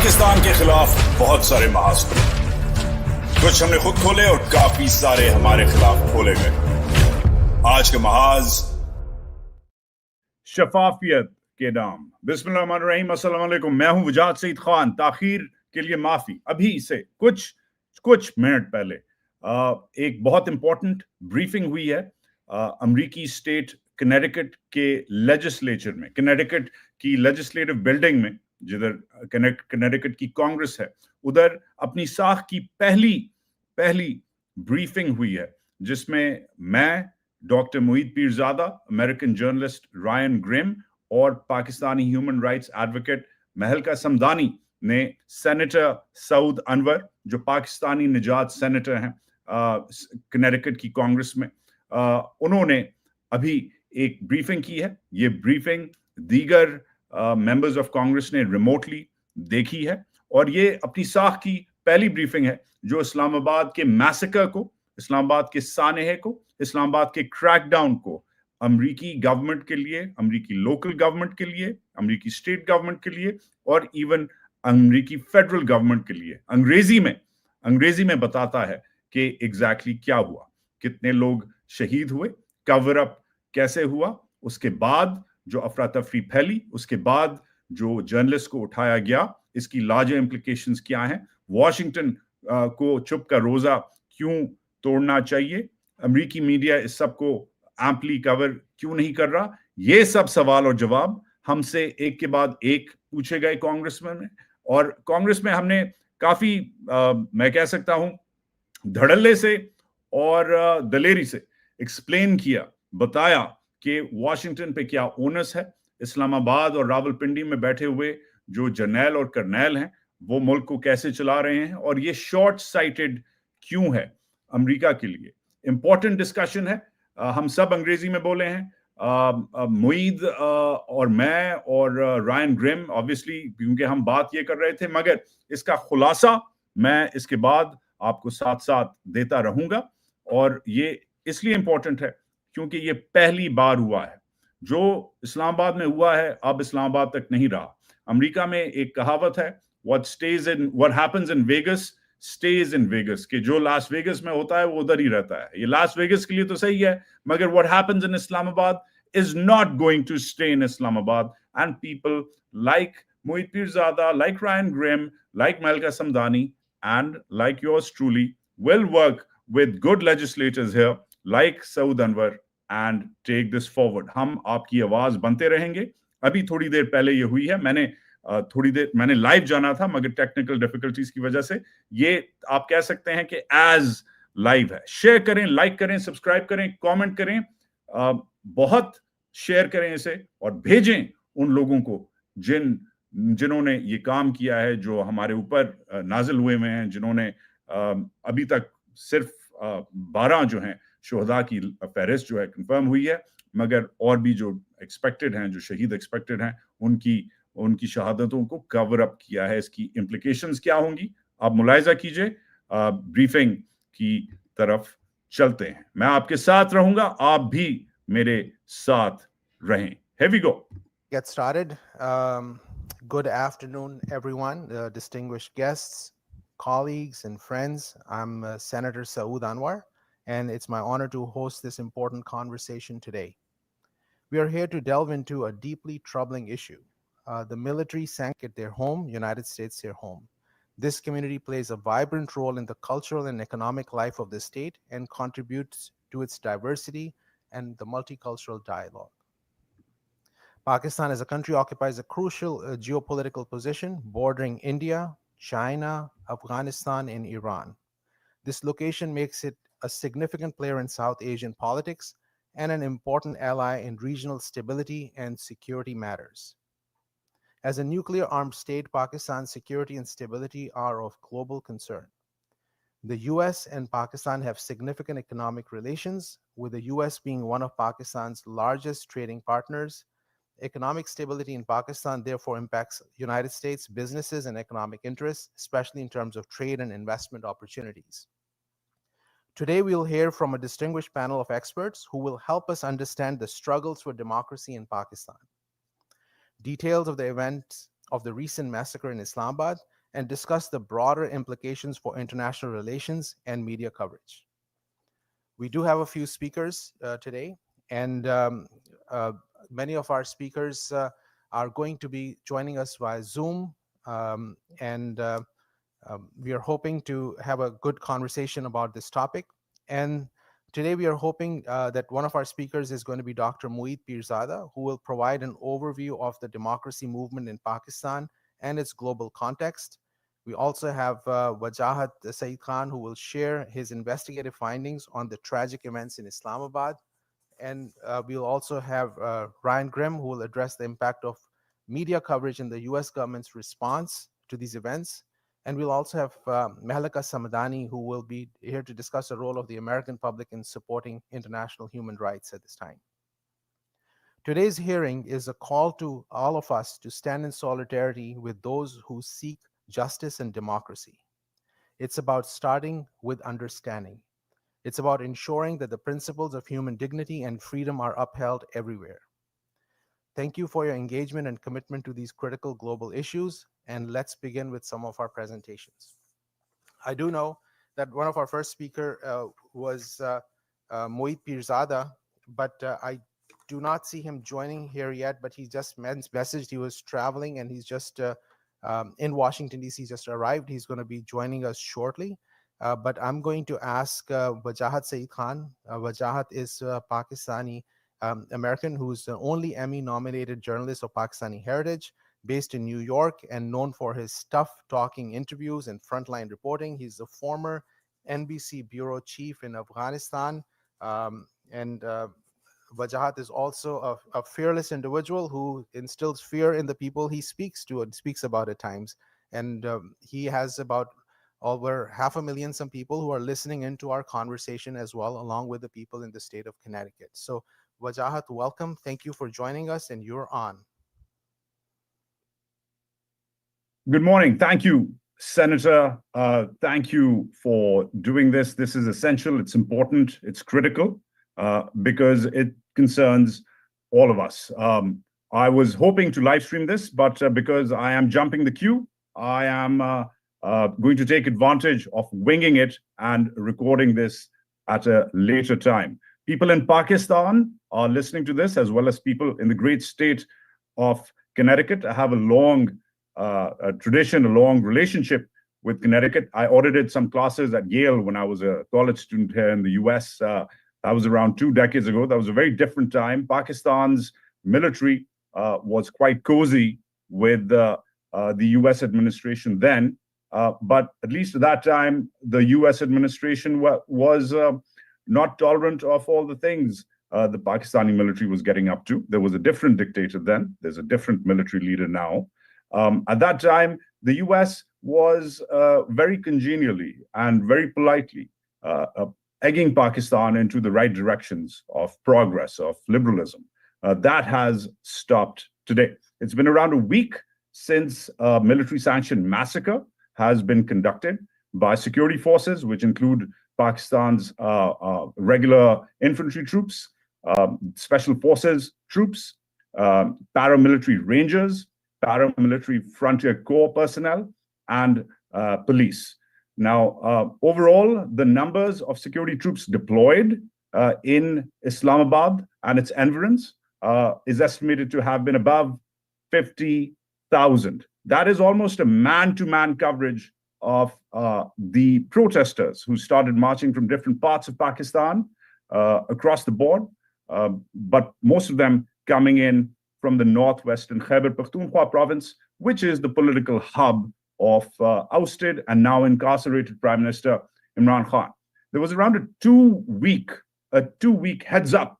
पाकिस्तान के खिलाफ बहुत सारे महाज खुले, कुछ हमने खुद खोले और काफी सारे हमारे खिलाफ खोले गए। आज के महाज शफाफियत के नाम। बिस्मिल्लाहिर्रहमानिर्रहीम, अस्सलाम वालेकुम। मैं हूं वजाद सईद खान। ताखीर के लिए माफी। अभी से कुछ मिनट पहले एक बहुत इंपॉर्टेंट ब्रीफिंग हुई है अमेरिकी स्टेट कनेटिकट के लेजिस्लेचर में, कनेटिकट की लेजिस्लेटिव बिल्डिंग में, जिधर कनेटिकट की कांग्रेस है, उधर अपनी साख की पहली ब्रीफिंग हुई है, जिसमें मैं, doctor Moeed Pirzada, American journalist Ryan Grim और Pakistani human rights advocate Mahlaka Samdani ने सेनेटर सऊद अनवर, जो पाकिस्तानी निजात सेनेटर हैं कनेटिकट की कांग्रेस में, उन्होंने अभी एक ब्रीफिंग की है। ये ब्रीफिंग दीगर मेंबर्स ऑफ कांग्रेस ने रिमोटली देखी है और ये अपनी साख की पहली ब्रीफिंग है जो इस्लामाबाद के मैसेकर को, इस्लामाबाद के सानेहे को, इस्लामाबाद के क्रैकडाउन को अमेरिकी गवर्नमेंट के लिए, अमेरिकी लोकल गवर्नमेंट के लिए, अमेरिकी स्टेट गवर्नमेंट के लिए और इवन अमेरिकी फेडरल गवर्नमेंट के लिए अंग्रेजी में बताता है कि एग्जैक्टली क्या हुआ, कितने लोग शहीद हुए, कवर अप कैसे हुआ, उसके बाद जो अफरा तफरी फैली, उसके बाद जो जर्नलिस्ट को उठाया गया, इसकी लार्जर इम्प्लीकेशंस क्या हैं, वॉशिंगटन को चुप का रोजा क्यों तोड़ना चाहिए, अमेरिकी मीडिया इस सब को एम्पली कवर क्यों नहीं कर रहा। ये सब सवाल और जवाब हमसे एक के बाद एक पूछे गए कांग्रेस में, और कांग्रेस में हमने काफी मैं कह सकता हूं धड़ल्ले से और दलेरी से एक्सप्लेन किया, बताया कि वॉशिंगटन पे क्या ओनस है, इस्लामाबाद और रावलपिंडी में बैठे हुए जो जर्नैल और कर्नैल हैं वो मुल्क को कैसे चला रहे हैं और ये शॉर्ट साइटेड क्यों है अमेरिका के लिए। इंपॉर्टेंट डिस्कशन है। हम सब अंग्रेजी में बोले हैं, मोईद और मैं और रायन ग्रिम, ऑब्वियसली क्योंकि हम बात ये कर रहे थे, मगर इसका खुलासा मैं इसके बाद आपको साथ साथ देता रहूंगा। और ये इसलिए इंपॉर्टेंट है क्योंकि ये पहली बार हुआ है। जो इस्लामाबाद में हुआ है अब इस्लामाबाद तक नहीं रहा। अमेरिका में एक कहावत है, what happens in Vegas stays in Vegas, कि जो लास वेगस में होता है वो उधर ही रहता है। ये लास वेगस के लिए तो सही है, मगर what happens in Islamabad is not going to stay in Islamabad, and people like Moeed Pirzada, like Ryan Grimm, like Malka Samdani, and like yours truly will work with good legislators here like Saud Anwar and take this forward. हम आपकी आवाज बनते रहेंगे। अभी थोड़ी देर पहले ये हुई है, मैंने लाइव जाना था मगर टेक्निकल डिफिकल्टीज की वजह से ये आप कह सकते हैं कि एज लाइव है। शेयर करें, लाइक करें, सब्सक्राइब करें, कमेंट करें, बहुत शेयर करें इसे और भेजें उन लोगों को जिन्होंने ये काम किया है, जो हमारे ऊपर नाजिल हुए हैं, जिन्होंने अभी तक सिर्फ 12 जो हैं शोहदा की फहरिस्त जो है कंफर्म हुई है, मगर और भी जो एक्सपेक्टेड हैं, जो शहीद एक्सपेक्टेड हैं, उनकी शहादतों को कवर अप किया है। इसकी इम्प्लीकेशंस क्या होंगी आप मुलाहिजा कीजिए। ब्रीफिंग की तरफ चलते हैं। मैं आपके साथ रहूंगा, आप भी मेरे साथ रहें। Here we go. Get started. Good afternoon, everyone, distinguished guests, colleagues, and friends. I'm Senator Saud Anwar, and it's my honor to host this important conversation today. We are here to delve into a deeply troubling issue. The military sank at their home, United States, their home. This community plays a vibrant role in the cultural and economic life of the state and contributes to its diversity and the multicultural dialogue. Pakistan as a country occupies a crucial geopolitical position bordering India, China, Afghanistan, and Iran. This location makes it a significant player in South Asian politics and an important ally in regional stability and security matters. As a nuclear-armed state, Pakistan's security and stability are of global concern. The U.S. and Pakistan have significant economic relations, with the U.S. being one of Pakistan's largest trading partners. Economic stability in Pakistan therefore impacts United States businesses and economic interests, especially in terms of trade and investment opportunities. Today, we'll hear from a distinguished panel of experts who will help us understand the struggles for democracy in Pakistan. Details of the events of the recent massacre in Islamabad, and discuss the broader implications for international relations and media coverage. We do have a few speakers today, and many of our speakers are going to be joining us via Zoom, and we are hoping to have a good conversation about this topic. And today we are hoping that one of our speakers is going to be Dr. Moeed Pirzada, who will provide an overview of the democracy movement in Pakistan and its global context. We also have Wajahat Saeed Khan, who will share his investigative findings on the tragic events in Islamabad. And we'll also have Ryan Grimm, who will address the impact of media coverage in the US government's response to these events. And we'll also have Mehlaka Samadani, who will be here to discuss the role of the American public in supporting international human rights at this time. Today's hearing is a call to all of us to stand in solidarity with those who seek justice and democracy. It's about starting with understanding. It's about ensuring that the principles of human dignity and freedom are upheld everywhere. Thank you for your engagement and commitment to these critical global issues, and let's begin with some of our presentations. I do know that one of our first speaker was Moeed Pirzada, but I do not see him joining here yet, but he just messaged he was traveling, and he's just in Washington, D.C., just arrived. He's going to be joining us shortly. But I'm going to ask Wajahat Saeed Khan. Wajahat is a Pakistani American who's the only Emmy-nominated journalist of Pakistani heritage, based in New York and known for his tough-talking interviews and frontline reporting. He's the former NBC bureau chief in Afghanistan. Wajahat is also a fearless individual who instills fear in the people he speaks to and speaks about at times. And he has about over 500,000 some people who are listening into our conversation as well, along with the people in the state of Connecticut. So Wajahat, welcome. Thank you for joining us, and you're on. Good morning. Thank you, Senator. Thank you for doing this. This is essential. It's important. It's critical because it concerns all of us. I was hoping to live stream this, but because I am jumping the queue, I am going to take advantage of winging it and recording this at a later time. People in Pakistan are listening to this, as well as people in the great state of Connecticut. I have a long tradition, a long relationship with Connecticut. I audited some classes at Yale when I was a college student here in the US. That was around 2 decades ago. That was a very different time. Pakistan's military was quite cozy with the US administration then. But at least at that time, the US administration was not tolerant of all the things the Pakistani military was getting up to. There was a different dictator then. There's a different military leader now. At that time, the US was very congenially and very politely egging Pakistan into the right directions of progress, of liberalism. That has stopped today. It's been around a week since a military-sanctioned massacre has been conducted by security forces, which include Pakistan's regular infantry troops, special forces troops, paramilitary rangers, paramilitary frontier corps personnel, and police. Now, overall, the numbers of security troops deployed in Islamabad and its environs is estimated to have been above 50,000. That is almost a man-to-man coverage of the protesters who started marching from different parts of Pakistan across the board, but most of them coming in from the northwestern Khyber Pakhtunkhwa province, which is the political hub of ousted and now incarcerated Prime Minister Imran Khan. There was around a two-week heads up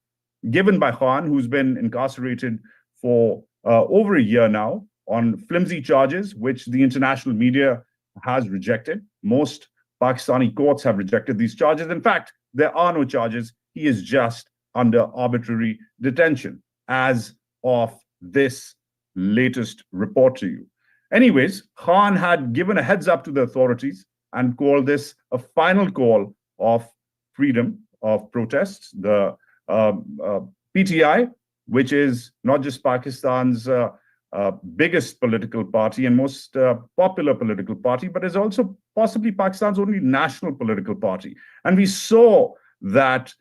given by Khan, who's been incarcerated for over a year now on flimsy charges, which the international media has rejected. Most Pakistani courts have rejected these charges. In fact, there are no charges. He is just under arbitrary detention as of this latest report to you. Anyways, Khan had given a heads up to the authorities and called this a final call of freedom of protests. The PTI, which is not just Pakistan's biggest political party and most popular political party, but is also possibly Pakistan's only national political party. And we saw that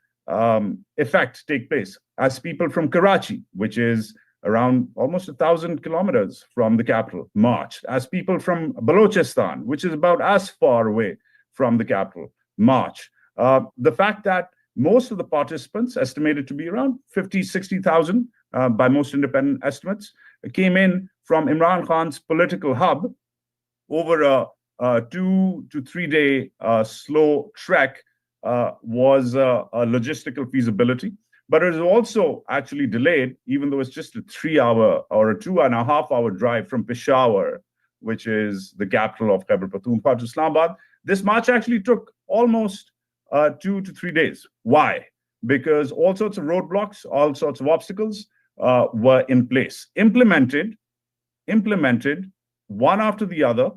effect take place as people from Karachi, which is around almost 1,000 kilometers from the capital, marched, as people from Balochistan, which is about as far away from the capital, march. The fact that most of the participants, estimated to be around 50, 60,000 by most independent estimates, came in from Imran Khan's political hub over a 2 to 3 day slow trek was a logistical feasibility. But it was also actually delayed, even though it's just a 3-hour or a 2.5-hour drive from Peshawar, which is the capital of Khyber Pakhtunkhwa, to Islamabad. This march actually took almost 2 to 3 days. Why? Because all sorts of roadblocks, all sorts of obstacles were in place, implemented one after the other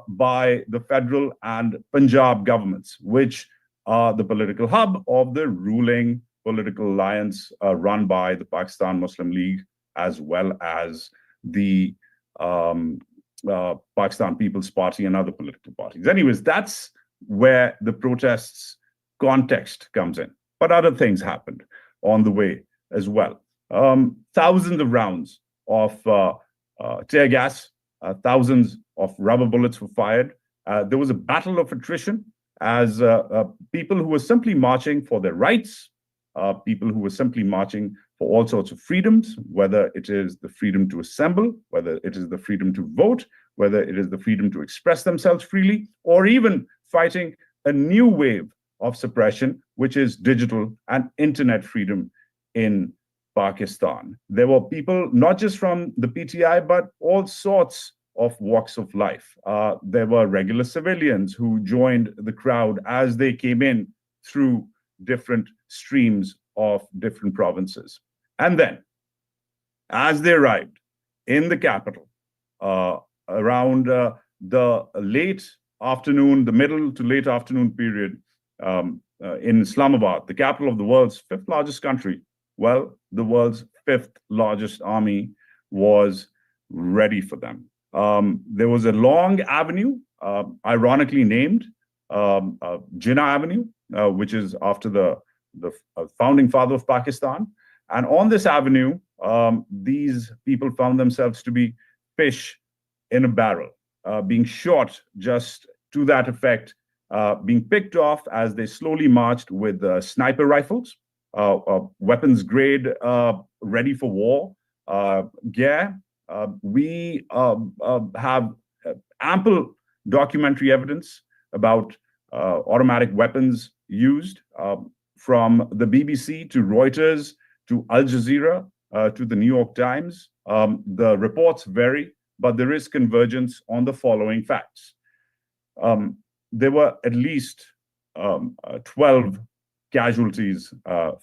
by the federal and Punjab governments, which are the political hub of the ruling political alliance run by the Pakistan Muslim League, as well as the Pakistan People's Party and other political parties. Anyways, that's where the protests context comes in. But other things happened on the way as well. Thousands of rounds of tear gas, thousands of rubber bullets were fired. There was a battle of attrition as people who were simply marching for their rights, people who were simply marching for all sorts of freedoms, whether it is the freedom to assemble, whether it is the freedom to vote, whether it is the freedom to express themselves freely, or even fighting a new wave of suppression, which is digital and internet freedom in Pakistan. There were people not just from the PTI, but all sorts of walks of life. There were regular civilians who joined the crowd as they came in through different streams of different provinces. And then, as they arrived in the capital, around the late afternoon, the middle to late afternoon period in Islamabad, the capital of the world's 5th largest country, well, the world's 5th largest army was ready for them. There was a long avenue, ironically named Jinnah Avenue, which is after the founding father of Pakistan. And on this avenue, these people found themselves to be fish in a barrel, being shot just to that effect, being picked off as they slowly marched with sniper rifles, weapons grade, ready for war gear. We have ample documentary evidence about automatic weapons used, from the BBC to Reuters to Al Jazeera to the New York Times. The reports vary, but there is convergence on the following facts. There were at least 12 casualties,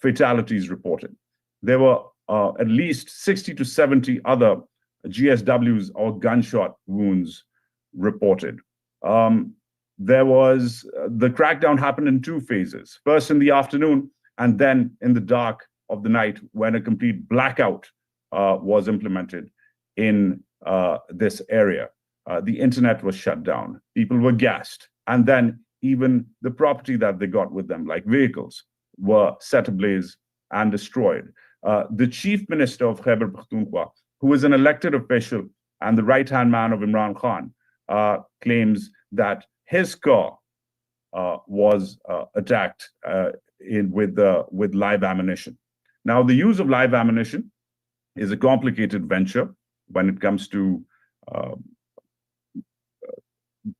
fatalities reported. There were at least 60 to 70 other GSWs or gunshot wounds reported. There was the crackdown happened in 2 phases. First in the afternoon, and then in the dark of the night, when a complete blackout was implemented in this area. The internet was shut down. People were gassed. And then even the property that they got with them, like vehicles, were set ablaze and destroyed. The chief minister of Khyber Pakhtunkhwa, who is an elected official and the right-hand man of Imran Khan, claims that his car was attacked with live ammunition. Now, the use of live ammunition is a complicated venture when it comes to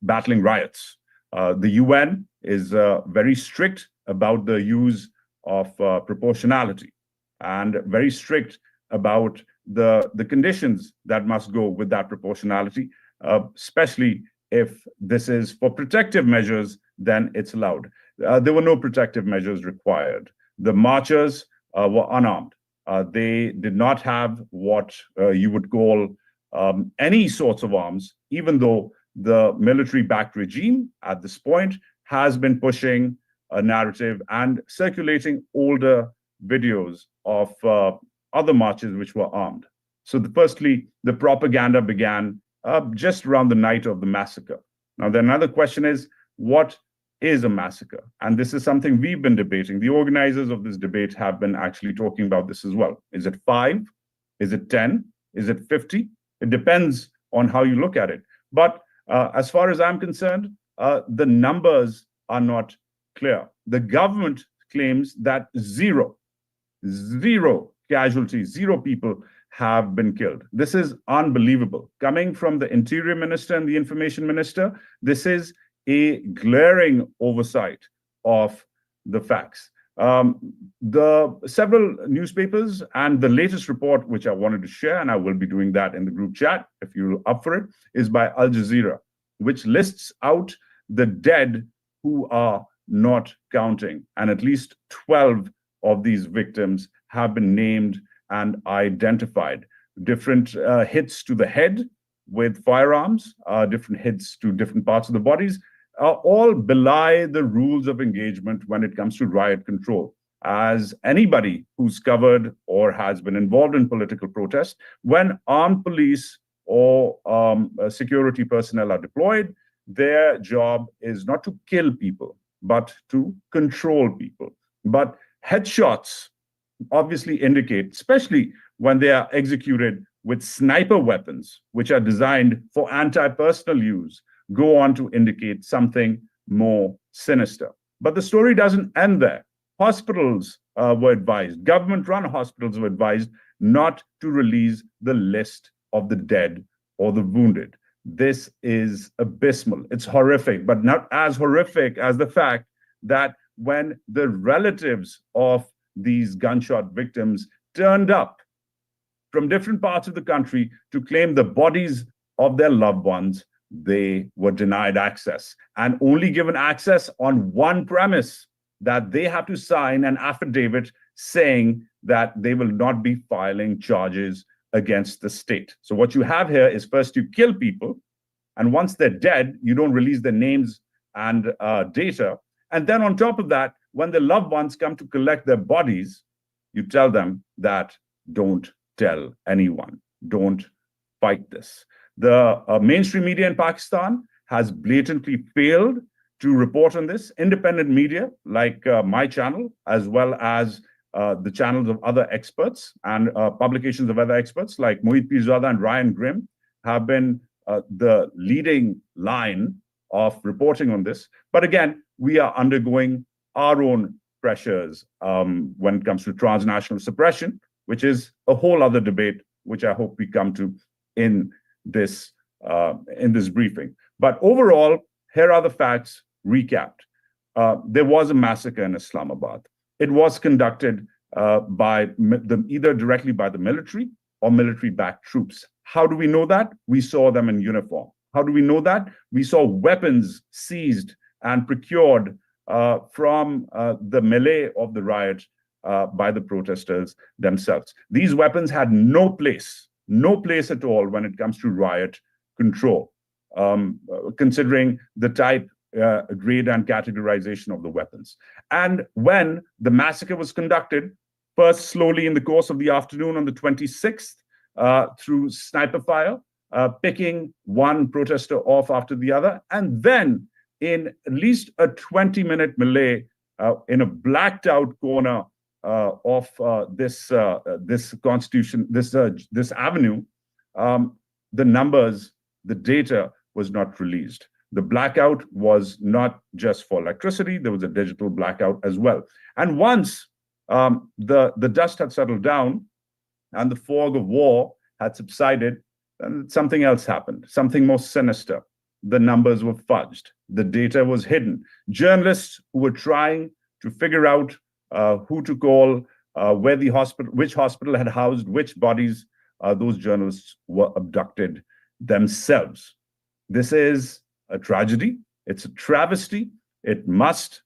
battling riots. The UN is very strict about the use of proportionality and very strict about the conditions that must go with that proportionality, especially if this is for protective measures, then it's allowed. There were no protective measures required. The marchers were unarmed. They did not have what you would call any sorts of arms, even though the military-backed regime at this point has been pushing a narrative and circulating older videos of other marches which were armed. So firstly, the propaganda began just around the night of the massacre. Now, then another question is, what is a massacre? And this is something we've been debating. The organizers of this debate have been actually talking about this as well. Is it 5? Is it 10? Is it 50? It depends on how you look at it. But as far as I'm concerned, the numbers are not clear. The government claims that zero casualties, 0 people have been killed. This is unbelievable. Coming from the Interior Minister and the Information Minister, this is a glaring oversight of the facts. The several newspapers and the latest report, which I wanted to share, and I will be doing that in the group chat if you're up for it, is by Al Jazeera, which lists out the dead who are not counting. And at least 12 of these victims have been named and identified. Different hits to the head with firearms, different hits to different parts of the bodies, all belie the rules of engagement when it comes to riot control. As anybody who's covered or has been involved in political protest, when armed police or security personnel are deployed, their job is not to kill people, but to control people. But headshots obviously indicate, especially when they are executed with sniper weapons, which are designed for anti-personnel use, go on to indicate something more sinister. But the story doesn't end there. Hospitals were advised, government-run hospitals were advised not to release the list of the dead or the wounded. This is abysmal. It's horrific, but not as horrific as the fact that when the relatives of these gunshot victims turned up from different parts of the country to claim the bodies of their loved ones, they were denied access and only given access on one premise, that they have to sign an affidavit saying that they will not be filing charges against the state. So what you have here is, first you kill people, and once they're dead, you don't release their names and data. And then on top of that, when the loved ones come to collect their bodies, you tell them that don't tell anyone, don't fight this. The mainstream media in Pakistan has blatantly failed to report on this. Independent media, like my channel, as well as the channels of other experts and publications of other experts like Mohit Pirzada and Ryan Grimm, have been the leading line of reporting on this. But again, we are undergoing our own pressures when it comes to transnational suppression, which is a whole other debate, which I hope we come to in this briefing. But overall, here are the facts recapped. There was a massacre in Islamabad. It was conducted either directly by the military or military-backed troops. How do we know that? We saw them in uniform. How do we know that? We saw weapons seized and procured from the melee of the riot by the protesters themselves. These weapons had no place at all when it comes to riot control, considering the type, grade, and categorization of the weapons. And when the massacre was conducted, first slowly in the course of the afternoon on the 26th, through sniper fire, picking one protester off after the other, and then in at least a 20-minute melee in a blacked out corner of this avenue, the numbers, the data was not released. The blackout was not just for electricity, there was a digital blackout as well. And once the dust had settled down and the fog of war had subsided, something else happened, something more sinister. The numbers were fudged. The data was hidden. Journalists who were trying to figure out who to call, which hospital had housed which bodies, those journalists were abducted themselves. This is a tragedy. It's a travesty. It must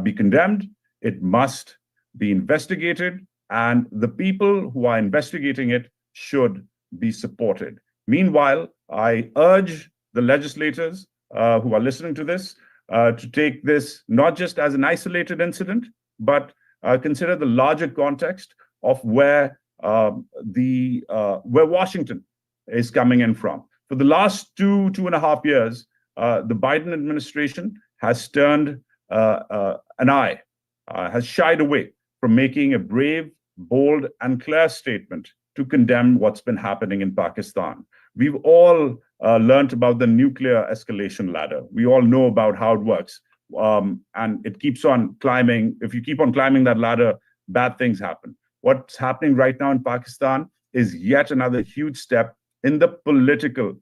be condemned. It must be investigated. And the people who are investigating it should be supported. Meanwhile, I urge the legislators who are listening to this to take this not just as an isolated incident, but consider the larger context of where where Washington is coming in from. For the last 2.5 years, the Biden administration has turned an eye, has shied away from making a brave, bold, and clear statement to condemn what's been happening in Pakistan. We've all learned about the nuclear escalation ladder. We all know about how it works. And it keeps on climbing. If you keep on climbing that ladder, bad things happen. What's happening right now in Pakistan is yet another huge step in the political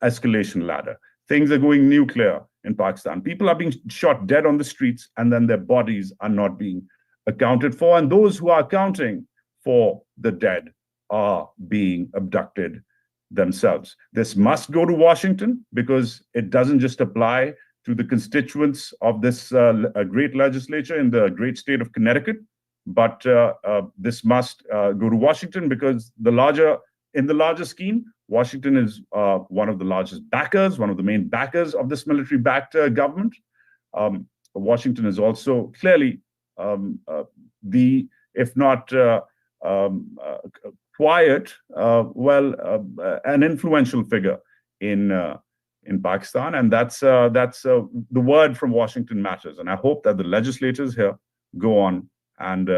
escalation ladder. Things are going nuclear in Pakistan. People are being shot dead on the streets, and then their bodies are not being accounted for. And those who are accounting for the dead are being abducted themselves. This must go to Washington because it doesn't just apply to the constituents of this great legislature in the great state of Connecticut, but this must go to Washington because in the larger scheme, Washington is one of the largest backers, one of the main backers of this military-backed government. Washington is also clearly if not quiet, an influential figure in Pakistan, and that's the word from Washington matters. And I hope that the legislators here go on and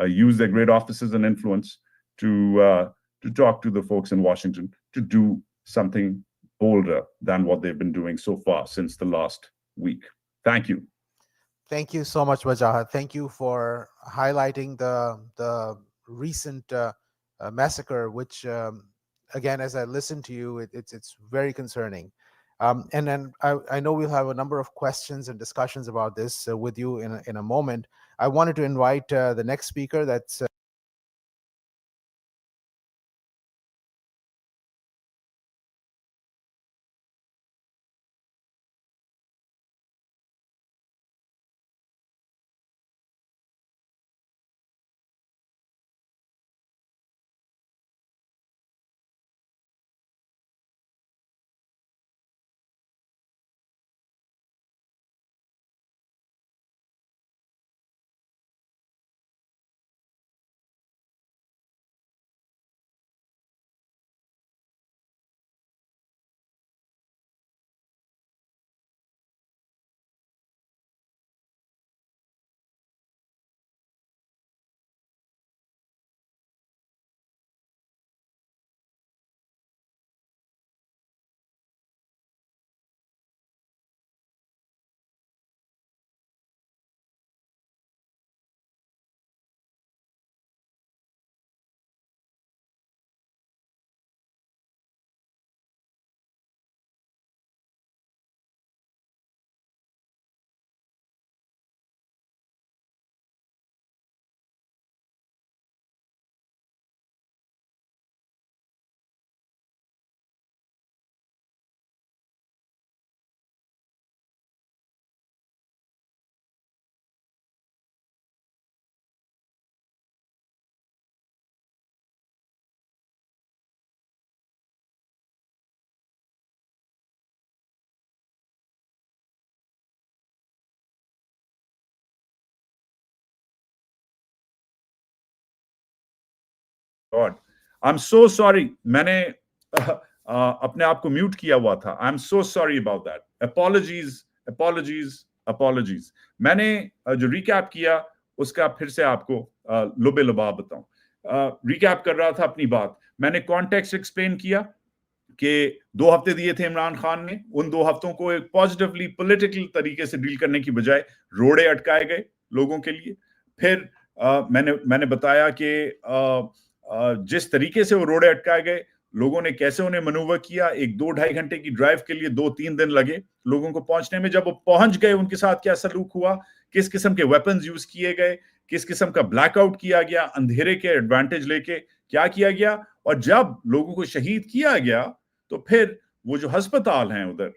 use their great offices and influence to talk to the folks in Washington to do something bolder than what they've been doing so far since the last week. Thank you. Thank you so much, Wajahat. Thank you for highlighting the recent massacre, which again, as I listen to you, it's very concerning. And then I know we'll have a number of questions and discussions about this with you in a moment. I wanted to invite the next speaker. That's God, I'm so sorry. मैंने अपने आप को mute किया हुआ था. I'm so sorry about that. Apologies, apologies, apologies. मैंने जो recap किया उसका फिर से आपको लुबे लुबा बताऊं. रिकैप कर रहा था अपनी बात. मैंने कॉन्टेक्स्ट एक्सप्लेन किया कि 2 हफ्ते दिए थे इमरान खान ने. उन 2 हफ्तों को एक पॉजिटिवली पॉलिटिकल तरीके से डील करने की बजाय रोड़े अटकाए गए लोगों के लिए. फिर मैंने बताया कि जिस तरीके से वो रोड़े अटकाए गए, लोगों ने कैसे उन्हें मनूवर किया. 1-2-2.5 घंटे की ड्राइव के लिए 2-3 दिन लगे लोगों को पहुंचने में. जब वो पहुंच गए, उनके साथ क्या सलूक हुआ, किस किस्म के वेपन्स यूज किए गए, किस किस्म का ब्लैकआउट किया गया, अंधेरे के एडवांटेज लेके क्या किया गया. और जब लोगों को शहीद किया गया तो फिर वो जो अस्पताल हैं उधर,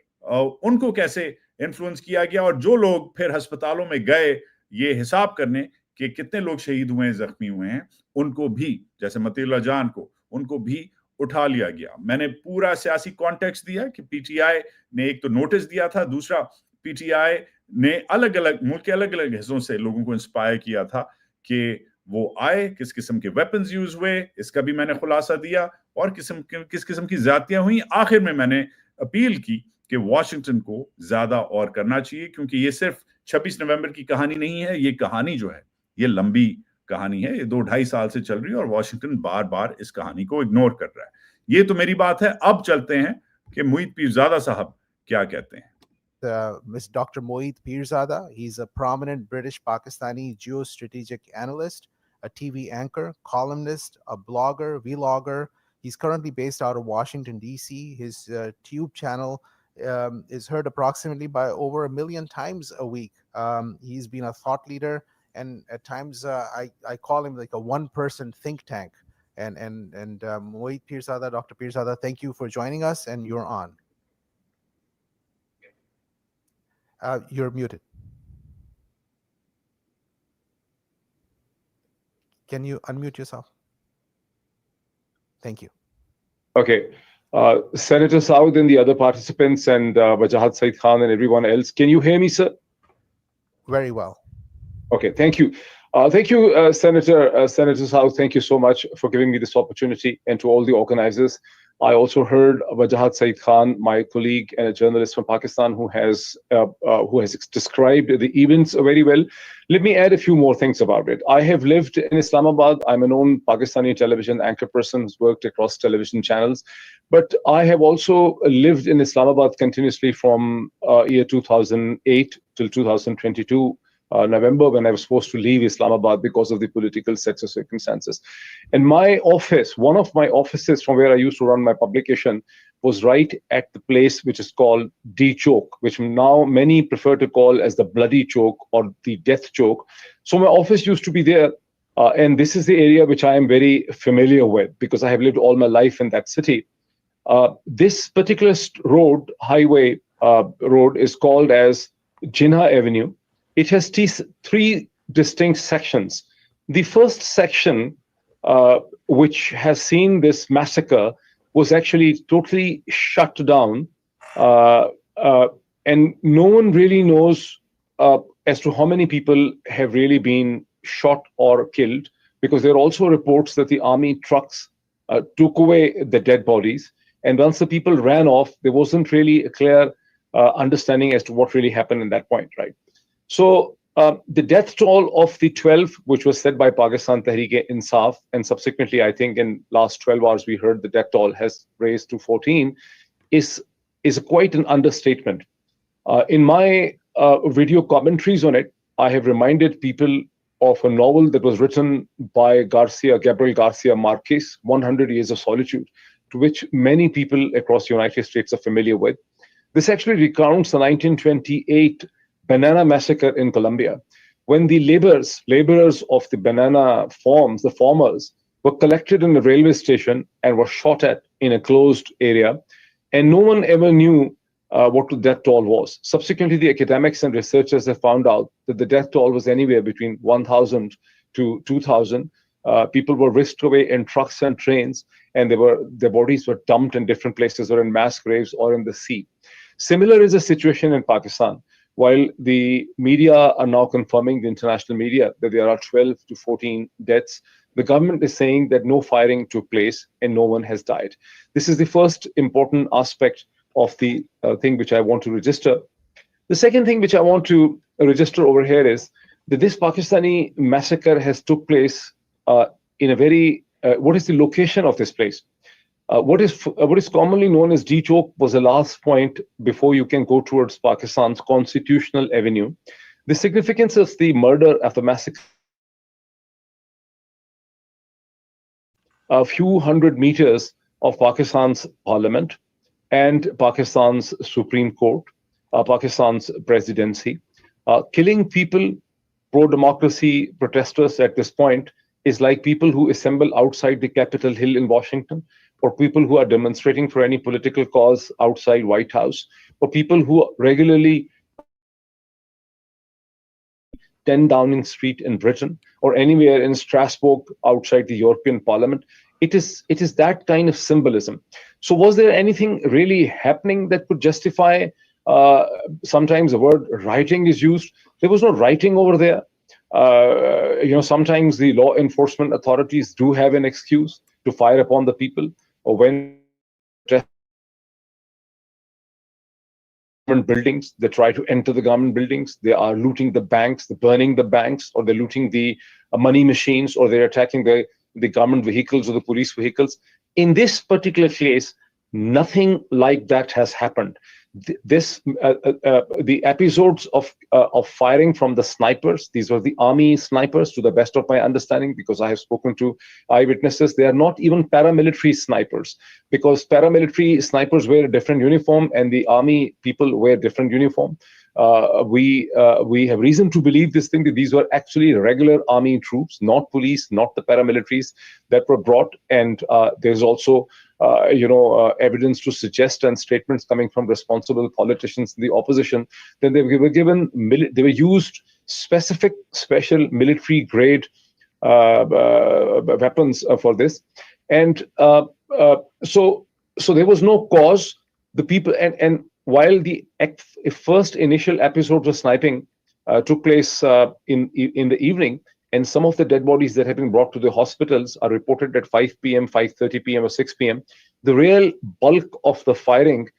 उनको कैसे इन्फ्लुएंस किया गया. और जो लोग फिर अस्पतालों में गए ये हिसाब करने कि कितने लोग शहीद हुए हैं, जख्मी हुए हैं, उनको भी, जैसे मतीउल्लाह जान को, उनको भी उठा लिया गया. मैंने पूरा सियासी कॉन्टेक्स्ट दिया कि पीटीआई ने एक तो नोटिस दिया था, दूसरा पीटीआई ने अलग अलग मुल्क के अलग अलग हिस्सों से लोगों को इंस्पायर किया था कि वो आए, किस किस्म के वेपन्स यूज हुए, इसका भी मैंने खुलासा दिया, और किस किस्म की ज्यादतियां हुई। आखिर में मैंने अपील की कि वॉशिंगटन को ज्यादा और करना चाहिए, क्योंकि ये सिर्फ 26 नवंबर की कहानी नहीं है। ये कहानी जो है, ये लंबी कहानी है, ये 2-2.5 साल से चल रही है, और वॉशिंगटन बार बार इस कहानी को इग्नोर कर रहा है। ये तो मेरी बात है। अब चलते हैं कि मुईद पीरजादा साहब क्या कहते हैं। Ms. Dr. Moeed Pirzada. He's a prominent British Pakistani geostrategic analyst, a TV anchor, columnist, a blogger, vlogger. He's currently based out of Washington, D.C. His tube channel is heard approximately by over 1 million times a week. He's been a thought leader, and at times I call him like a one-person think tank. And Moeed Pirzada, Dr. Pirzada, thank you for joining us, and you're on. You're muted. Can you unmute yourself? Thank you. Okay. Senator Saud and the other participants and Wajahat Said Khan and everyone else, can you hear me, sir? Very well. Okay, thank you. Thank you, Senator Saud. Thank you so much for giving me this opportunity, and to all the organizers. I also heard Wajahat Said Khan, my colleague and a journalist from Pakistan, who has described the events very well. Let me add a few more things about it. I have lived in Islamabad. I'm a known Pakistani television anchor person who's worked across television channels. But I have also lived in Islamabad continuously from year 2008 till 2022. November, when I was forced to leave Islamabad because of the political sets of circumstances. And my office, one of my offices from where I used to run my publication, was right at the place which is called D Choke, which now many prefer to call as the Bloody Choke or the Death Choke. So my office used to be there. And this is the area which I am very familiar with because I have lived all my life in that city. This particular road, highway road, is called as Jinnah Avenue. It has three distinct sections. The first section, which has seen this massacre, was actually totally shut down. And no one really knows as to how many people have really been shot or killed, because there are also reports that the army trucks took away the dead bodies. And once the people ran off, there wasn't really a clear understanding as to what really happened in that point, right? So the death toll of the 12, which was set by Pakistan Tehreek-e-Insaf, and subsequently, I think in last 12 hours, we heard the death toll has raised to 14, is quite an understatement. In my video commentaries on it, I have reminded people of a novel that was written by Gabriel Garcia Marquez, 100 Years of Solitude, to which many people across the United States are familiar with. This actually recounts the 1928 Banana Massacre in Colombia, when the laborers of the banana farms, the farmers, were collected in a railway station and were shot at in a closed area, and no one ever knew what the death toll was. Subsequently, the academics and researchers have found out that the death toll was anywhere between 1,000 to 2,000. People were whisked away in trucks and trains, and their bodies were dumped in different places, or in mass graves, or in the sea. Similar is the situation in Pakistan. While the media are now confirming, the international media, that there are 12 to 14 deaths, the government is saying that no firing took place and no one has died. This is the first important aspect of the thing which I want to register. The second thing which I want to register over here is that this Pakistani massacre has took place in a very, what is the location of this place? What is commonly known as D Chowk was the last point before you can go towards Pakistan's Constitutional Avenue. The significance of the murder of the massacre, a few hundred meters of Pakistan's parliament and Pakistan's Supreme Court, Pakistan's presidency. Killing people, pro-democracy protesters at this point is like people who assemble outside the Capitol Hill in Washington, or people who are demonstrating for any political cause outside White House, or people who regularly 10 Downing Street in Britain, or anywhere in Strasbourg outside the European Parliament. It is that kind of symbolism. So was there anything really happening that could justify, sometimes the word rioting is used. There was no rioting over there. Sometimes the law enforcement authorities do have an excuse to fire upon the people, or when government buildings, they try to enter the government buildings, they are looting the banks, they're burning the banks, or they're looting the money machines, or they're attacking the government vehicles or the police vehicles. In this particular case, nothing like that has happened. The episodes of firing from the snipers, these were the army snipers, to the best of my understanding, because I have spoken to eyewitnesses. They are not even paramilitary snipers, because paramilitary snipers wear a different uniform and the army people wear different uniform. We have reason to believe this thing, that these were actually regular army troops, not police, not the paramilitaries that were brought. And there's also evidence to suggest, and statements coming from responsible politicians in the opposition, that they were used special military grade weapons for this. And so there was no cause. The people, and while the first initial episodes of sniping took place in the evening, and some of the dead bodies that have been brought to the hospitals are reported at 5 p.m., 5:30 p.m., or 6 p.m. The real bulk of the firing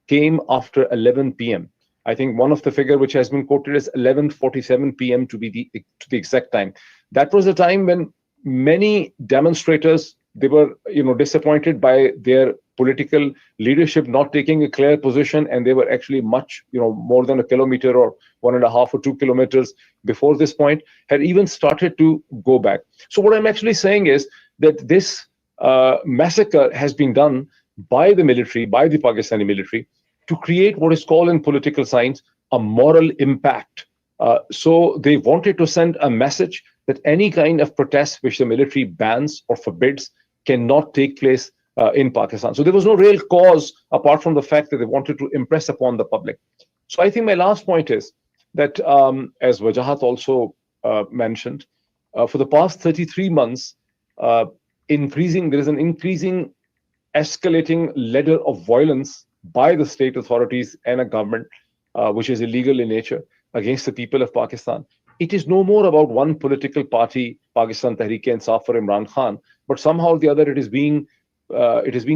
came after 11 p.m. I think one of the figure which has been quoted is 11:47 p.m. to be the exact time. That was the time when many demonstrators, they were disappointed by their political leadership not taking a clear position, and they were actually much more than a kilometer or 1.5 or 2 kilometers before this point, had even started to go back. So what I'm actually saying is that this massacre has been done by the military, by the Pakistani military, to create what is called in political science a moral impact. So they wanted to send a message that any kind of protest which the military bans or forbids cannot take place in Pakistan. So there was no real cause apart from the fact that they wanted to impress upon the public. So I think my last point is that, as Wajahat also mentioned, for the past 33 months, there is an increasing, escalating ladder of violence by the state authorities and a government, which is illegal in nature, against the people of Pakistan. It is no more about one political party, Pakistan Tehreek-e-Insaf for Imran Khan, but somehow or the other it is being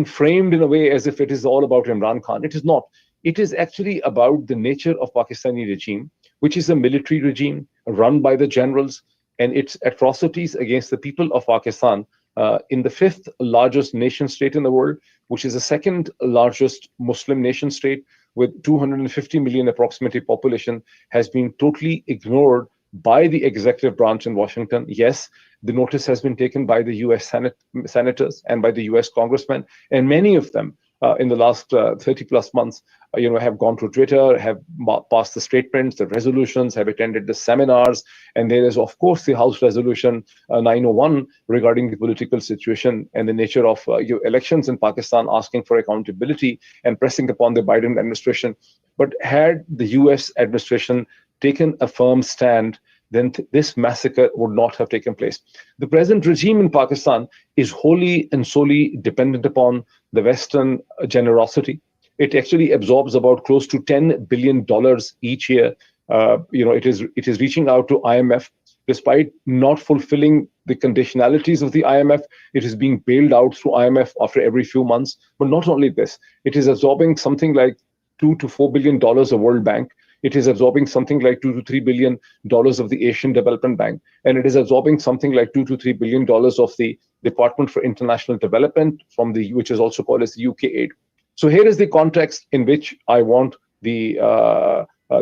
framed in a way as if it is all about Imran Khan. It is not. It is actually about the nature of Pakistani regime, which is a military regime run by the generals, and its atrocities against the people of Pakistan in the 5th largest nation state in the world, which is the 2nd largest Muslim nation state with 250 million approximately population, has been totally ignored by the executive branch in Washington. Yes, the notice has been taken by the US senators and by the US congressmen, and many of them in the last 30 plus months, have gone to Twitter, have passed the statements, the resolutions, have attended the seminars, and there is, of course, the House Resolution 901 regarding the political situation and the nature of elections in Pakistan, asking for accountability and pressing upon the Biden administration. But had the US administration taken a firm stand, then this massacre would not have taken place. The present regime in Pakistan is wholly and solely dependent upon the Western generosity. It actually absorbs about close to $10 billion each year. It is reaching out to IMF. Despite not fulfilling the conditionalities of the IMF, it is being bailed out through IMF after every few months. But not only this, it is absorbing something like $2 to $4 billion of World Bank. It is absorbing something like $2 to $3 billion of the Asian Development Bank, and it is absorbing something like $2 to $3 billion of the Department for International Development, which is also called as the UK Aid. So here is the context in which I want the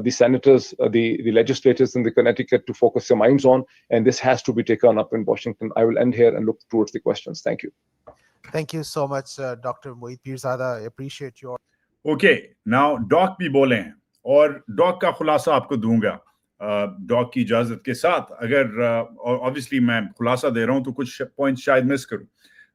senators, the legislators in the Connecticut to focus their minds on, and this has to be taken up in Washington. I will end here and look towards the questions. Thank you. Thank you so much, Dr. Mohit Pirzada. I appreciate your. Okay, now डॉक भी बोले हैं और dock का खुलासा आपको दूंगा dock की इजाजत के साथ. अगर ऑब्वियसली मैं खुलासा दे रहा हूं तो कुछ पॉइंट शायद मिस करूं.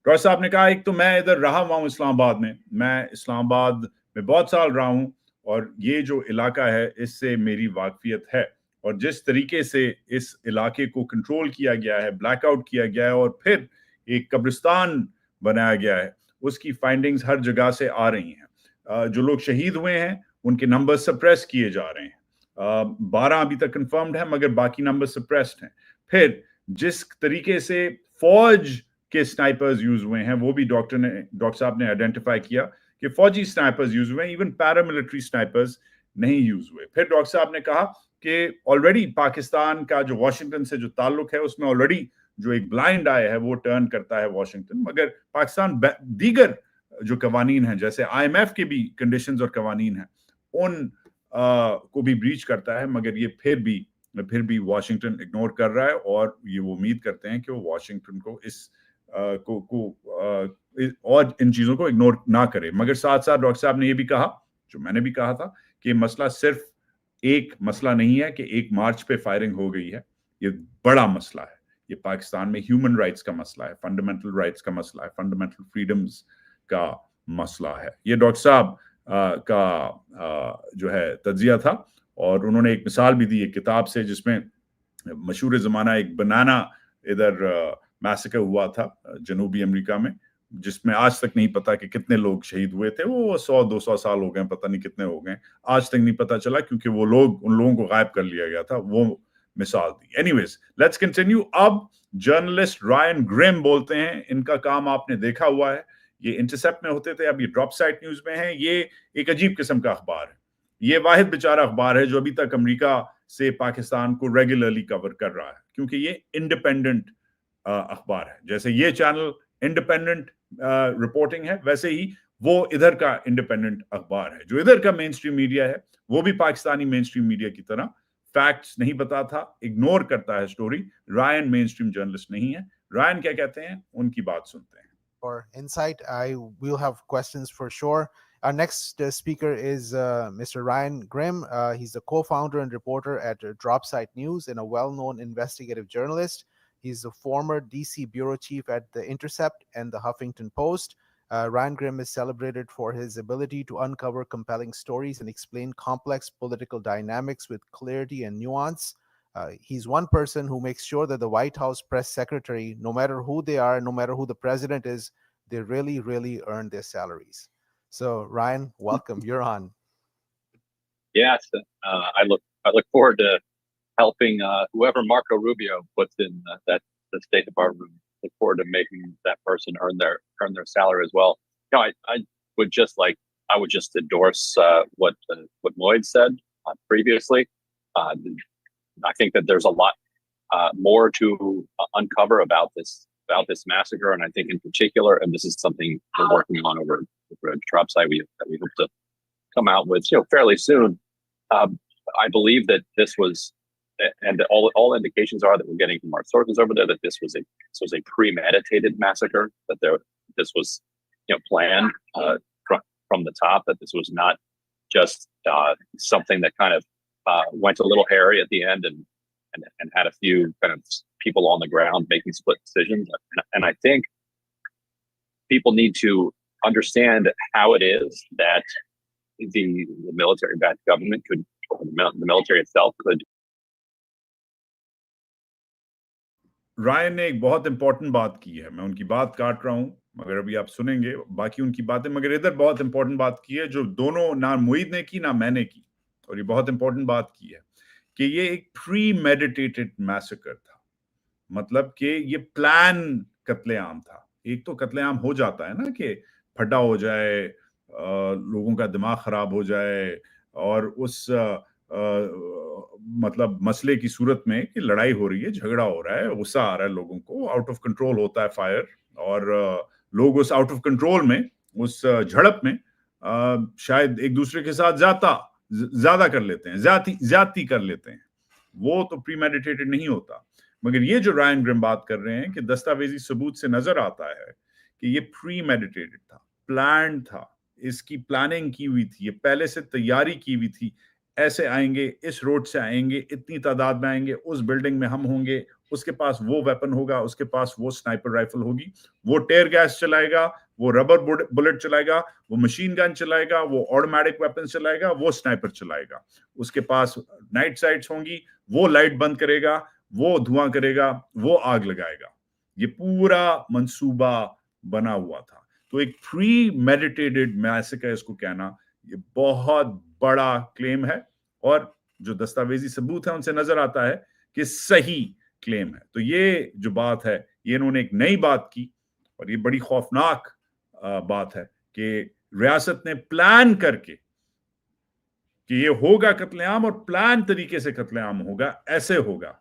डॉक्टर साहब ने कहा, एक तो मैं इधर रहा हुआ हूं इस्लामाबाद में, मैं इस्लामाबाद में बहुत साल रहा हूं और ये जो इलाका है इससे मेरी वाकफियत है, और जिस तरीके से इस इलाके को कंट्रोल किया गया है, ब्लैकआउट किया गया है और फिर एक कब्रिस्तान बनाया गया है, उसकी फाइंडिंग्स हर जगह से आ रही हैं. जो लोग शहीद हुए हैं उनके नंबर सप्रेस किए जा रहे हैं. 12 अभी तक कंफर्म्ड है, मगर बाकी नंबर सप्रेस्ड हैं. फिर जिस तरीके से फौज के स्नाइपर्स यूज हुए हैं वो भी डॉक्टर साहब ने आइडेंटिफाई किया कि फौजी स्नाइपर्स यूज हुए हैं, इवन पैरामिलिट्री स्नाइपर्स नहीं यूज हुए। फिर डॉक्टर साहब ने कहा कि ऑलरेडी पाकिस्तान का जो वाशिंगटन से जो ताल्लुक है उसमें ऑलरेडी जो एक ब्लाइंड आई है वो टर्न करता है वाशिंगटन, मगर पाकिस्तान दीगर जो कवानीन हैं जैसे IMF के भी कंडीशंस और कवानीन हैं उन को भी ब्रीच करता है, मगर ये फिर भी वाशिंगटन इग्नोर कर रहा है और ये वो उम्मीद करते हैं कि वो वाशिंगटन को और इन चीजों को इग्नोर ना करे। मगर साथ साथ डॉक्टर साहब ने ये भी कहा, जो मैंने भी कहा था, कि मसला सिर्फ एक मसला नहीं है कि 1 मार्च पे फायरिंग हो गई है, ये बड़ा मसला है। ये पाकिस्तान में ह्यूमन राइट्स का मसला है, फंडामेंटल राइट्स का मसला है, फंडामेंटल फ्रीडम्स का मसला है। ये डॉक्टर साहब का जो है तज्जिया था और उन्होंने एक मिसाल भी दी एक किताब से जिसमें मशहूर ज़माना एक बनाना इधर मैसेकर हुआ था जनूबी अमेरिका में, जिसमें आज तक नहीं पता कि कितने लोग शहीद हुए थे। वो 100-200 साल हो गए, पता नहीं कितने हो गए, आज तक नहीं पता चला क्योंकि उन लोगों को गायब कर लिया गया था। वो मिसाल दी। Anyways, let's continue. अब जर्नलिस्ट रायन ग्रिम बोलते हैं, इनका काम आपने देखा हुआ है, ये इंटरसेप्ट में होते थे, अब ये ड्रॉप साइट न्यूज में है। ये एक अजीब किस्म का अखबार है, ये वाहिद बेचारा अखबार है जो अभी तक अमेरिका से पाकिस्तान को रेगुलरली कवर कर रहा है, क्योंकि ये इंडिपेंडेंट अखबार है। जैसे ये चैनल इंडिपेंडेंट रिपोर्टिंग है, वैसे ही वो इधर का इंडिपेंडेंट अखबार है। जो इधर का मेन स्ट्रीम मीडिया है वो भी पाकिस्तानी मेन स्ट्रीम मीडिया की तरह फैक्ट्स नहीं बताता, इग्नोर करता है story. Ryan main stream journalist नहीं है। रायन क्या कहते हैं, उनकी बात सुनते हैं। For insight, I will have questions for sure. Our next speaker is Mr. Ryan Grimm. He's the co-founder and reporter at Dropsite News and a well-known investigative journalist. He's the former DC bureau chief at The Intercept and the Huffington Post. Ryan Grimm is celebrated for his ability to uncover compelling stories and explain complex political dynamics with clarity and nuance. He's one person who makes sure that the White House press secretary, no matter who they are, no matter who the president is, they really, really earn their salaries. So, Ryan, welcome. You're on. Yes, I look forward to helping whoever Marco Rubio puts in the State Department. Look forward to making that person earn their salary as well. You know, I would just endorse what Lloyd said previously. I think that there's a lot more to uncover about this massacre, and I think in particular, and this is something we're working on over at Dropsite, that we hope to come out with fairly soon. I believe that this was, and all indications are that we're getting from our sources over there, that this was a premeditated massacre, that this was planned from the top, that this was not just something that kind of went a little hairy at the end and had a few kind of people on the ground making split decisions. And I think people need to understand how it is that the military-backed government could, or the military itself could. Ryan ने एक बहुत important बात की है, मैं उनकी बात काट रहा हूं, मगर अभी आप सुनेंगे बाकी उनकी बातें। मगर इधर बहुत इंपॉर्टेंट बात की है जो दोनों, ना मुईद ने की ना मैंने की, और ये बहुत इंपॉर्टेंट बात की है कि ये एक प्री मेडिटेटेड मैसेकर था। मतलब कि ये प्लान कत्लेआम था। एक तो कत्लेआम हो जाता है ना कि फटा हो जाए, लोगों का दिमाग खराब हो जाए, और उस मतलब मसले की सूरत में कि लड़ाई हो रही है, झगड़ा हो रहा है, गुस्सा आ रहा है लोगों को, आउट ऑफ कंट्रोल होता है फायर, और लोग उस आउट ऑफ कंट्रोल में, उस झड़प में शायद एक दूसरे के साथ ज्यादा कर लेते हैं, ज्यादती कर लेते हैं। वो तो प्रीमेडिटेटेड नहीं होता। मगर ये जो रायन ग्रिम बात कर रहे हैं कि दस्तावेजी सबूत से नजर आता है कि ये प्रीमेडिटेटेड था, प्लान था, इसकी प्लानिंग की हुई थी, ये पहले से तैयारी की हुई थी। ऐसे आएंगे, इस रोड से आएंगे, इतनी तादाद में आएंगे, उस बिल्डिंग में हम होंगे, उसके पास वो वेपन होगा, उसके पास वो स्नाइपर राइफल होगी, वो टेयर गैस चलाएगा, वो रबर बुलेट चलाएगा, वो मशीन गन चलाएगा, वो ऑटोमेटिक वेपन चलाएगा, वो स्नाइपर चलाएगा, उसके पास नाइट साइट्स होंगी, वो लाइट बंद करेगा, वो धुआं करेगा, वो आग लगाएगा। ये पूरा मंसूबा बना हुआ था। तो एक प्री मेडिटेटेड मैसेकर इसको कहना, ये बहुत बड़ा क्लेम है, और जो दस्तावेजी सबूत है उनसे नजर आता है कि सही क्लेम है। तो ये जो बात है, ये इन्होंने एक नई बात की और ये बड़ी खौफनाक बात है कि रियासत ने प्लान करके कि ये होगा कत्लेआम और प्लान तरीके से कत्लेआम होगा, ऐसे होगा,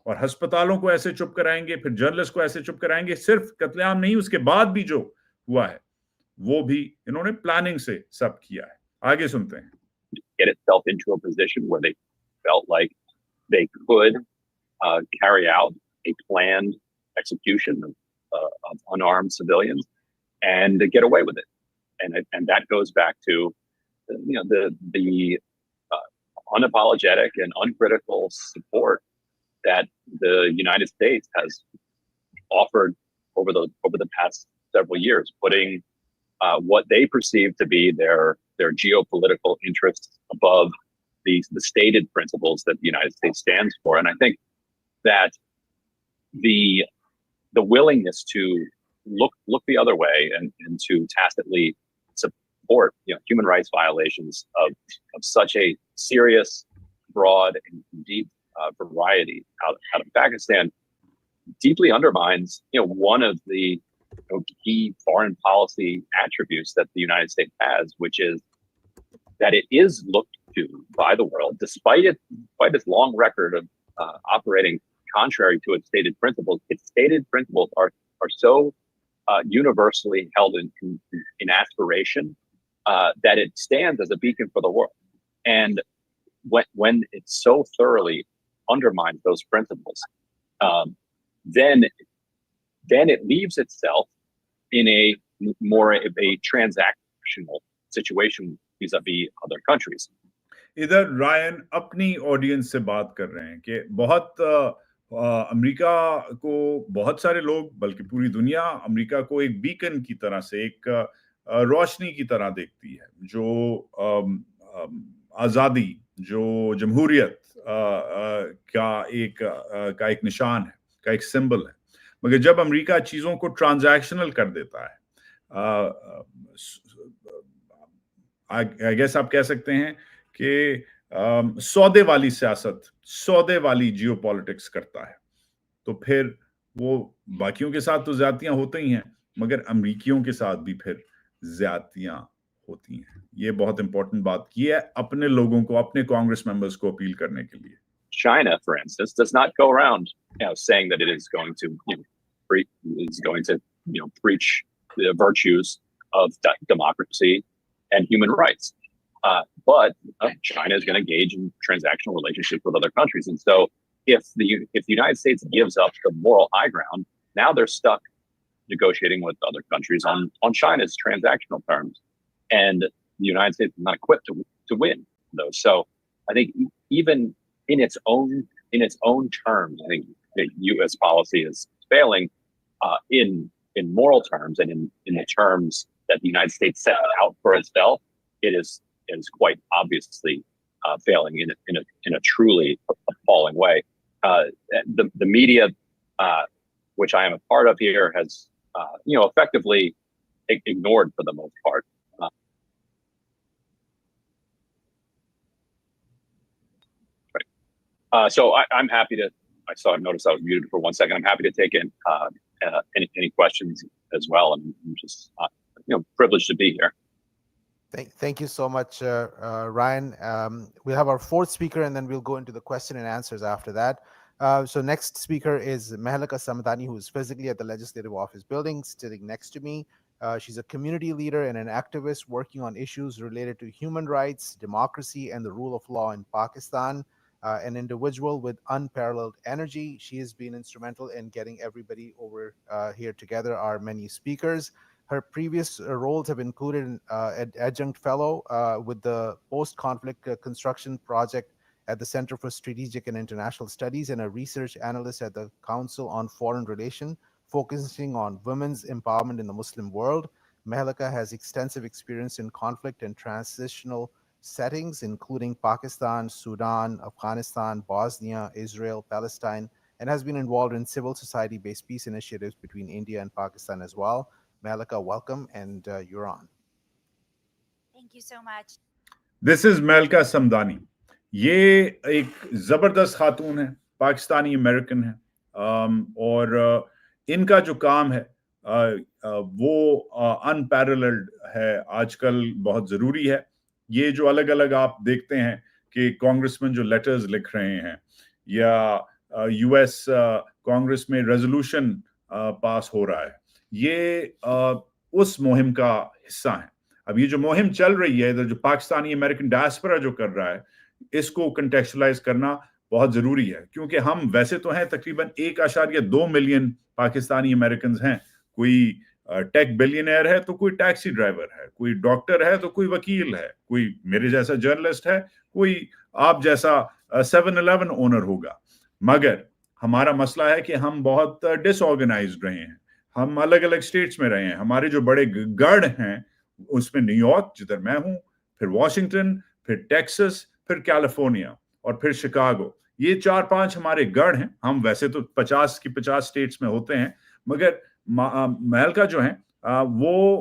और अस्पतालों को ऐसे चुप कराएंगे, फिर जर्नलिस्ट को ऐसे चुप कराएंगे। सिर्फ कत्लेआम नहीं, उसके बाद भी जो हुआ है वो भी इन्होंने प्लानिंग से सब किया है। आगे सुनते हैं। Get itself into a position where they felt like they could carry out a planned execution of unarmed civilians and get away with it, and that goes back to the unapologetic and uncritical support that the United States has offered over the past several years, putting what they perceive to be their geopolitical interests above the stated principles that the United States stands for. And I think that the willingness to look the other way and to tacitly support human rights violations of such a serious, broad, and deep variety out of Pakistan deeply undermines one of the key foreign policy attributes that the United States has, which is that it is looked to by the world, despite its long record of operating contrary to its stated principles. Its stated principles are so universally held in aspiration that it stands as a beacon for the world. And when it so thoroughly undermines those principles, then it leaves itself in a more of a transactional situation vis-a-vis other countries. इधर Ryan अपनी audience से बात कर रहे हैं कि बहुत America को बहुत सारे लोग, बल्कि पूरी दुनिया अमेरिका को एक बीकन की तरह से, एक रोशनी की तरह देखती है, जो आज़ादी, जो जमहूरियत का एक निशान है, का एक सिंबल है। मगर जब अमेरिका चीज़ों को ट्रांजैक्शनल कर देता है, आई गेस आप कह सकते हैं कि सौदे वाली सियासत, सौदे वाली जियोपॉलिटिक्स करता है, तो फिर वो बाकियों के साथ तो ज्यादतियां होती ही हैं, मगर अमरीकियों के साथ भी फिर ज्यादतियां होती हैं। ये बहुत इंपॉर्टेंट बात की है अपने लोगों को, अपने कांग्रेस मेंबर्स को अपील करने के लिए। China, for instance, does not go around saying that it is going to preach the virtues of democracy and human rights. But China is going to engage in transactional relationships with other countries. And so if the United States gives up the moral high ground, now they're stuck negotiating with other countries on China's transactional terms. And the United States is not equipped to win those. So I think even in its own terms, I think the U.S. policy is failing in moral terms, and in the terms that the United States set out for itself. It is quite obviously failing in a truly appalling way. The media, which I am a part of here, has effectively ignored for the most part. So I'm happy to. I noticed I was muted for 1 second. I'm happy to take in any questions as well. I'm just privileged to be here. Thank you so much, Ryan. We'll have our fourth speaker, and then we'll go into the question and answers after that. So next speaker is Mehlika Samdani, who is physically at the Legislative Office building, sitting next to me. She's a community leader and an activist working on issues related to human rights, democracy, and the rule of law in Pakistan. An individual with unparalleled energy. She has been instrumental in getting everybody over here together, our many speakers. Her previous roles have included an adjunct fellow with the post-conflict construction project at the Center for Strategic and International Studies, and a research analyst at the Council on Foreign Relations, focusing on women's empowerment in the Muslim world. Mehlika has extensive experience in conflict and transitional settings, including Pakistan, Sudan, Afghanistan, Bosnia, Israel, Palestine, and has been involved in civil society-based peace initiatives between India and Pakistan as well. Mehlika, welcome, and you're on. Thank you so much. This is Mehlika Samdani. ये एक जबरदस्त खातून है, Pakistani American है, और इनका जो काम है वो अनपैरेलल्ड है, आजकल बहुत जरूरी है। ये जो अलग अलग आप देखते हैं कि कांग्रेसमैन जो लेटर्स लिख रहे हैं या यूएस कांग्रेस में रेजोल्यूशन पास हो रहा है, ये उस मुहिम का हिस्सा है। अब ये जो मुहिम चल रही है इधर, जो पाकिस्तानी अमेरिकन डायस्पोरा जो कर रहा है, इसको कंटेक्चुअलाइज करना बहुत जरूरी है, क्योंकि हम वैसे तो हैं तकरीबन 1.2 मिलियन पाकिस्तानी अमेरिकन हैं। कोई टेक बिलियनर है तो कोई टैक्सी ड्राइवर है, कोई डॉक्टर है तो कोई वकील है, कोई मेरे जैसा जर्नलिस्ट है, कोई आप जैसा 7-Eleven ओनर होगा। मगर हमारा मसला है कि हम बहुत डिसऑर्गेनाइज्ड रहे हैं, हम अलग अलग स्टेट्स में रहे हैं। हमारे जो बड़े गढ़ हैं उसमें न्यूयॉर्क जिधर मैं हूं, फिर वॉशिंगटन, फिर टेक्सास, फिर कैलिफोर्निया और फिर शिकागो, ये 4-5 हमारे गढ़ हैं। हम वैसे तो 50 की 50 स्टेट्स में होते हैं, मगर महलका जो है वो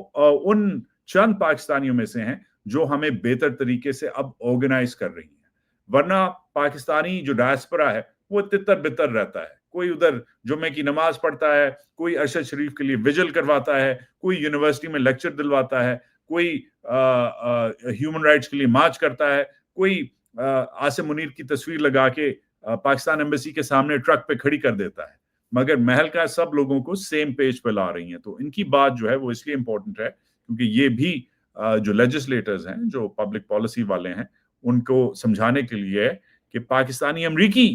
उन चंद पाकिस्तानियों में से हैं जो हमें बेहतर तरीके से अब ऑर्गेनाइज कर रही हैं। वरना पाकिस्तानी जो डायस्पोरा है वो तितर बितर रहता है। कोई उधर जुम्मे की नमाज पढ़ता है, कोई अरशद शरीफ के लिए विजिल करवाता है, कोई यूनिवर्सिटी में लेक्चर दिलवाता है, कोई ह्यूमन राइट्स के लिए मार्च करता है, कोई आसिम मुनीर की तस्वीर लगा के पाकिस्तान एम्बेसी के सामने ट्रक पे खड़ी कर देता है। मगर महल का सब लोगों को सेम पेज पे ला रही हैं। तो इनकी बात जो है वो इसलिए इंपॉर्टेंट है क्योंकि ये भी जो लेजिस्लेटर्स हैं, जो पब्लिक पॉलिसी वाले हैं, उनको समझाने के लिए कि पाकिस्तानी अमरीकी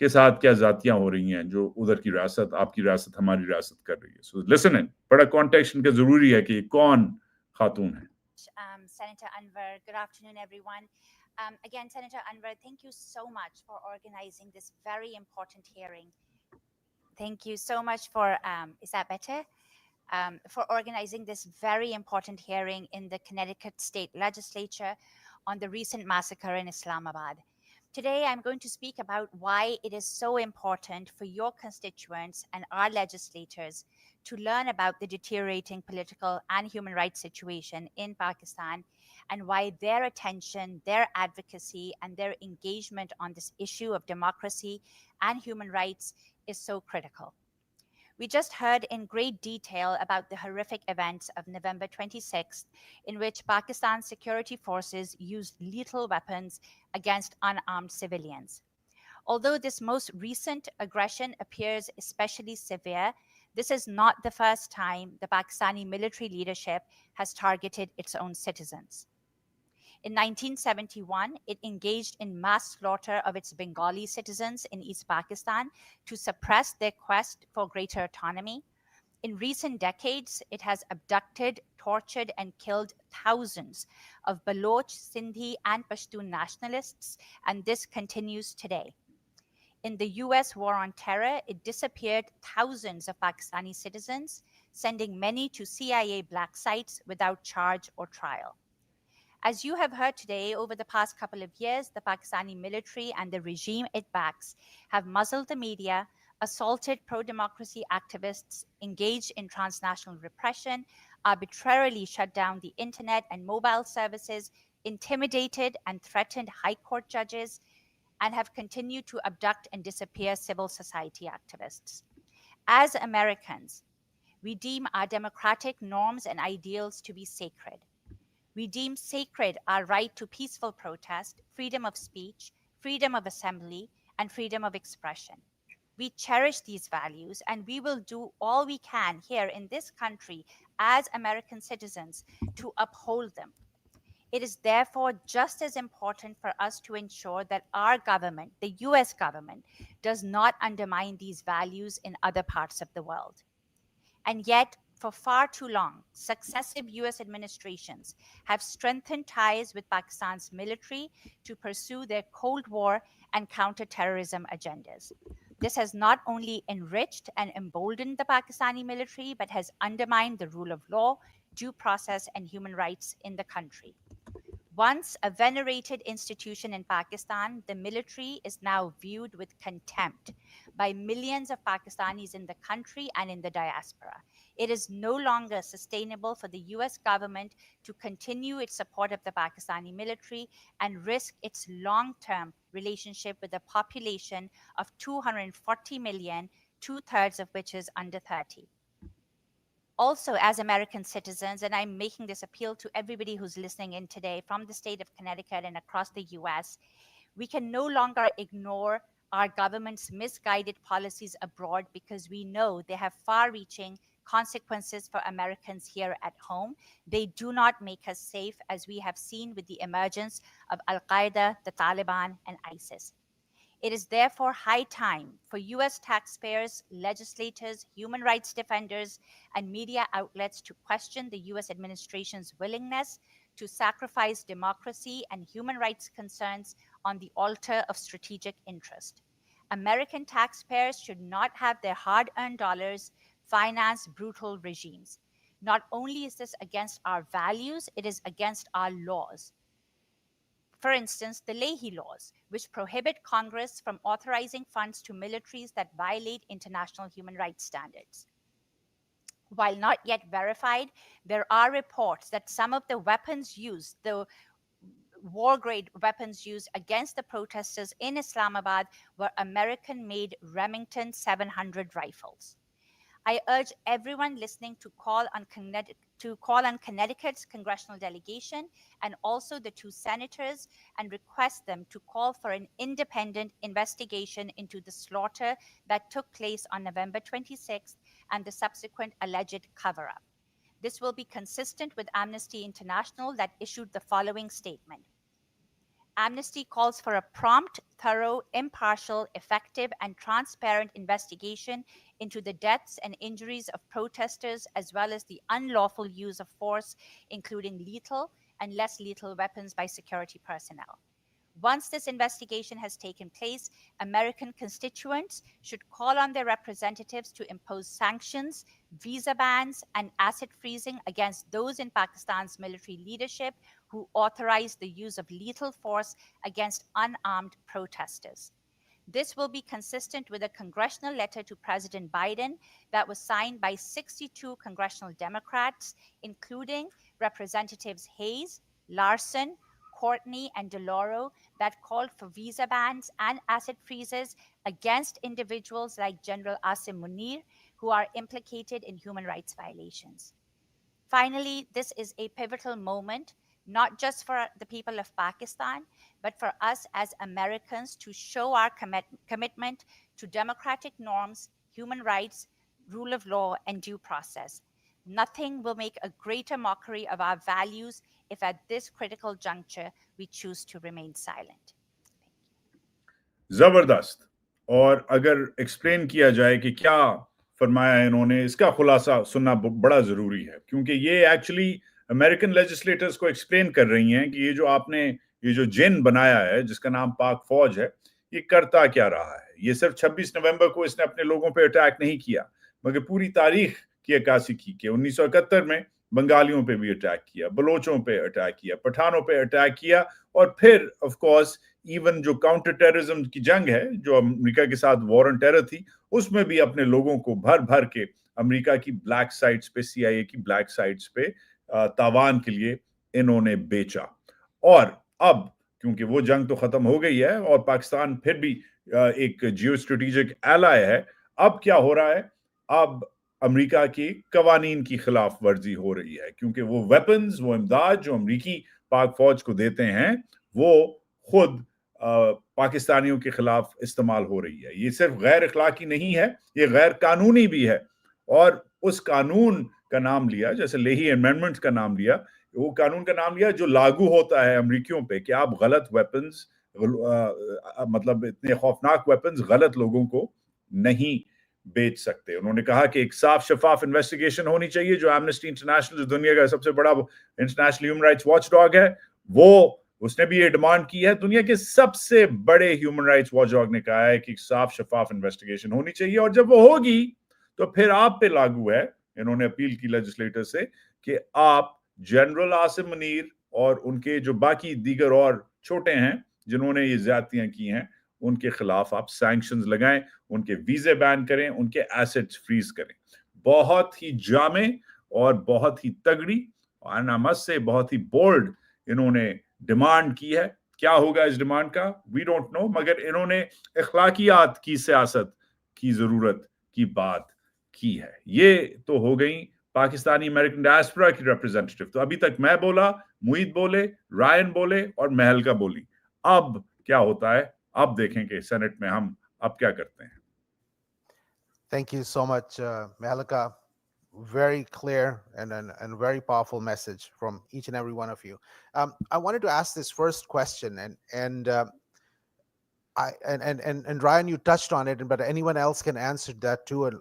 के साथ क्या जातियां हो रही हैं, जो उधर की रियासत, आपकी रियासत, हमारी रियासत कर रही है। सो लिसन इन, बड़ा कॉन्टेक्स्ट इनका जरूरी है कि कौन खातून है। Senator Anwar, good afternoon, everyone. Again, Senator Anwar, thank you so much for organizing this very important hearing. Thank you so much for, is that better? For organizing this very important hearing in the Connecticut State Legislature on the recent massacre in Islamabad. Today, I'm going to speak about why it is so important for your constituents and our legislators to learn about the deteriorating political and human rights situation in Pakistan, and why their attention, their advocacy, and their engagement on this issue of democracy and human rights is so critical. We just heard in great detail about the horrific events of November 26th, in which Pakistan's security forces used lethal weapons against unarmed civilians. Although this most recent aggression appears especially severe, this is not the first time the Pakistani military leadership has targeted its own citizens. In 1971, it engaged in mass slaughter of its Bengali citizens in East Pakistan to suppress their quest for greater autonomy. In recent decades, it has abducted, tortured, and killed thousands of Baloch, Sindhi, and Pashtun nationalists, and this continues today. In the US war on terror, it disappeared thousands of Pakistani citizens, sending many to CIA black sites without charge or trial. As you have heard today, over the past couple of years, the Pakistani military and the regime it backs have muzzled the media, assaulted pro-democracy activists, engaged in transnational repression, arbitrarily shut down the internet and mobile services, intimidated and threatened high court judges, and have continued to abduct and disappear civil society activists. As Americans, we deem our democratic norms and ideals to be sacred. We deem sacred our right to peaceful protest, freedom of speech, freedom of assembly, and freedom of expression. We cherish these values, and we will do all we can here in this country as American citizens to uphold them. It is therefore just as important for us to ensure that our government, the US government, does not undermine these values in other parts of the world. And yet, for far too long, successive US administrations have strengthened ties with Pakistan's military to pursue their Cold War and counterterrorism agendas. This has not only enriched and emboldened the Pakistani military, but has undermined the rule of law, due process, and human rights in the country. Once a venerated institution in Pakistan, the military is now viewed with contempt by millions of Pakistanis in the country and in the diaspora. It is no longer sustainable for the US government to continue its support of the Pakistani military and risk its long-term relationship with a population of 240 million 2/3 of which is under 30. Also, as American citizens, and I'm making this appeal to everybody who's listening in today from the state of Connecticut and across the US, we can no longer ignore our government's misguided policies abroad because we know they have far-reaching consequences for Americans here at home. They do not make us safe, as we have seen with the emergence of Al-Qaeda, the Taliban, and ISIS. It is therefore high time for US taxpayers, legislators, human rights defenders, and media outlets to question the US administration's willingness to sacrifice democracy and human rights concerns on the altar of strategic interest. American taxpayers should not have their hard-earned dollars finance brutal regimes. Not only is this against our values, it is against our laws. For instance, the Leahy laws, which prohibit Congress from authorizing funds to militaries that violate international human rights standards. While not yet verified, there are reports that some of the weapons used, the war-grade weapons used against the protesters in Islamabad, were American-made Remington 700 rifles. I urge everyone listening to call on Connecticut's congressional delegation and also the 2 senators and request them to call for an independent investigation into the slaughter that took place on November 26th and the subsequent alleged cover-up. This will be consistent with Amnesty International that issued the following statement. Amnesty calls for a prompt, thorough, impartial, effective, and transparent investigation into the deaths and injuries of protesters, as well as the unlawful use of force, including lethal and less lethal weapons by security personnel. Once this investigation has taken place, American constituents should call on their representatives to impose sanctions, visa bans, and asset freezing against those in Pakistan's military leadership who authorized the use of lethal force against unarmed protesters. This will be consistent with a congressional letter to President Biden that was signed by 62 congressional Democrats, including Representatives Hayes, Larson, Courtney, and DeLauro, that called for visa bans and asset freezes against individuals like General Asim Munir, who are implicated in human rights violations. Finally, this is a pivotal moment, not just for the people of Pakistan, but for us as Americans to show our commitment to democratic norms, human rights, rule of law, and due process. Nothing will make a greater mockery of our values if at this critical juncture we choose to remain silent. जबरदस्त। और अगर explain किया जाए कि क्या फरमाया इन्होंने, इसका खुलासा सुनना बड़ा जरूरी है, क्योंकि ये एक्चुअली अमेरिकन लेजिस्लेटर्स को एक्सप्लेन कर रही हैं कि ये जो जिन बनाया है जिसका नाम पाक फौज है, ये करता क्या रहा है। ये सिर्फ 26 नवंबर को इसने अपने लोगों पे अटैक नहीं किया, मगर पूरी तारीख की अक्कासी की कि 1971 में बंगालियों पे भी अटैक किया, बलोचों पे अटैक किया, पठानों पे अटैक किया, और फिर ऑफ कोर्स इवन जो काउंटर टेररिज्म की जंग है, जो अमेरिका के साथ वॉर ऑन टेरर थी, उसमें भी अपने लोगों को भर भर के अमेरिका की ब्लैक साइट्स पे, CIA की ब्लैक साइट्स पे तावान के लिए इन्होंने बेचा। और अब क्योंकि वो जंग तो खत्म हो गई है और पाकिस्तान फिर भी एक जियो स्ट्रेटेजिक एलाय है, अब क्या हो रहा है, अब अमेरिका के कवानीन की खिलाफ वर्जी हो रही है, क्योंकि वो वेपन्स, वो इमदाद जो अमेरिकी पाक फौज को देते हैं, वो खुद पाकिस्तानियों के खिलाफ इस्तेमाल हो रही है। ये सिर्फ गैर अखलाकी नहीं है, ये गैर कानूनी भी है। और उस कानून का नाम लिया, जैसे लेही अमेंडमेंट का नाम लिया, वो कानून का नाम लिया जो लागू होता है अमेरिकियों पे कि आप गलत वेपन्स, मतलब इतने खौफनाक वेपन्स गलत लोगों को नहीं बेच सकते। उन्होंने कहा कि एक साफ शफाफ इन्वेस्टिगेशन होनी चाहिए। जो एमनेस्टी इंटरनेशनल, जो दुनिया का सबसे बड़ा इंटरनेशनल ह्यूमन राइट्स वॉचडॉग है, उसने भी ये डिमांड की है। दुनिया के सबसे बड़े ह्यूमन राइट्स वॉचडॉग ने कहा है कि साफ शफाफ इन्वेस्टिगेशन होनी चाहिए, और जब वो होगी तो फिर आप पे लागू है। इन्होंने अपील की लेजिस्लेटर से कि आप जनरल आसिम मुनीर और उनके जो बाकी दीगर और छोटे हैं जिन्होंने ये ज्यादतियां की हैं, उनके खिलाफ आप सैंक्शंस लगाएं, उनके वीजे बैन करें, उनके एसेट्स फ्रीज करें। बहुत ही जामे और बहुत ही तगड़ी और मस्ट से बहुत ही बोल्ड इन्होंने डिमांड की है। क्या होगा इस डिमांड का, वी डोंट नो, मगर इन्होंने अखलाकियात की सियासत की जरूरत की बात की है। ये तो हो गई पाकिस्तानी अमेरिकन डायस्पोरा की रिप्रेजेंटेटिव। तो अभी तक मैं बोला, मुईद बोले, रायन बोले और महलका बोली। अब क्या होता है, अब देखें कि सेनेट में हम अब क्या करते हैं। Thank you so much, Malika. Very clear and very powerful message from each and every one of you. I wanted to ask this first question, and Ryan, you touched on it, but anyone else can answer that too,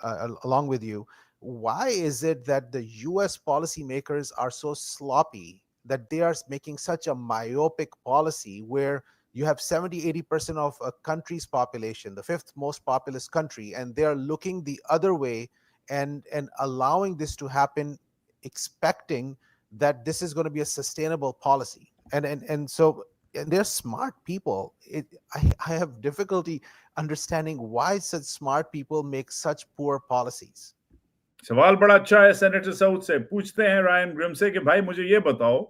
along with you. Why is it that the U.S. policymakers are so sloppy that they are making such a myopic policy where you have 70-80% of a country's population, the fifth most populous country, and they're looking the other way and allowing this to happen, expecting that this is going to be a sustainable policy. So they're smart people. I have difficulty understanding why such smart people make such poor policies. सवाल बड़ा अच्छा है senator south से। पूछते हैं Ryan Grimm से कि भाई मुझे ये बताओ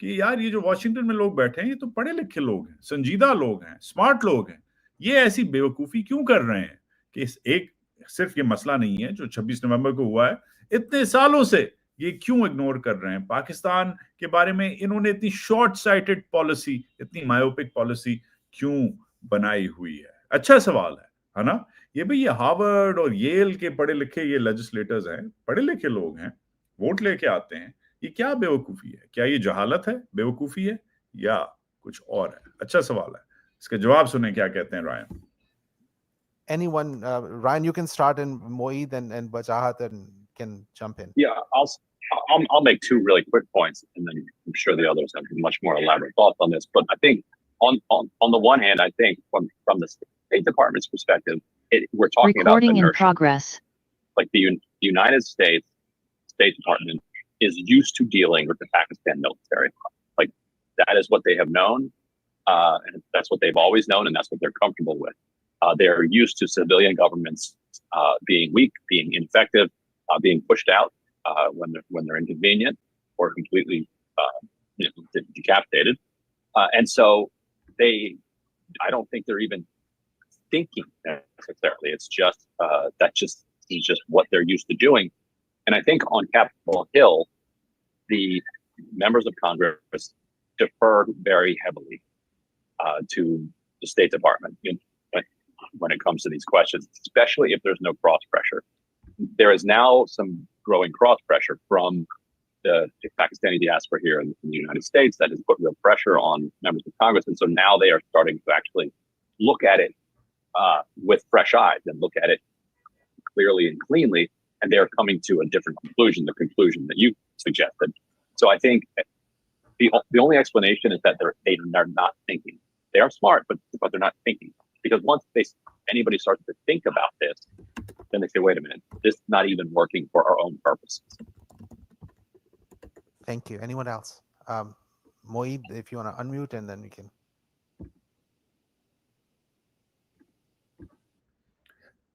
कि यार ये जो वॉशिंगटन में लोग बैठे हैं ये तो पढ़े लिखे लोग हैं, संजीदा लोग हैं, स्मार्ट लोग हैं, ये ऐसी बेवकूफी क्यों कर रहे हैं कि एक सिर्फ ये मसला नहीं है जो 26 नवंबर को हुआ है, इतने सालों से ये क्यों इग्नोर कर रहे हैं? पाकिस्तान के बारे में इन्होंने इतनी शॉर्ट साइटेड पॉलिसी, इतनी मायोपिक पॉलिसी क्यों बनाई हुई है? अच्छा सवाल है ना? ये भाई ये हार्वर्ड और येल के पढ़े लिखे ये लेजिस्लेटर्स हैं, पढ़े लिखे लोग हैं, वोट लेके आते हैं। ये क्या बेवकूफी है? क्या ये जहालत है, बेवकूफी है, या कुछ और है? अच्छा सवाल है, इसके जवाब सुने क्या कहते हैं Ryan. Anyone, Ryan, you can start, and Moeed and Bajahat can jump in. Yeah, I'll make two really quick points, and then I'm sure the others have much more elaborate thoughts on this. But I think on the one hand, I think from the State Department's perspective, we're talking about Recording in inertia. progress. Like the United States State Department is used to dealing with the Pakistan military. Like that is what they have known, and that's what they've always known, and that's what they're comfortable with. They're used to civilian governments being weak, being ineffective, being pushed out when they're inconvenient or completely decapitated, and so I don't think they're even thinking necessarily. It's just is just what they're used to doing. And I think on Capitol Hill, the members of Congress defer very heavily to the State Department when it comes to these questions, especially if there's no cross pressure. There is now some growing cross pressure from the Pakistani diaspora here in the United States that has put real pressure on members of Congress. And so now they are starting to actually look at it with fresh eyes and look at it clearly and cleanly. And they're coming to a different conclusion, the conclusion that you suggested. So I think the only explanation is that they are not thinking. They are smart, but they're not thinking. Because once anybody starts to think about this, then they say, wait a minute, this is not even working for our own purposes. Thank you. Anyone else? Moeed, if you want to unmute, and then we can.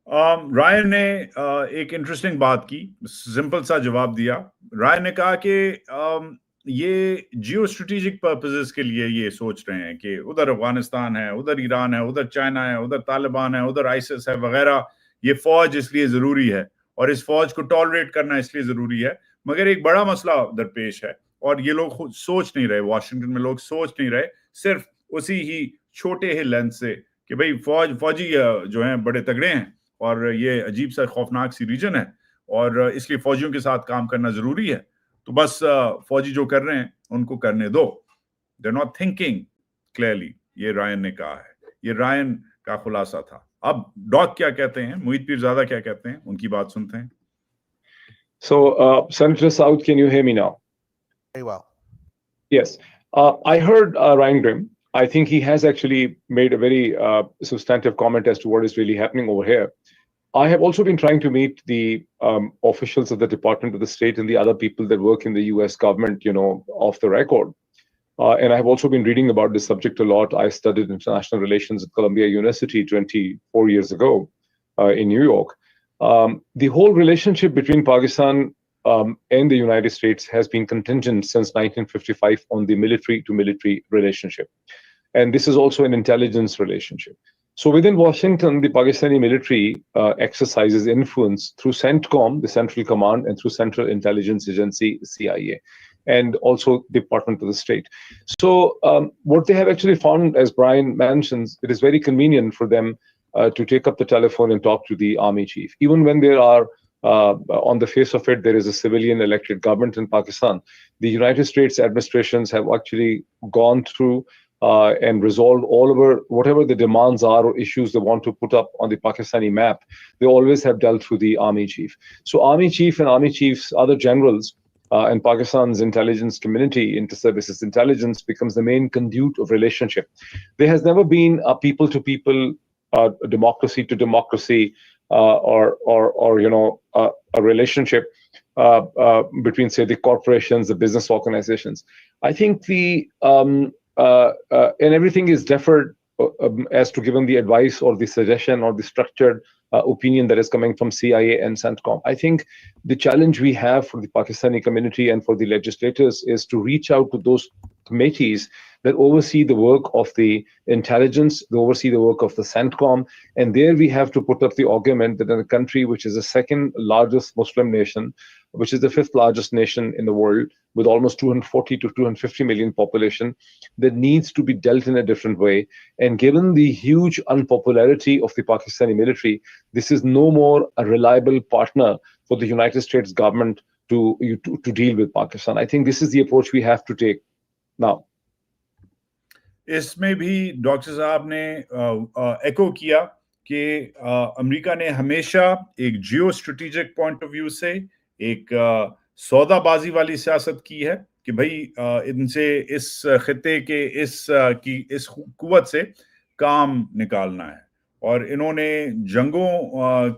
Ryan ने एक interesting बात की, simple सा जवाब दिया। Ryan ने कहा कि ये जियो स्ट्रेटेजिक पर्पसेस के लिए ये सोच रहे हैं कि उधर अफगानिस्तान है, उधर ईरान है, उधर चाइना है, उधर तालिबान है, उधर आईसिस है वगैरह, ये फौज इसलिए जरूरी है और इस फौज को टॉलरेट करना इसलिए जरूरी है। मगर एक बड़ा मसला दरपेश है और ये लोग खुद सोच नहीं रहे, वॉशिंगटन में लोग सोच नहीं रहे, सिर्फ उसी ही छोटे ही लेंस से कि भाई फौजी जो हैं बड़े तगड़े हैं और ये अजीब सा खौफनाक सी रीजन है और इसलिए फौजियों के साथ काम करना जरूरी है, तो बस फौजी जो कर रहे हैं उनको करने दो। They're not thinking clearly, ये रायन ने कहा है, ये रायन का खुलासा था। अब डॉक क्या कहते हैं, मुईद पीरजादा क्या कहते हैं, उनकी बात सुनते हैं। So, Senator South, can you hear me now? Very well. Yes. I heard Ryan Grimm. I think he has actually made a very substantive comment as to what is really happening over here. I have also been trying to meet the officials of the Department of the State and the other people that work in the US government, off the record. And I have also been reading about this subject a lot. I studied international relations at Columbia University 24 years ago in New York. The whole relationship between Pakistan and the United States has been contingent since 1955 on the military-to-military relationship. And this is also an intelligence relationship. So within Washington, the Pakistani military exercises influence through CENTCOM, the Central Command, and through Central Intelligence Agency, CIA, and also Department of the State. So what they have actually found, as Brian mentions, it is very convenient for them to take up the telephone and talk to the army chief. Even when there are, on the face of it, there is a civilian elected government in Pakistan, the United States administrations have actually gone through and resolved all over whatever the demands are or issues they want to put up on the Pakistani map. They always have dealt through the army chief. So army chief and army chief's other generals and Pakistan's intelligence community, inter-services intelligence, becomes the main conduit of relationship. There has never been a people-to-people, democracy to democracy, or a relationship between, say, the corporations, the business organizations. I think the and everything is deferred as to given the advice or the suggestion or the structured opinion that is coming from CIA and CENTCOM. I think the challenge we have for the Pakistani community and for the legislators is to reach out to those committees that oversee the work of the intelligence, they oversee the work of the CENTCOM, and there we have to put up the argument that in a country which is the second largest Muslim nation, which is the fifth largest nation in the world, with almost 240 to 250 million population, that needs to be dealt in a different way. And given the huge unpopularity of the Pakistani military, this is no more a reliable partner for the United States government to deal with Pakistan. I think this is the approach we have to take now. इसमें भी doctor साहब ने एको किया कि America ने हमेशा एक geo strategic point of view से एक सौदाबाजी वाली सियासत की है कि भाई इनसे इस खिते के इस कुव्वत से काम निकालना है, और इन्होंने जंगों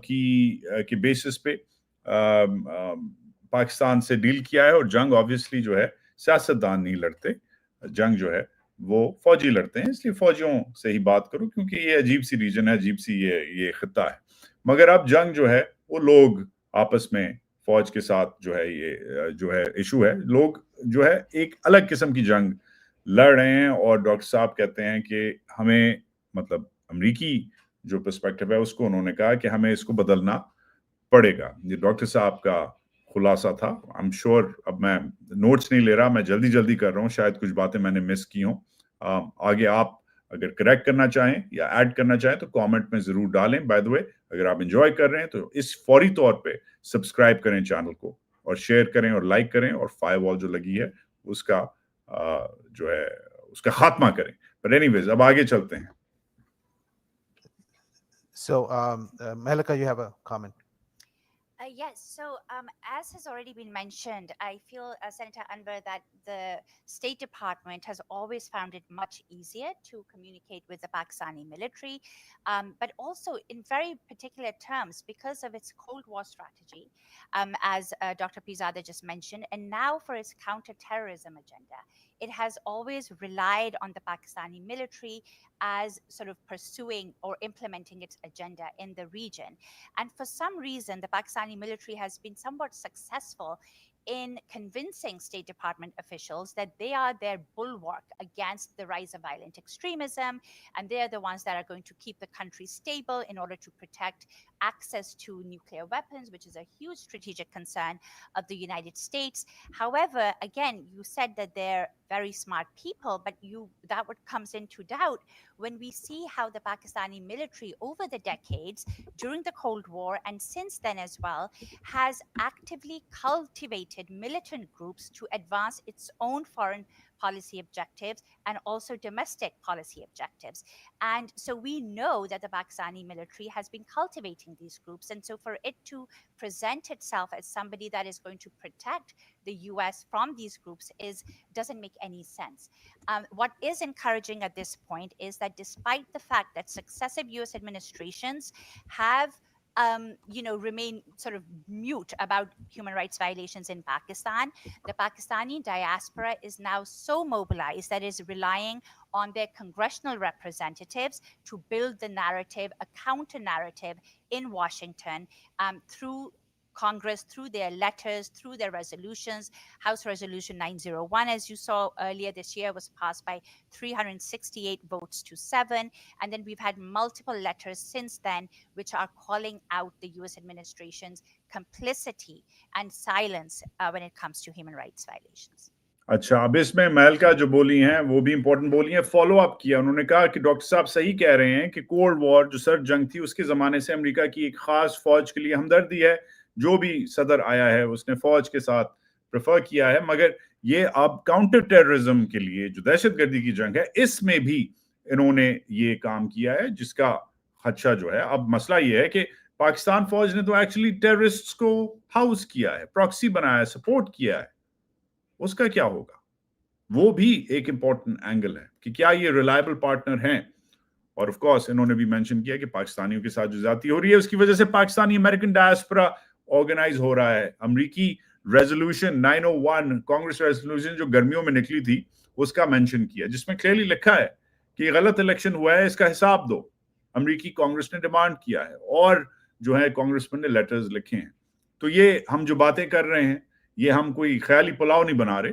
की बेसिस पे पाकिस्तान से डील किया है। और जंग ऑब्वियसली जो है सियासतदान नहीं लड़ते, जंग जो है वो फौजी लड़ते हैं, इसलिए फौजियों से ही बात करो क्योंकि ये अजीब सी रीजन है, अजीब सी ये खिता है। मगर अब जंग जो है वो लोग आपस में फौज के साथ जो है ये जो है इशू है, लोग जो है एक अलग किस्म की जंग लड़ रहे हैं। और डॉक्टर साहब कहते हैं कि हमें, मतलब अमरीकी जो पर्सपेक्टिव है उसको उन्होंने कहा कि हमें इसको बदलना पड़ेगा। ये डॉक्टर साहब का खुलासा था। आई एम श्योर, अब मैं नोट्स नहीं ले रहा, मैं जल्दी कर रहा हूँ, शायद कुछ बातें मैंने मिस की हों। आगे आप अगर करेक्ट करना चाहें या ऐड करना चाहें तो कमेंट में जरूर डालें। बाय द वे, अगर आप एंजॉय कर रहे हैं तो इस फौरी तौर पे सब्सक्राइब करें चैनल को, और शेयर करें और लाइक करें, और फायरवॉल जो लगी है उसका जो है उसका खात्मा करें। बट एनीवेज, अब आगे चलते हैं। So, Melika, you have a comment. Yes, so as has already been mentioned, I feel, Senator Anwar, that the State Department has always found it much easier to communicate with the Pakistani military, but also in very particular terms because of its Cold War strategy, as Dr. Pizada just mentioned, and now for its counterterrorism agenda. It has always relied on the Pakistani military as sort of pursuing or implementing its agenda in the region. And for some reason, the Pakistani military has been somewhat successful in convincing State Department officials that they are their bulwark against the rise of violent extremism, and they are the ones that are going to keep the country stable in order to protect access to nuclear weapons, which is a huge strategic concern of the United States. However, again, you said that they're very smart people, but that comes into doubt when we see how the Pakistani military over the decades, during the Cold War and since then as well, has actively cultivated militant groups to advance its own foreign policy objectives and also domestic policy objectives. And so we know that the Pakistani military has been cultivating these groups. And so for it to present itself as somebody that is going to protect the US from these groups doesn't make any sense. What is encouraging at this point is that despite the fact that successive US administrations have remain sort of mute about human rights violations in Pakistan, the Pakistani diaspora is now so mobilized that is relying on their congressional representatives to build the narrative, a counter narrative in Washington through Congress through their letters, through their resolutions. House Resolution 901, as you saw earlier this year, was passed by 368 votes to 7. And then we've had multiple letters since then, which are calling out the US administration's complicity and silence when it comes to human rights violations. अच्छा, अब इसमें महलका जो बोली हैं वो भी important बोली हैं, फॉलो अप किया। उन्होंने कहा कि डॉक्टर साहब सही कह रहे हैं कि कोल्ड वॉर जो सर्द जंग थी उसके जमाने से अमेरिका की एक खास फौज के लिए हमदर्दी है। जो भी सदर आया है उसने फौज के साथ प्रेफर किया है, मगर ये अब काउंटर टेररिज्म के लिए जो दहशतगर्दी की जंग है इसमें भी इन्होंने ये काम किया है, जिसका खदशा जो है। अब मसला ये है कि पाकिस्तान फौज ने तो एक्चुअली टेररिस्ट्स को हाउस किया है, प्रॉक्सी बनाया है, सपोर्ट किया है। उसका क्या होगा? वो भी एक इंपॉर्टेंट एंगल है कि क्या ये रिलायबल पार्टनर हैं। और ऑफ कोर्स इन्होंने भी मेंशन किया कि पाकिस्तानियों के साथ जो ज्यादती हो रही है उसकी वजह से पाकिस्तानी अमेरिकन डायस्पोरा ऑर्गेनाइज हो रहा है। अमेरिकी रेजोल्यूशन 901 कांग्रेस रेजोल्यूशन जो गर्मियों में निकली थी उसका मेंशन किया, जिसमें क्लियरली लिखा है कि गलत इलेक्शन हुआ है, इसका हिसाब दो। अमेरिकी कांग्रेस ने डिमांड किया है और जो है कांग्रेसमैन ने लेटर्स लिखे हैं। तो ये हम जो बातें कर रहे हैं ये हम कोई ख्याली पुलाव नहीं बना रहे,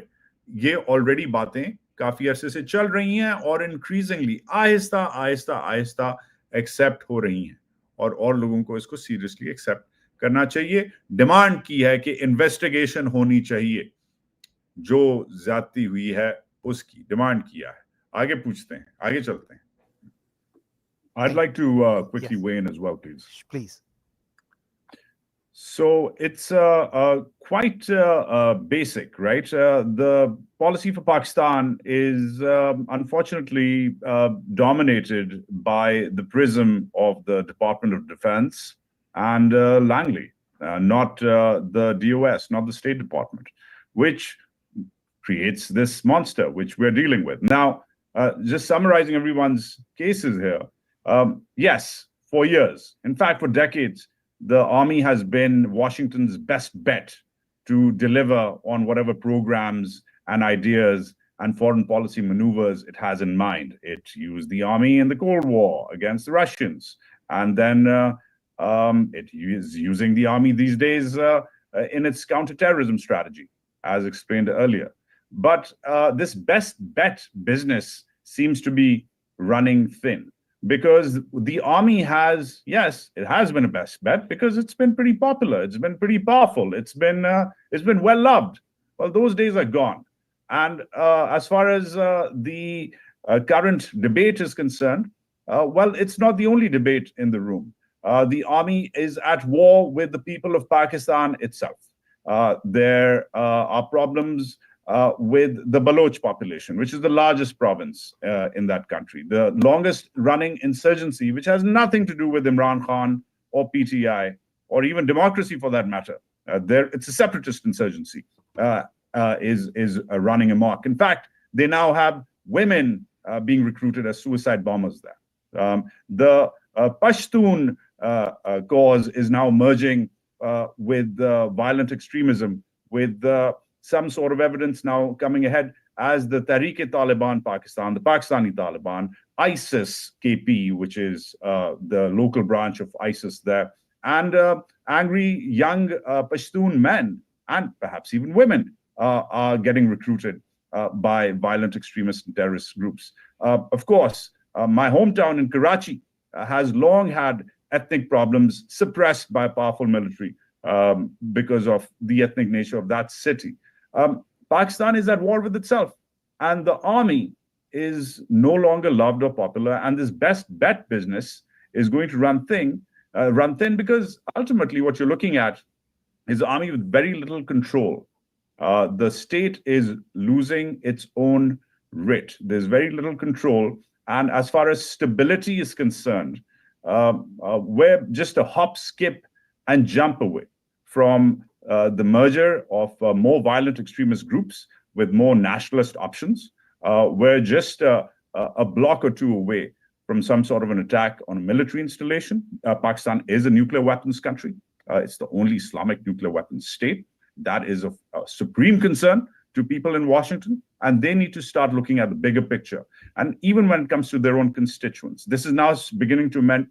ये ऑलरेडी बातें काफी अरसे से चल रही हैं और इंक्रीजिंगली आहिस्ता आहिस्ता आहिस्ता एक्सेप्ट हो रही हैं और लोगों को इसको सीरियसली एक्सेप्ट करना चाहिए। डिमांड की है कि इन्वेस्टिगेशन होनी चाहिए, जो ज्यादती हुई है उसकी डिमांड किया है। आगे पूछते हैं, आगे चलते हैं। I'd like to quickly weigh in as well, please. Please. So it's quite basic, right? The policy for Pakistan is unfortunately dominated by the prism of the Department of Defense and Langley, not the DOS, not the State Department, which creates this monster which we're dealing with. Now, just summarizing everyone's cases here, yes, for years, in fact, for decades, the army has been Washington's best bet to deliver on whatever programs and ideas and foreign policy maneuvers it has in mind. It used the army in the Cold War against the Russians, and then it is using the army these days in its counterterrorism strategy, as explained earlier. But this best bet business seems to be running thin. Because the army has, yes, it has been a best bet because it's been pretty popular, it's been pretty powerful, it's been well loved. Well, those days are gone. And as far as the current debate is concerned, well, it's not the only debate in the room. The army is at war with the people of Pakistan itself. There are problems with the Baloch population, which is the largest province in that country, the longest running insurgency, which has nothing to do with Imran Khan or PTI or even democracy for that matter. It's a separatist insurgency, is running amok. In fact, they now have women being recruited as suicide bombers there. The Pashtun cause is now merging with violent extremism, with some sort of evidence now coming ahead as the Tehreek-e-Taliban Pakistan, the Pakistani Taliban, ISIS KP, which is the local branch of ISIS there, and angry young Pashtun men and perhaps even women are getting recruited by violent extremist and terrorist groups. Of course, my hometown in Karachi has long had ethnic problems suppressed by a powerful military because of the ethnic nature of that city. Pakistan is at war with itself, and the army is no longer loved or popular, and this best bet business is going to run thin because ultimately what you're looking at is an army with very little control. The state is losing its own writ. There's very little control, and as far as stability is concerned, we're just a hop, skip, and jump away from the merger of more violent extremist groups with more nationalist options. We're just a block or two away from some sort of an attack on a military installation. Pakistan is a nuclear weapons country. It's the only Islamic nuclear weapons state. That is of supreme concern to people in Washington, and they need to start looking at the bigger picture. And even when it comes to their own constituents, this is now beginning to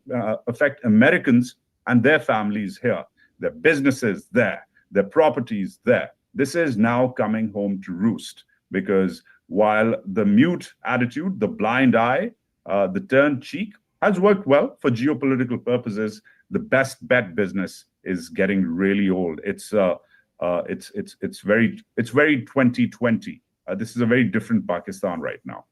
affect Americans and their families here. their businesses there, their properties there. This is now coming home to roost, because while the mute attitude, the blind eye, the turned cheek has worked well for geopolitical purposes, the best bet business is getting really old. It's very 2020. This is a very different Pakistan right now.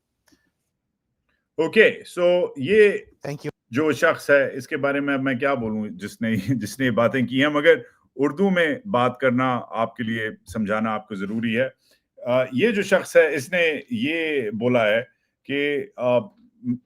Okay, so ये Thank you. जो शख्स है, इसके बारे में मैं क्या बोलूं, जिसने बातें की हैं, मगर उर्दू में बात करना आपके लिए समझाना आपको जरूरी है. ये जो शख्स है, इसने ये बोला है कि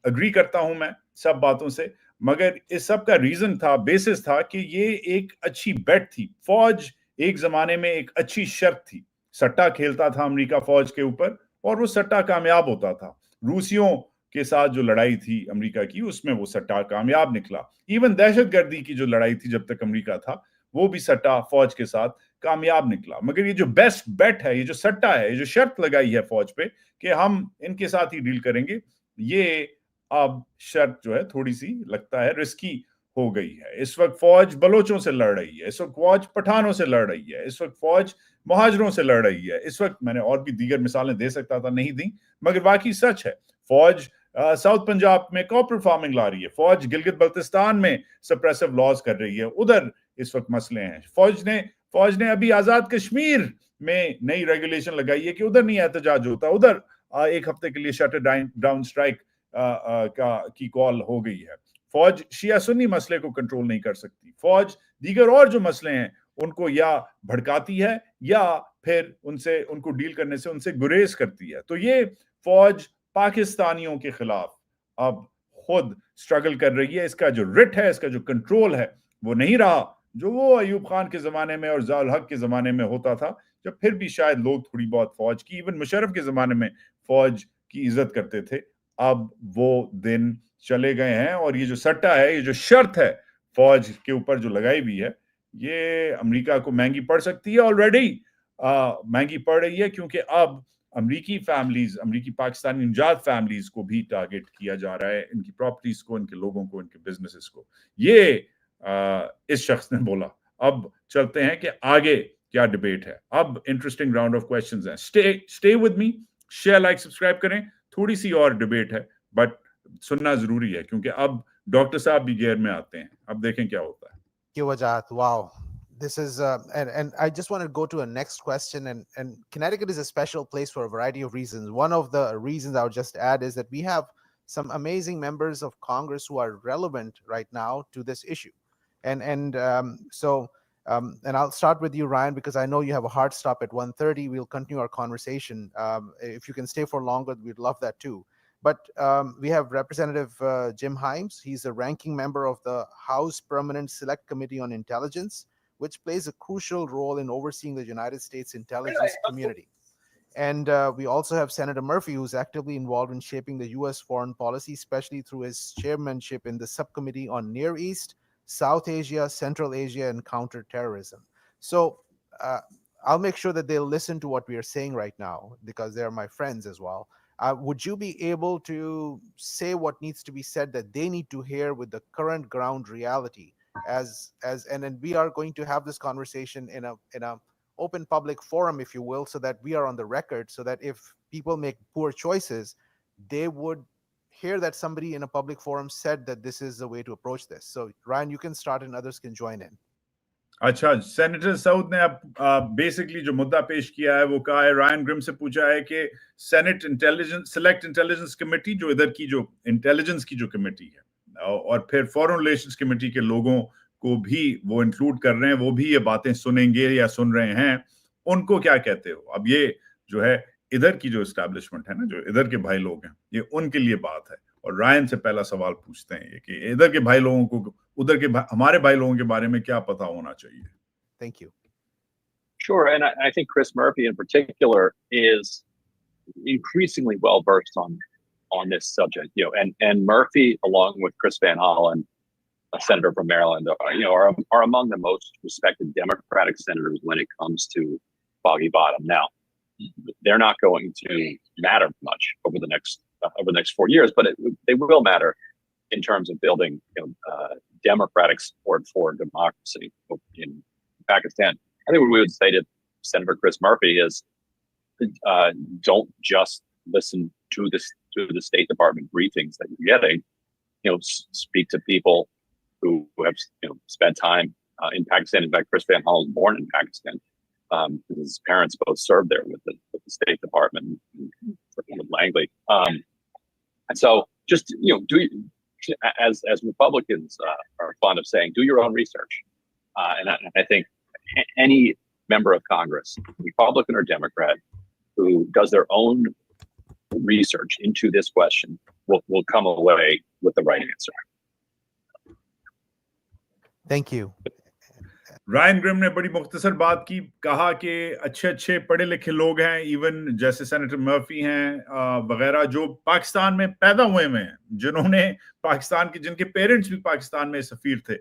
अग्री करता हूं मैं सब बातों से, मगर इस सब का रीजन था, बेसिस था कि ये एक अच्छी बेट थी. फौज एक जमाने में एक अच्छी शर्त थी. सट्टा खेलता था अमेरिका फौज के ऊपर, और वो सट्टा कामयाब होता था. रूसियों के साथ जो लड़ाई थी अमेरिका की, उसमें वो सट्टा कामयाब निकला. इवन दहशतगर्दी की जो लड़ाई थी जब तक अमेरिका था, वो भी सट्टा फौज के साथ कामयाब निकला. मगर ये जो बेस्ट बेट है, ये जो सट्टा है, ये जो शर्त लगाई है फौज पे कि हम इनके साथ ही डील करेंगे, ये अब शर्त जो है थोड़ी सी लगता है रिस्की हो गई है. इस वक्त फौज बलोचों से लड़ रही है, इस वक्त फौज पठानों से लड़ रही है, इस वक्त फौज मुहाजिरों से लड़ रही है. इस वक्त मैंने और भी दीगर मिसालें दे सकता था, नहीं दी, मगर वाकई सच है. फौज साउथ पंजाब में कॉपर फार्मिंग ला रही है, फौज गिलगित बल्तिस्तान में सप्रेसिव लॉज कर रही है, उधर इस वक्त मसले हैं. फौज ने अभी आजाद कश्मीर में नई रेगुलेशन लगाई है कि उधर नहीं एहतजाज होता, उधर एक हफ्ते के लिए शटर डाउन स्ट्राइक की कॉल हो गई है. फौज शिया सुन्नी मसले को कंट्रोल नहीं कर सकती. फौज दीगर और जो मसले हैं उनको या भड़काती है या फिर उनको डील करने से उनसे गुरेज करती है. तो ये फौज पाकिस्तानियों के खिलाफ अब खुद स्ट्रगल कर रही है. इसका जो रिट है, इसका जो कंट्रोल है, वो नहीं रहा जो वो अयूब खान के जमाने में और ज़ियाउल हक के जमाने में होता था, जब फिर भी शायद लोग थोड़ी बहुत फौज की, इवन मुशर्रफ के जमाने में फौज की इज्जत करते थे. अब वो दिन चले गए हैं, और ये जो सट्टा है, ये जो शर्त है फौज के ऊपर जो लगाई हुई है, ये अमेरिका को महंगी पड़ सकती है. ऑलरेडी महंगी पड़ रही है, क्योंकि अब अमेरिकी फैमिलीज, अमेरिकी पाकिस्तानी निजात फैमिलीज को भी टारगेट किया जा रहा है, इनकी प्रॉपर्टीज को, इनके लोगों को, इनके बिजनेसेस को. ये इस शख्स ने बोला. अब चलते हैं कि आगे क्या डिबेट है. अब इंटरेस्टिंग राउंड ऑफ क्वेश्चंस हैं. Stay with me, share, like, subscribe करें. थोड़ी सी और डिबेट है, बट सुनना जरूरी है, क्योंकि अब डॉक्टर साहब भी गेयर में आते हैं. अब देखें क्या होता है. Wow. This is and I just want to go to a next question, and Connecticut is a special place for a variety of reasons. One of the reasons I would just add is that we have some amazing members of Congress who are relevant right now to this issue, and I'll start with you, Ryan, because I know you have a hard stop at 1:30. We'll continue our conversation. If you can stay for longer, we'd love that too. But we have Representative Jim Himes. He's a ranking member of the House Permanent Select Committee on Intelligence, which plays a crucial role in overseeing the United States intelligence community. And we also have Senator Murphy, who's actively involved in shaping the U.S. foreign policy, especially through his chairmanship in the subcommittee on Near East, South Asia, Central Asia, and counterterrorism. So I'll make sure that they'll listen to what we are saying right now, because they're my friends as well. Would you be able to say what needs to be said that they need to hear with the current ground reality? And then we are going to have this conversation in a open public forum, if you will, so that we are on the record, so that if people make poor choices, they would hear that somebody in a public forum said that this is the way to approach this. So Ryan, you can start and others can join in. अच्छा, senator Saud ने अब basically जो मुद्दा पेश किया है वो कहा है, रायन ग्रिम से पूछा है कि senate intelligence select intelligence committee, जो इधर की जो इंटेलिजेंस की जो कमेटी है, और फिर फॉरेन रिलेशंस कमेटी के लोगों को भी वो इंक्लूड कर रहे हैं, वो भी ये बातें सुनेंगे या सुन रहे हैं, उनको क्या कहते हो? अब ये जो है इधर की जो एस्टैब्लिशमेंट है ना, जो इधर के भाई लोग हैं, ये उनके लिए बात है. और रायन से पहला सवाल पूछते हैं कि इधर के भाई लोगों को उधर के हमारे भाई लोगों के बारे में क्या पता होना चाहिए. Thank you. Sure, and I think Chris Murphy in particular is increasingly well versed on this subject. And Murphy, along with Chris Van Hollen, a senator from Maryland, are among the most respected Democratic senators when it comes to Foggy Bottom. Now, they're not going to matter much over the next 4 years, but they will matter in terms of building democratic support for democracy in Pakistan. I think what we would say to Senator Chris Murphy is, don't just listen to the State Department briefings that you're getting. Speak to people who have spent time in Pakistan. In fact, Chris Van Hall was born in Pakistan. His parents both served there with the State Department with Langley. And so just as Republicans are fond of saying, do your own research. And I think any member of Congress, Republican or Democrat, who does their own research into this question will come away with the right answer. Thank you. Ryan Grim ने बड़ी मुख्तसर बात की, कहा कि अच्छे पढ़े लिखे लोग हैं, इवन जैसे सेनेटर मर्फी हैं वगैरह, जो पाकिस्तान में पैदा हुए हैं, जिन्होंने पाकिस्तान के, जिनके पेरेंट्स भी पाकिस्तान में सफीर थे,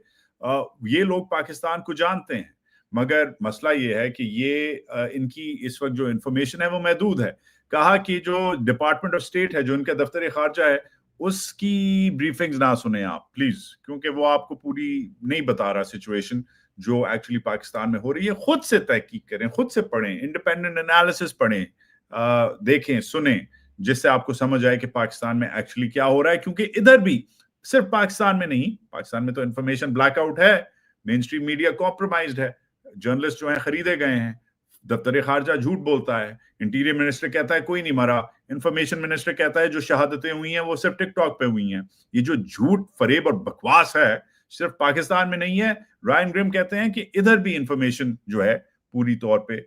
ये लोग पाकिस्तान को जानते हैं। मगर मसला ये है कि ये इनकी इस वक्त जो इंफॉर्मेशन है वो महदूद है। कहा कि जो डिपार्टमेंट ऑफ स्टेट है, जो इनका दफ्तर खारजा है, उसकी ब्रीफिंग्स ना सुने आप प्लीज, क्योंकि वो आपको पूरी नहीं बता रहा सिचुएशन जो एक्चुअली पाकिस्तान में हो रही है। खुद से तहकीक करें, खुद से पढ़ें, इंडिपेंडेंट एनालिसिस पढ़ें, देखें, सुने, जिससे आपको समझ आए कि पाकिस्तान में एक्चुअली क्या हो रहा है। क्योंकि इधर भी सिर्फ पाकिस्तान में नहीं, पाकिस्तान में तो इंफॉर्मेशन ब्लैकआउट है, मेन स्ट्रीम मीडिया कॉम्प्रोमाइज्ड है, जर्नलिस्ट जो हैं खरीदे गए हैं, दफ्तर खारजा झूठ बोलता है, इंटीरियर मिनिस्टर कहता है कोई नहीं मरा, इंफॉर्मेशन मिनिस्टर कहता है जो शहादतें हुई हैं वो सिर्फ टिकटॉक पे हुई हैं। ये जो झूठ, फरेब और बकवास है सिर्फ पाकिस्तान में नहीं है। रायन ग्रिम कहते हैं कि इधर भी इंफॉर्मेशन जो है पूरी तौर पे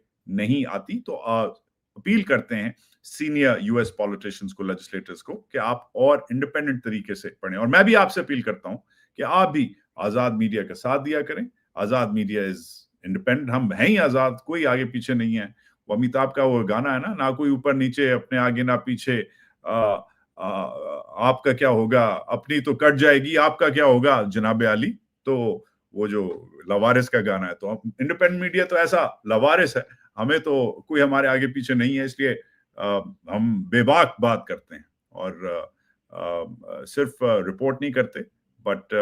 नहीं आती। तो अपील करते हैं सीनियर यूएस पॉलिटिशियंस को, लेजिस्लेटर्स को, कि आप और इंडिपेंडेंट तरीके से पढ़ें। और मैं भी आपसे अपील करता हूं कि आप भी आजाद मीडिया का साथ दिया करें। आजाद मीडिया इज इंडिपेंडेंट, हम हैं ही आजाद, कोई आगे पीछे नहीं है। वो अमिताभ का वो गाना है ना कोई ऊपर नीचे, अपने आगे ना पीछे, आपका क्या होगा, अपनी तो कट जाएगी, आपका क्या होगा जनाब आली। तो वो जो लवारिस का गाना है, तो इंडिपेंडेंट मीडिया तो ऐसा लवारिस है, हमें तो कोई हमारे आगे पीछे नहीं है, इसलिए हम बेबाक बात करते हैं और सिर्फ रिपोर्ट नहीं करते, बट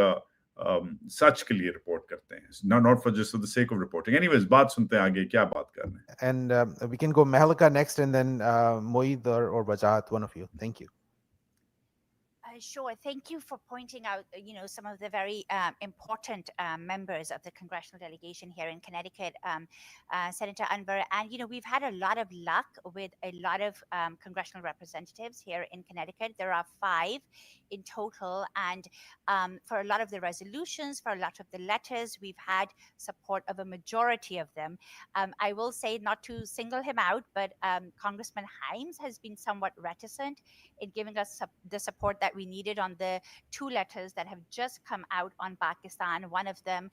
सच के लिए रिपोर्ट करते हैं, not for just the sake of reporting. Anyways, बात सुनते हैं आगे क्या बात कर रहे हैं। And we can go Mehalika next, and then Moeed or Bajat, one of you. Thank you. Sure. Thank you for pointing out, some of the very important members of the congressional delegation here in Connecticut, Senator Anwar. And, we've had a lot of luck with a lot of congressional representatives here in Connecticut. There are 5 in total. And for a lot of the resolutions, for a lot of the letters, we've had support of a majority of them. I will say, not to single him out, but Congressman Himes has been somewhat reticent in giving us the support that we needed on the 2 letters that have just come out on Pakistan. One of them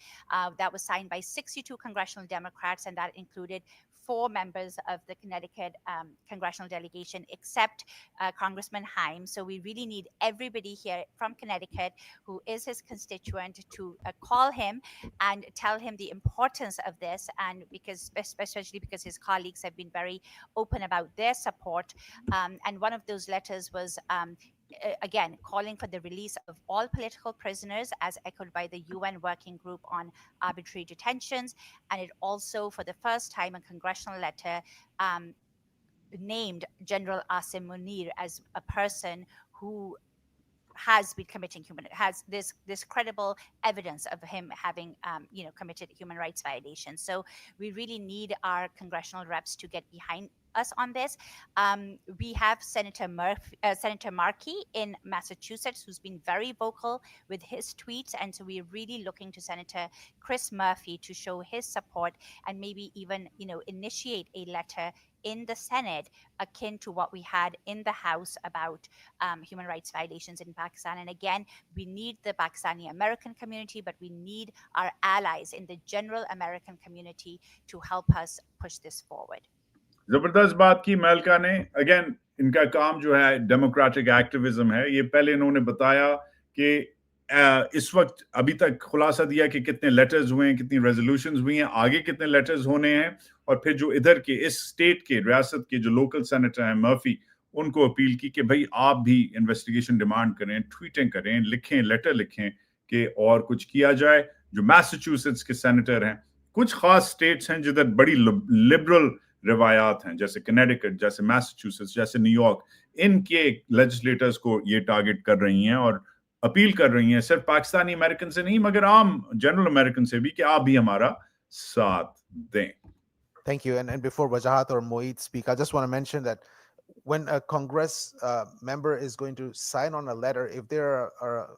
that was signed by 62 congressional Democrats, and that included 4 members of the Connecticut congressional delegation, except Congressman Himes. So we really need everybody here from Connecticut who is his constituent to call him and tell him the importance of this, and especially because his colleagues have been very open about their support. And one of those letters was again, calling for the release of all political prisoners, as echoed by the UN Working Group on Arbitrary Detentions. And it also, for the first time, a congressional letter named General Asim Munir as a person who has been committing has this credible evidence of him having committed human rights violations. So we really need our congressional reps to get behind us on this. We have Senator Markey in Massachusetts, who's been very vocal with his tweets, and so we're really looking to Senator Chris Murphy to show his support and maybe even initiate a letter in the Senate akin to what we had in the House about human rights violations in Pakistan. And again, we need the Pakistani American community, but we need our allies in the general American community to help us push this forward. जबरदस्त बात की मेलका ने। Again, इनका काम जो है democratic activism है। ये पहले इन्होंने बताया कि इस वक्त अभी तक खुलासा दिया कि कितने लेटर्स हुए हैं, कितनी रेजोल्यूशंस हुई हैं, आगे कितने लेटर्स होने हैं, और फिर जो इधर के इस स्टेट के, रियासत के जो लोकल सेनेटर हैं मर्फी, उनको अपील की कि भाई आप भी इन्वेस्टिगेशन डिमांड करें, ट्वीटिंग करें, लिखें, लेटर लिखें कि और कुछ किया जाए। जो मैसाचुसेट्स के सेनेटर हैं, कुछ खास स्टेट्स हैं जिधर बड़ी लिबरल रवायात हैं, जैसे कनेटिकट, जैसे मैसाचुसेट्स, जैसे न्यूयॉर्क, इनके लेजिस्लेटर्स को ये टारगेट कर रही हैं और अपील कर रही हैं, सिर्फ पाकिस्तानी अमेरिकन से नहीं मगर आम जनरल अमेरिकन से भी, कि आप भी हमारा साथ दें। Thank you. And before Wajahat or Moeed speak, I just want to mention that when a Congress member is going to sign on a letter, if there are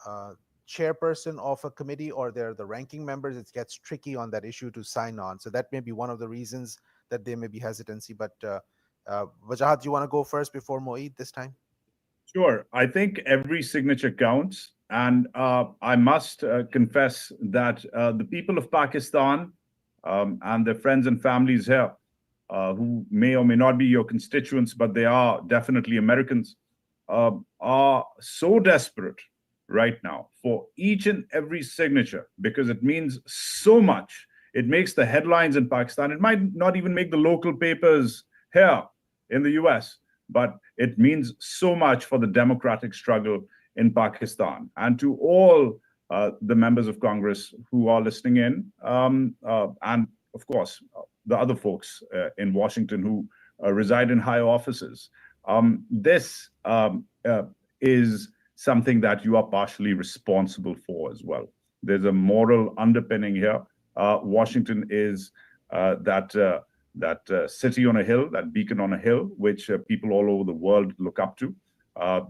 a chairperson of a committee or they're the ranking members, it gets tricky on that issue to sign on. So that may be one of the reasons that there may be hesitancy. But Wajahat, do you want to go first before Moeed this time? Sure. I think every signature counts. And I must confess that the people of Pakistan and their friends and families here, who may or may not be your constituents, but they are definitely Americans, are so desperate right now for each and every signature because it means so much. It makes the headlines in Pakistan. It might not even make the local papers here in the US, but it means so much for the democratic struggle in Pakistan. And to all the members of Congress who are listening in, and of course, the other folks in Washington who reside in high offices, this is something that you are partially responsible for as well. There's a moral underpinning here. Washington is that city on a hill, that beacon on a hill, which people all over the world look up to.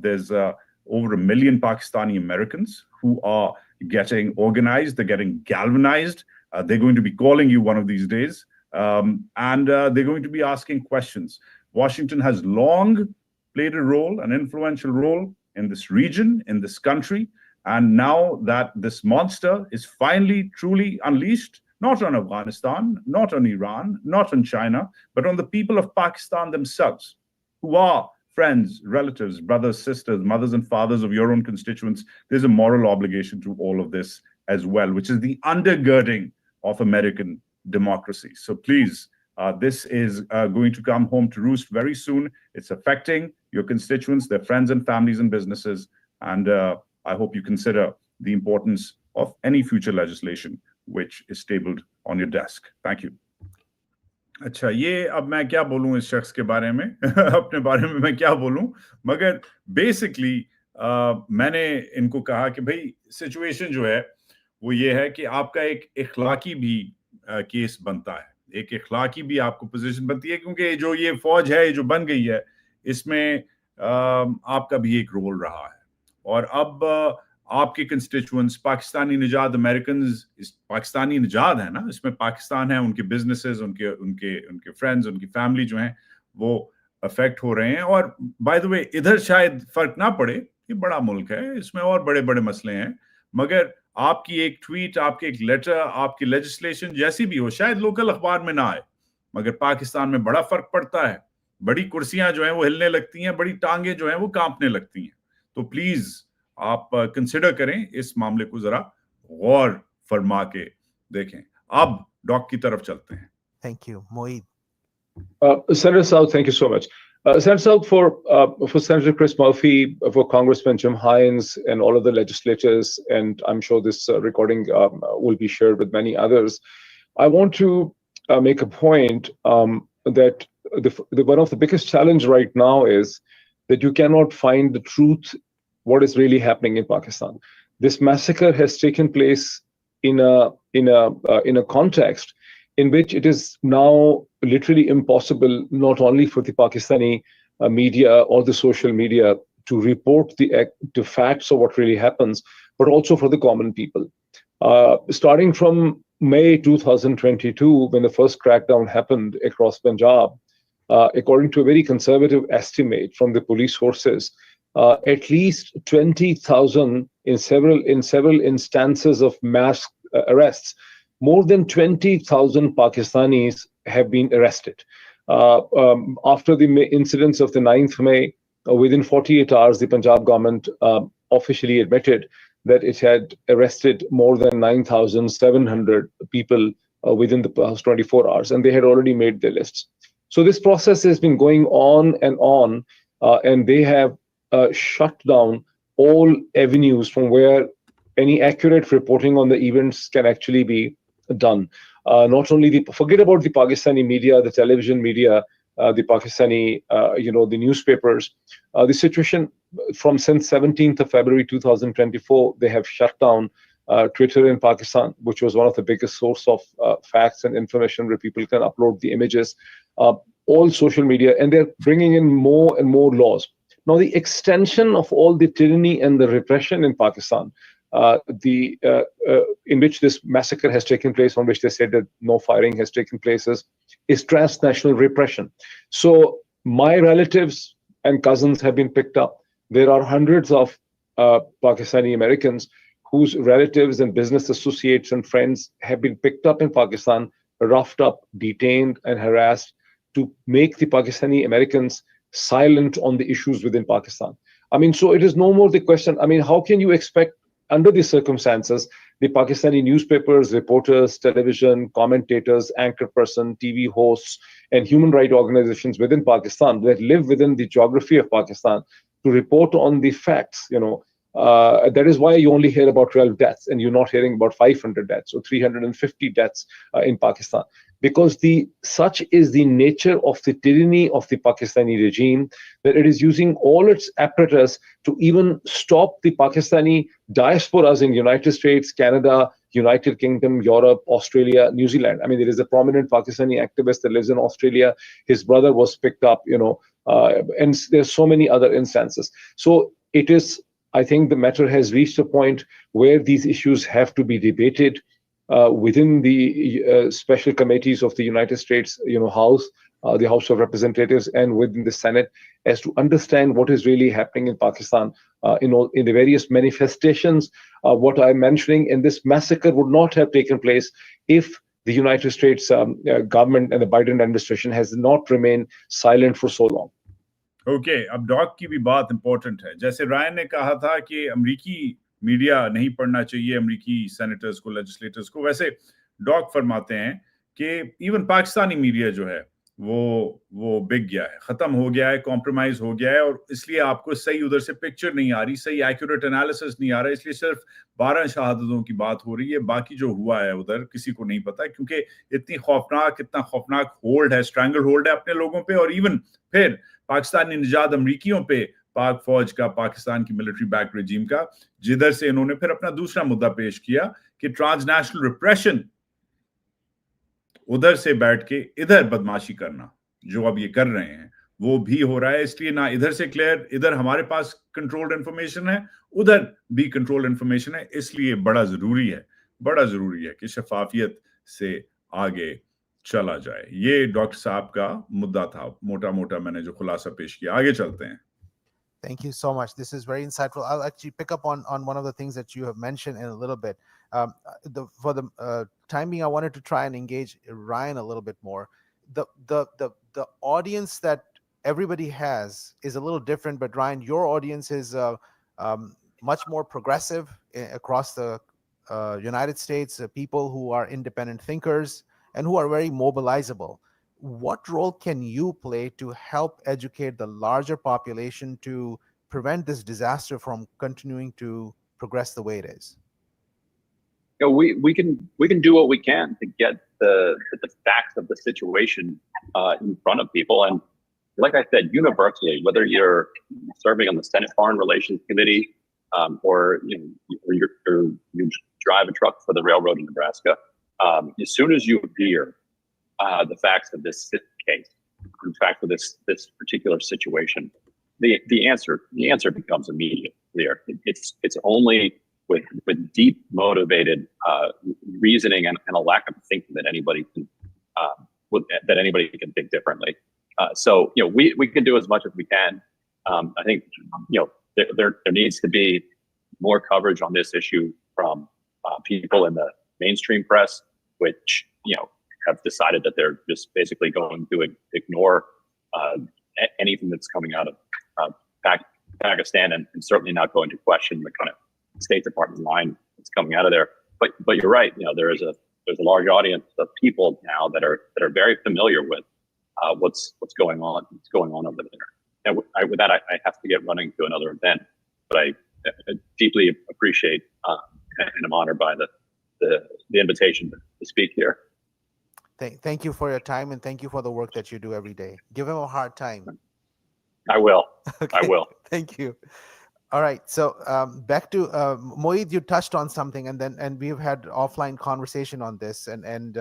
There's over 1 million Pakistani Americans who are getting organized, they're getting galvanized. They're going to be calling you one of these days, and they're going to be asking questions. Washington has long played a role, an influential role in this region, in this country. And now that this monster is finally, truly unleashed, not on Afghanistan, not on Iran, not on China, but on the people of Pakistan themselves, who are friends, relatives, brothers, sisters, mothers and fathers of your own constituents. There's a moral obligation to all of this as well, which is the undergirding of American democracy. So please, this is going to come home to roost very soon. It's affecting your constituents, their friends and families and businesses. And I hope you consider the importance of any future legislation which is tabled on your desk. Thank you. अच्छा, ये अब मैं क्या बोलूं इस शख्स के बारे में अपने बारे में मैं क्या बोलूं, मगर बेसिकली मैंने इनको कहा कि भाई सिचुएशन जो है वो ये है कि आपका एक इखलाकी भी केस बनता है, एक इखलाकी भी आपको पोजीशन बनती है, क्योंकि जो ये फौज है जो बन गई है इसमें आपका भी एक रोल रहा है। और अब आपके कंस्टिट्यूएंट्स पाकिस्तानी निजात अमेरिकन्स, पाकिस्तानी निजात है ना, इसमें पाकिस्तान है, उनके बिजनेसेस, उनके फ्रेंड्स, उनकी फैमिली जो हैं वो अफेक्ट हो रहे हैं। और बाय द वे इधर शायद फर्क ना पड़े, ये बड़ा मुल्क है, इसमें और बड़े बड़े मसले हैं, मगर आपकी एक ट्वीट, आपके एक लेटर, आपकी लेजिस्लेशन जैसी भी हो, शायद लोकल अखबार में ना आए, मगर पाकिस्तान में बड़ा फर्क पड़ता है। बड़ी कुर्सियां जो हैं वो हिलने लगती हैं, बड़ी टांगे जो हैं वो कांपने लगती हैं। तो प्लीज आप कंसिडर करें इस मामले को, जरा गौर फरमा के देखें। अब डॉक की तरफ चलते हैं। Thank you. Moeed. Senator South, thank you so much. Senator South, for Senator Chris Murphy, for Congressman Jim Hines, and all of the legislators, and I'm sure this recording will be shared with many others, I want to make a point that one of the biggest challenge right now is that you cannot find the truth, what is really happening in Pakistan. This massacre has taken place in a context in which it is now literally impossible, not only for the Pakistani media or the social media to report the facts of what really happens, but also for the common people. Starting from May 2022, when the first crackdown happened across Punjab, according to a very conservative estimate from the police forces, at least 20,000 in several instances of mass arrests, more than 20,000 Pakistanis have been arrested. After the incidents of the 9th May, within 48 hours, the Punjab government officially admitted that it had arrested more than 9,700 people within the past 24 hours, and they had already made their lists. So this process has been going on, and they have shut down all avenues from where any accurate reporting on the events can actually be done. Not only forget about the Pakistani media, the television media, the Pakistani, the newspapers. The situation since 17th of February 2024, they have shut down Twitter in Pakistan, which was one of the biggest source of facts and information where people can upload the images, all social media, and they're bringing in more and more laws. Now, the extension of all the tyranny and the repression in Pakistan, in which this massacre has taken place, on which they said that no firing has taken place, is transnational repression. So my relatives and cousins have been picked up. There are hundreds of Pakistani Americans whose relatives and business associates and friends have been picked up in Pakistan, roughed up, detained, and harassed to make the Pakistani Americans silent on the issues within Pakistan. I mean, so it is no more the question. I mean, how can you expect, under these circumstances, the Pakistani newspapers, reporters, television, commentators, anchor person, TV hosts, and human rights organizations within Pakistan that live within the geography of Pakistan to report on the facts? That is why you only hear about 12 deaths and you're not hearing about 500 deaths or 350 deaths in Pakistan, because such is the nature of the tyranny of the Pakistani regime, that it is using all its apparatus to even stop the Pakistani diasporas in United States, Canada, United Kingdom, Europe, Australia, New Zealand. I mean, there is a prominent Pakistani activist that lives in Australia. His brother was picked up, and there's so many other instances. So I think the matter has reached a point where these issues have to be debated within the special committees of the United States, House, the House of Representatives, and within the Senate, as to understand what is really happening in Pakistan in the various manifestations. What I'm mentioning in this massacre would not have taken place if the United States government and the Biden administration has not remained silent for so long. Okay, अब dock की भी बात important है. जैसे Ryan ने कहा था कि अमेरिकी मीडिया नहीं पढ़ना चाहिए अमेरिकी सेनेटर्स को, लेजिस्लेटर्स को, वैसे डॉक फरमाते हैं कि इवन पाकिस्तानी मीडिया जो है वो बिक गया है, खत्म हो गया है, कॉम्प्रोमाइज हो गया है, और इसलिए आपको सही उधर से पिक्चर नहीं आ रही, सही एक्यूरेट एनालिसिस नहीं आ रहा, इसलिए सिर्फ 12 शहादतों की बात हो रही है. बाकी जो हुआ है उधर किसी को नहीं पता, क्योंकि इतना खौफनाक होल्ड है, स्ट्रैंगल होल्ड है अपने लोगों पे, और इवन फिर पाकिस्तानी निजात अमरीकियों पे पाक फौज का, पाकिस्तान की मिलिट्री बैक रेजिम का, जिधर से इन्होंने फिर अपना दूसरा मुद्दा पेश किया कि ट्रांसनेशनल रिप्रेशन, उधर से बैठ के इधर बदमाशी करना जो अब ये कर रहे हैं वो भी हो रहा है. इसलिए ना इधर से क्लियर, इधर हमारे पास कंट्रोल्ड इंफॉर्मेशन है, उधर भी कंट्रोल्ड इंफॉर्मेशन है. इसलिए बड़ा जरूरी है कि शफाफियत से आगे चला जाए. ये डॉक्टर साहब का मुद्दा था, मोटा मैंने जो खुलासा पेश किया. आगे चलते हैं. Thank you so much. This is very insightful. I'll actually pick up on one of the things that you have mentioned in a little bit. For the time being, I wanted to try and engage Ryan a little bit more. The audience that everybody has is a little different, but Ryan, your audience is much more progressive across the United States. People who are independent thinkers and who are very mobilizable. What role can you play to help educate the larger population to prevent this disaster from continuing to progress the way it is? We can do what we can to get the facts of the situation in front of people. And like I said, universally, whether you're serving on the Senate Foreign Relations Committee or you drive a truck for the railroad in Nebraska, as soon as you hear the facts of this case, in fact, of this particular situation, the answer becomes immediate, clear. It's only with deep motivated reasoning and a lack of thinking that anybody can think differently. So we can do as much as we can. I think there needs to be more coverage on this issue from people in the mainstream press, which have decided that they're just basically going to ignore anything that's coming out of Pakistan, and certainly not going to question the kind of State Department line that's coming out of there. But you're right. There's a large audience of people now that are very familiar with what's going on over there. And with that, I have to get running to another event, but I deeply appreciate and I'm honored by the invitation to speak here. Thank you for your time, and thank you for the work that you do every day. Give him a hard time. I will. Okay. I will. Thank you. All right. So back to Moeed, you touched on something, and we've had offline conversation on this, and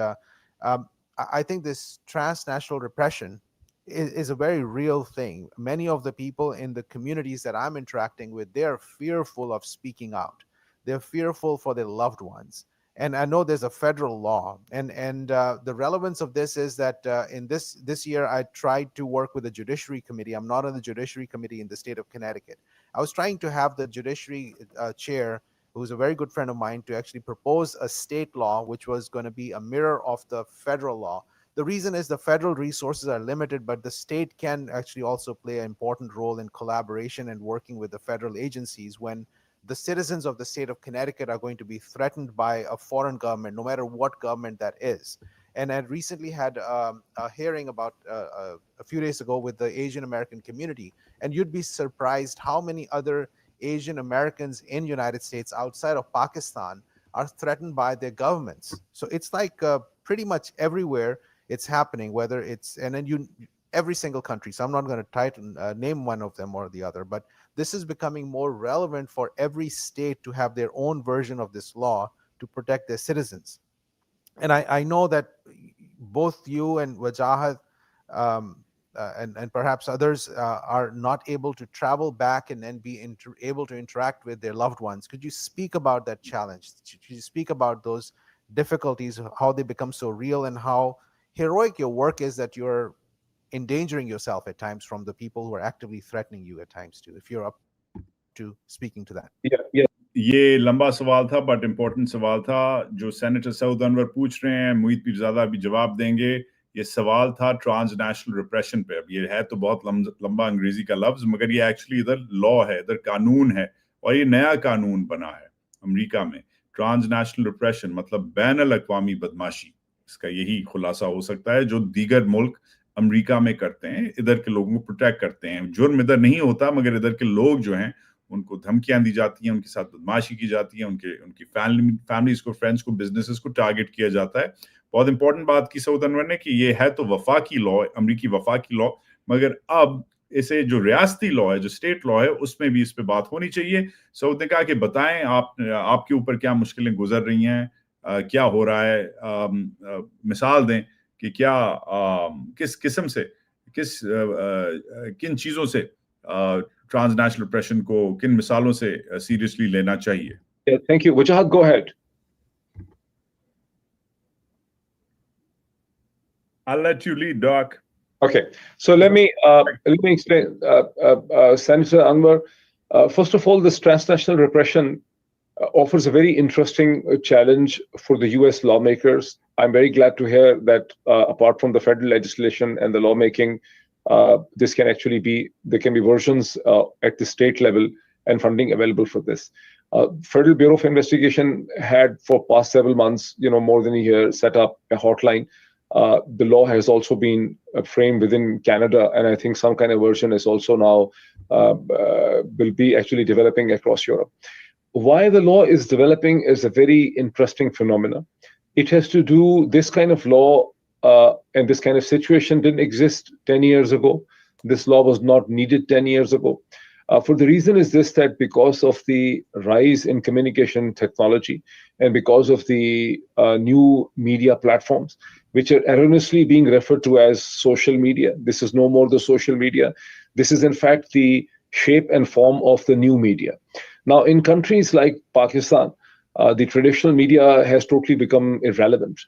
I think this transnational repression is a very real thing. Many of the people in the communities that I'm interacting with, they're fearful of speaking out. They're fearful for their loved ones. And I know there's a federal law, and the relevance of this is that in this year I tried to work with the Judiciary Committee. I'm not on the Judiciary Committee in the state of Connecticut. I was trying to have the Judiciary chair, who's a very good friend of mine, to actually propose a state law which was going to be a mirror of the federal law. The reason is the federal resources are limited, but the state can actually also play an important role in collaboration and working with the federal agencies when the citizens of the state of Connecticut are going to be threatened by a foreign government, no matter what government that is. And I recently had a hearing about a few days ago with the Asian American community, and you'd be surprised how many other Asian Americans in United States outside of Pakistan are threatened by their governments. So it's like pretty much everywhere it's happening, whether it's, and then every single country. So I'm not going to name one of them or the other, but this is becoming more relevant for every state to have their own version of this law to protect their citizens. And I know that both you and Wajahat and perhaps others are not able to travel back and then be able to interact with their loved ones. Could you speak about that challenge? Could you speak about those difficulties, how they become so real, and how heroic your work is that you're endangering yourself at times from the people who are actively threatening you at times too, if you're up to speaking to that? Yeah. ये लंबा सवाल था, but important सवाल था जो senator Saud Anwar पूछ रहे हैं। मोहित पीरजादा भी जवाब देंगे। ये सवाल था ट्रांसनेशनल रिप्रेशन पे। अब ये है तो बहुत लंबा अंग्रेजी का लफ्ज, मगर ये एक्चुअली इधर लॉ है, इधर कानून है, और ये नया कानून बना है अमेरिका में। ट्रांसनेशनल रिप्रेशन मतलब बैनुल अक़वामी बदमाशी, इसका यही खुलासा हो सकता है, जो दीगर मुल्क अमेरिका में करते हैं, इधर के लोगों को प्रोटेक्ट करते हैं। जुर्म इधर नहीं होता, मगर इधर के लोग जो हैं उनको धमकियां दी जाती हैं, उनके साथ बदमाशी की जाती है, उनकी फैमिलीज को, फ्रेंड्स को, बिजनेसेस को टारगेट किया जाता है। बहुत इंपॉर्टेंट बात की सऊद अनवर ने कि ये है तो वफाकी लॉ, अमेरिकी वफाकी लॉ, मगर अब इसे जो रियासती लॉ है, जो स्टेट लॉ है, उसमें भी इस पे बात होनी चाहिए। सऊद ने कहा कि बताएं आपके ऊपर क्या मुश्किलें गुजर रही हैं, क्या हो रहा है, मिसाल दें कि क्या किस किस्म से, किन चीजों से ट्रांसनेशनल रिप्रेशन को, किन मिसालों से सीरियसली लेना चाहिए। Thank you. Wajahat, go ahead. I'll let you lead, Doc. Okay, so let me explain, Senator Anwar. First of all, this transnational repression offers a very interesting challenge for the U.S. lawmakers. I'm very glad to hear that apart from the federal legislation and the lawmaking, this can actually be, there can be versions at the state level and funding available for this. Federal Bureau of Investigation had for past several months, more than a year, set up a hotline. The law has also been framed within Canada, and I think some kind of version is also now will be actually developing across Europe. Why the law is developing is a very interesting phenomena. It has to do, this kind of law and this kind of situation didn't exist 10 years ago. This law was not needed 10 years ago. For the reason is this, that because of the rise in communication technology and because of the new media platforms, which are erroneously being referred to as social media. This is no more the social media. This is in fact the shape and form of the new media. Now, in countries like Pakistan, the traditional media has totally become irrelevant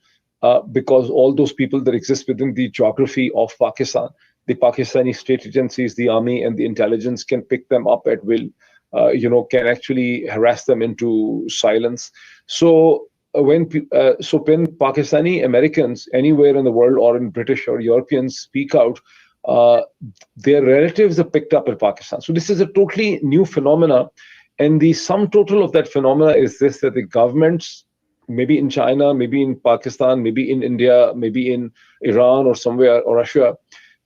because all those people that exist within the geography of Pakistan, the Pakistani state agencies, the army and the intelligence can pick them up at will, can actually harass them into silence. So when Pakistani Americans anywhere in the world or in British or Europeans speak out, their relatives are picked up in Pakistan. So this is a totally new phenomena. And the sum total of that phenomena is this, that the governments, maybe in China, maybe in Pakistan, maybe in India, maybe in Iran or somewhere, or Russia,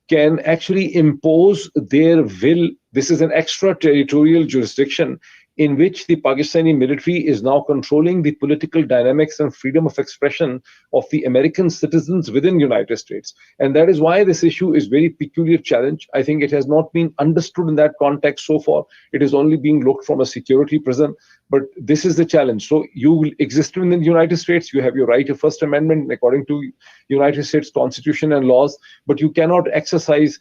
can actually impose their will. This is an extraterritorial jurisdiction in which the Pakistani military is now controlling the political dynamics and freedom of expression of the American citizens within the United States. And that is why this issue is very peculiar challenge. I think it has not been understood in that context so far. It is only being looked from a security prism. But this is the challenge. So you will exist within the United States. You have your right of First Amendment according to United States Constitution and laws, but you cannot exercise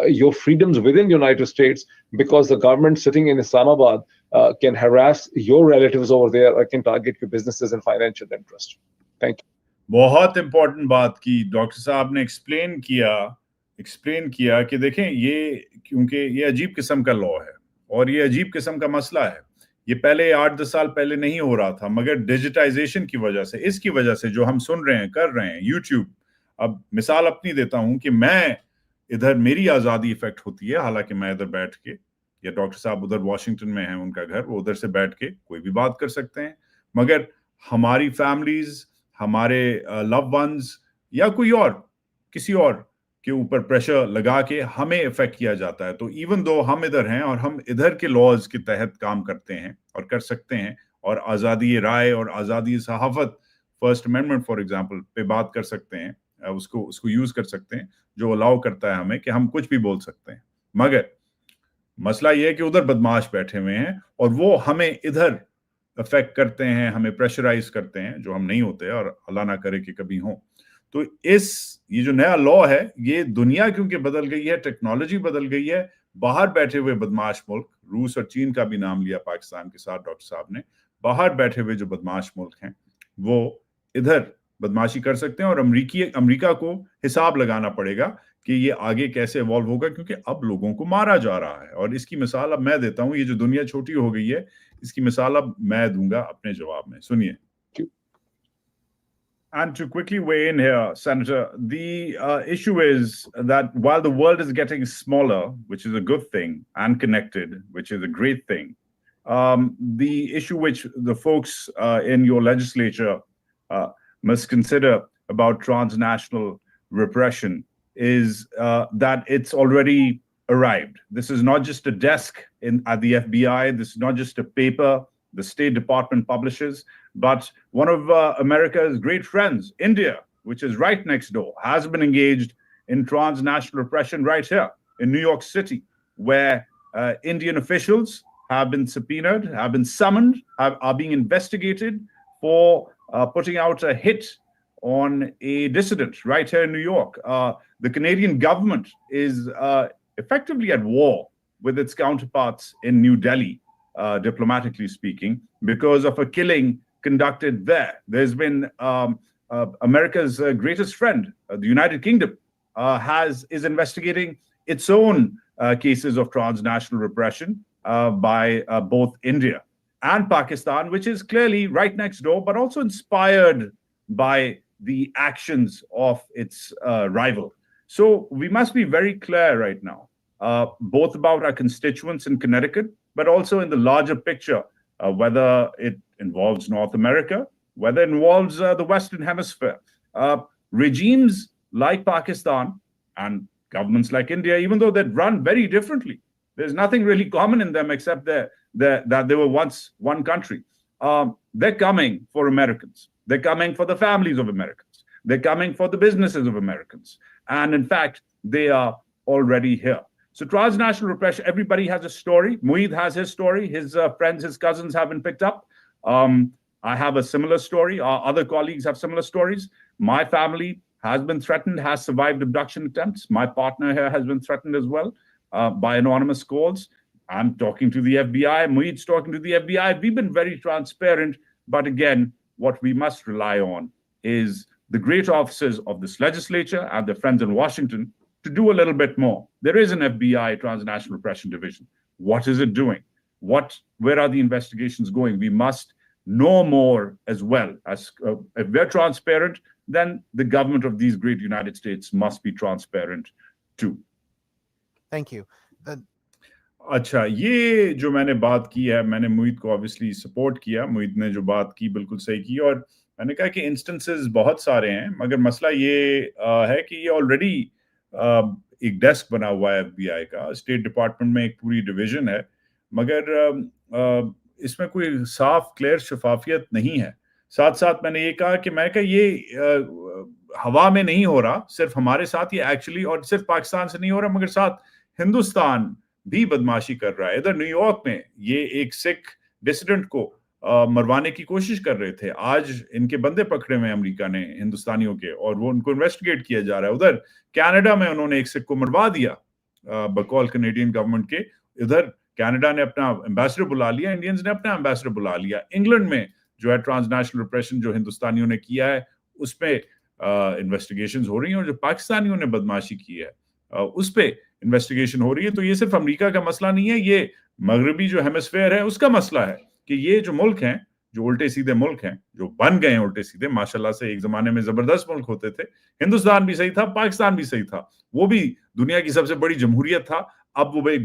your freedoms within the United States because the government sitting in Islamabad can harass your relatives over there or can target your businesses and financial interest. Thank you. बहुत important बात की doctor साहब ने explain किया कि देखें ये क्योंकि ये अजीब किस्म का लॉ है और ये अजीब किस्म का मसला है. ये पहले 8-10 साल पहले नहीं हो रहा था, मगर डिजिटाइजेशन की वजह से, इसकी वजह से जो हम सुन रहे हैं, कर रहे हैं, यूट्यूब. अब मिसाल अपनी देता हूं कि मैं इधर मेरी आज़ादी इफेक्ट होती है, हालांकि मैं इधर बैठ के, या डॉक्टर साहब उधर वॉशिंगटन में हैं, उनका घर, वो उधर से बैठ के कोई भी बात कर सकते हैं, मगर हमारी फैमिलीज, हमारे लव वंस या कोई और किसी और के ऊपर प्रेशर लगा के हमें इफेक्ट किया जाता है. तो इवन दो हम इधर हैं और हम इधर के लॉज के तहत काम करते हैं और कर सकते हैं और आज़ादी राय और आज़ादी सहाफत, फर्स्ट अमेंडमेंट फॉर एग्जांपल पे बात कर सकते हैं, उसको यूज कर सकते हैं, जो अलाउ करता है हमें कि हम कुछ भी बोल सकते हैं. मगर मसला ये है कि उधर बदमाश बैठे हुए हैं और वो हमें इधर अफेक्ट करते हैं, हमें प्रेशराइज करते हैं, जो हम नहीं होते और अल्लाह ना करे कि कभी हो. तो ये जो नया लॉ है, ये दुनिया क्योंकि बदल गई है, टेक्नोलॉजी बदल गई है, बाहर बैठे हुए बदमाश मुल्क, रूस और चीन का भी नाम लिया पाकिस्तान के साथ डॉक्टर साहब ने, बाहर बैठे हुए जो बदमाश मुल्क हैं वो इधर बदमाशी कर सकते हैं और अमेरिका को हिसाब लगाना पड़ेगा कि ये आगे कैसे इवॉल्व होगा, क्योंकि अब लोगों को मारा जा रहा है. और इसकी मिसाल अब मैं देता हूं. ये जो दुनिया छोटी हो गई है, इसकी मिसाल अब मैं दूंगा अपने जवाब में. सुनिए. And to quickly weigh in here, Senator, the issue is that while the world is getting smaller, which is a good thing, and connected, which is a great thing, the issue which the folks in your legislature must consider about transnational repression is that it's already arrived. This is not just a desk at the FBI. This is not just a paper the State Department publishes, but one of America's great friends, India, which is right next door, has been engaged in transnational repression right here in New York City, where Indian officials have been subpoenaed, have been summoned, are being investigated for putting out a hit on a dissident right here in New York. The Canadian government is effectively at war with its counterparts in New Delhi, diplomatically speaking, because of a killing conducted there. There's been America's greatest friend, the United Kingdom, is investigating its own cases of transnational repression by both India and Pakistan, which is clearly right next door, but also inspired by the actions of its rival. So we must be very clear right now, both about our constituents in Connecticut, but also in the larger picture, whether it involves North America, whether it involves the Western Hemisphere. Regimes like Pakistan and governments like India, even though they run very differently, there's nothing really common in them except that they were once one country. They're coming for Americans. They're coming for the families of Americans. They're coming for the businesses of Americans. And in fact, they are already here. So transnational repression, everybody has a story. Mueed has his story. His friends, his cousins have been picked up. I have a similar story. Our other colleagues have similar stories. My family has been threatened, has survived abduction attempts. My partner here has been threatened as well by anonymous calls. I'm talking to the FBI. Mueed's talking to the FBI. We've been very transparent. But again, what we must rely on is the great officers of this legislature and their friends in Washington to do a little bit more. There is an FBI Transnational Repression Division. What is it doing? Where are the investigations going? We must know more as well. As if we're transparent, then the government of these great United States must be transparent too. Thank you. अच्छा, ये जो मैंने बात की है, मैंने मुईद को obviously support किया. मुईद ने जो बात की बिल्कुल सही की और मैंने कहा कि इंस्टेंसेस बहुत सारे हैं, मगर मसला ये है कि ये ऑलरेडी एक डेस्क बना हुआ है FBI का, स्टेट डिपार्टमेंट में एक पूरी डिवीजन है, मगर इसमें कोई साफ क्लियर शफाफियत नहीं है। साथ साथ मैंने ये कहा कि ये हवा में नहीं हो रहा, सिर्फ हमारे साथ ये एक्चुअली, और सिर्फ पाकिस्तान से नहीं हो रहा, मगर साथ हिंदुस्तान भी बदमाशी कर रहा है। इधर न्यूयॉर्क में ये एक सिख डिसिडेंट को मरवाने की कोशिश कर रहे थे। आज इनके बंदे पकड़े हुए अमेरिका ने हिंदुस्तानियों के, और वो उनको इन्वेस्टिगेट किया जा रहा है। उधर कनाडा में उन्होंने एक सिख को मरवा दिया बकौल कैनेडियन गवर्नमेंट के। इधर कनाडा ने अपना एम्बेसडर बुला लिया, इंडियंस ने अपना एम्बेसडर बुला लिया। इंग्लैंड में जो है ट्रांसनेशनल रिप्रेशन जो हिंदुस्तानियों ने किया है, उस पर इन्वेस्टिगेशंस हो रही हैं, और जो पाकिस्तानियों ने बदमाशी की है उस पर इन्वेस्टिगेशन हो रही है। तो ये सिर्फ अमेरिका का मसला नहीं है, ये मगरबी जो हेमिस्फेयर है उसका मसला है कि ये जो मुल्क हैं, जो उल्टे सीधे मुल्क हैं, जो बन गए हैं उल्टे सीधे, माशाल्लाह से एक जमाने में जबरदस्त मुल्क होते थे। हिंदुस्तान भी सही था, पाकिस्तान भी सही था, वो भी दुनिया की सबसे बड़ी जमहूरियत था। अब वो भाई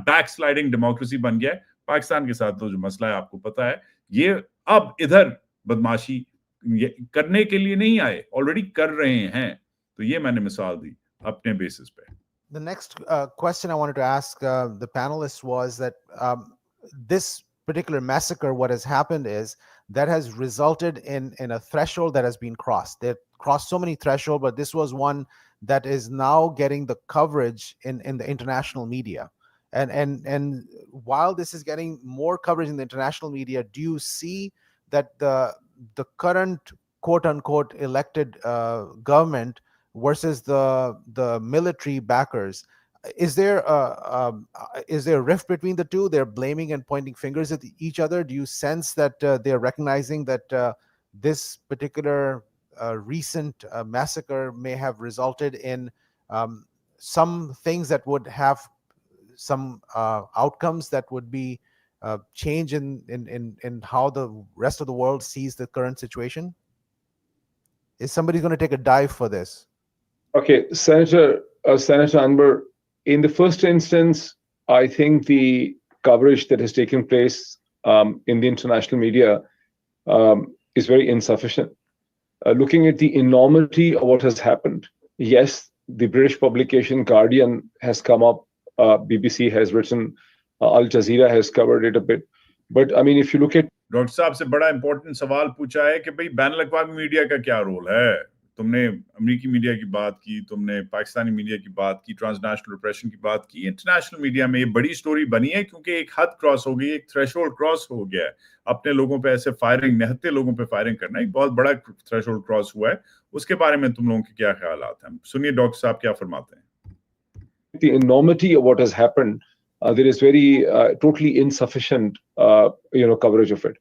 बैक स्लाइडिंग डेमोक्रेसी बन गया है। पाकिस्तान के साथ तो जो मसला है आपको पता है, ये अब इधर बदमाशी करने के लिए नहीं आए, ऑलरेडी कर रहे हैं। तो ये मैंने मिसाल दी अपने बेसिस पे। The next question I wanted to ask the panelists was that this particular massacre, what has happened is that has resulted in a threshold that has been crossed. They've crossed so many thresholds, but this was one that is now getting the coverage in the international media. And while this is getting more coverage in the international media, do you see that the current quote unquote elected government versus the military backers, is there a rift between the two? They're blaming and pointing fingers at each other. Do you sense that they're recognizing that this particular recent massacre may have resulted in some things that would have some outcomes that would be change in how the rest of the world sees the current situation? Is somebody going to take a dive for this? Okay, Senator Anwar, in the first instance, I think the coverage that has taken place in the international media is very insufficient. Looking at the enormity of what has happened, yes, the British publication Guardian has come up, BBC has written, Al Jazeera has covered it a bit. But I mean, if you look at doctor साहब से बड़ा important सवाल पूछा है कि भाई ban अल-अक़वामी media का क्या रोल है। तुमने अमेरिकी मीडिया की बात की, तुमने पाकिस्तानी मीडिया की बात की, ट्रांसनेशनल रिप्रेशन की बात की। इंटरनेशनल मीडिया में ये बड़ी स्टोरी बनी है क्योंकि एक हद क्रॉस हो गई, एक थ्रेशोल्ड क्रॉस हो गया है। अपने लोगों पे ऐसे फायरिंग, निहत्ते लोगों पे फायरिंग करना एक बहुत बड़ा थ्रेशोल्ड क्रॉस हुआ है। उसके बारे में तुम लोगों के क्या ख्यालात हैं? सुनिए डॉक्टर साहब क्या फरमाते हैं। The enormity of what has happened, there is very totally insufficient coverage of it.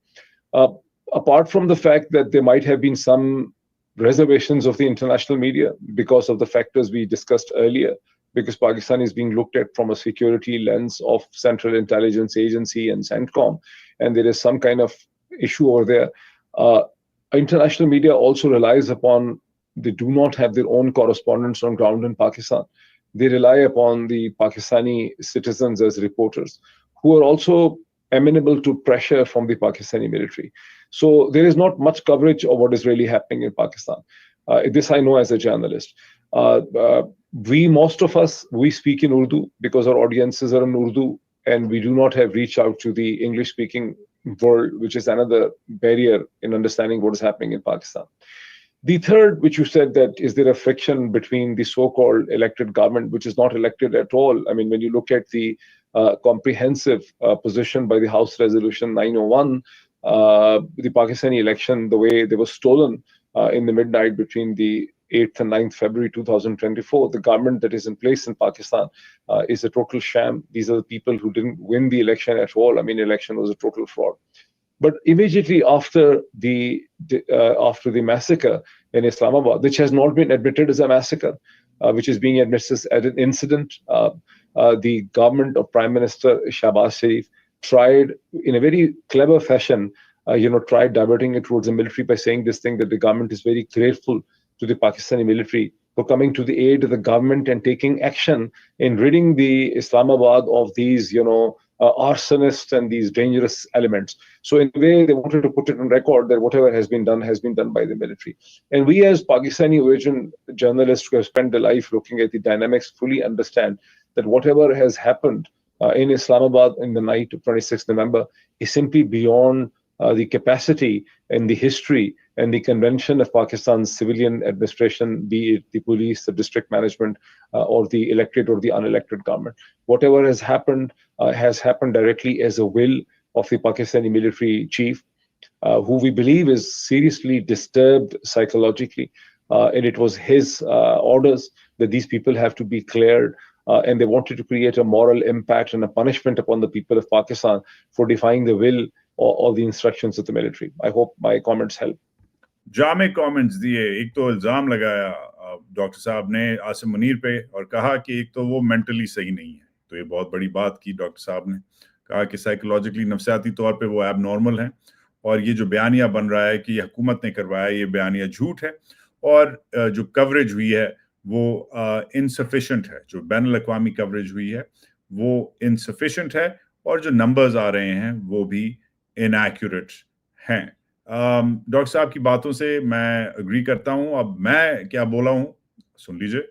Apart from the fact that there might have been some reservations of the international media because of the factors we discussed earlier, because Pakistan is being looked at from a security lens of Central Intelligence Agency and CENTCOM, and there is some kind of issue over there. International media also relies upon, they do not have their own correspondents on ground in Pakistan. They rely upon the Pakistani citizens as reporters, who are also amenable to pressure from the Pakistani military. So there is not much coverage of what is really happening in Pakistan. This I know as a journalist. Most of us, we speak in Urdu because our audiences are in Urdu, and we do not have reached out to the English-speaking world, which is another barrier in understanding what is happening in Pakistan. The third, which you said, that is there a friction between the so-called elected government, which is not elected at all. I mean, when you look at the comprehensive position by the House Resolution 901, the Pakistani election, the way they were stolen in the midnight between the 8th and 9th February 2024, the government that is in place in Pakistan is a total sham. These are the people who didn't win the election at all. I mean, election was a total fraud. But immediately after the massacre in Islamabad, which has not been admitted as a massacre, which is being admitted as an incident, the government of Prime Minister Shahbaz Sharif tried in a very clever fashion, tried diverting it towards the military by saying this thing, that the government is very grateful to the Pakistani military for coming to the aid of the government and taking action in ridding the Islamabad of these, arsonists and these dangerous elements. So in a way, they wanted to put it on record that whatever has been done by the military. And we as Pakistani origin journalists who have spent their life looking at the dynamics fully understand that whatever has happened in Islamabad in the night of 26th November is simply beyond the capacity and the history and the convention of Pakistan's civilian administration, be it the police, the district management, or the elected or the unelected government. Whatever has happened directly as a will of the Pakistani military chief, who we believe is seriously disturbed psychologically. And it was his orders that these people have to be cleared. And they wanted to create a moral impact and a punishment upon the people of Pakistan for defying the will or the instructions of the military. I hope my comments help. जामे comments दिए, एक तो इल्जाम लगाया doctor साहब ने आसिम मुनीर पे और कहा कि एक तो वो मेंटली सही नहीं है, तो ये बहुत बड़ी बात की डॉक्टर साहब ने, कहा कि साइकोलॉजिकली नफसियाती तौर पे वो एबनॉर्मल हैं और ये जो बयानिया बन रहा है कि हुकूमत ने करवाया, ये बयानिया झूठ है और जो कवरेज हुई है वो इनसफिशिएंट है, जो बैनुल-अक़वामी कवरेज हुई है वो इनसफिशिएंट है और जो नंबर्स आ रहे हैं वो भी इनएक्यूरेट हैं। डॉक्टर साहब की बातों से मैं अग्री करता हूं। अब मैं क्या बोला हूं सुन लीजिए।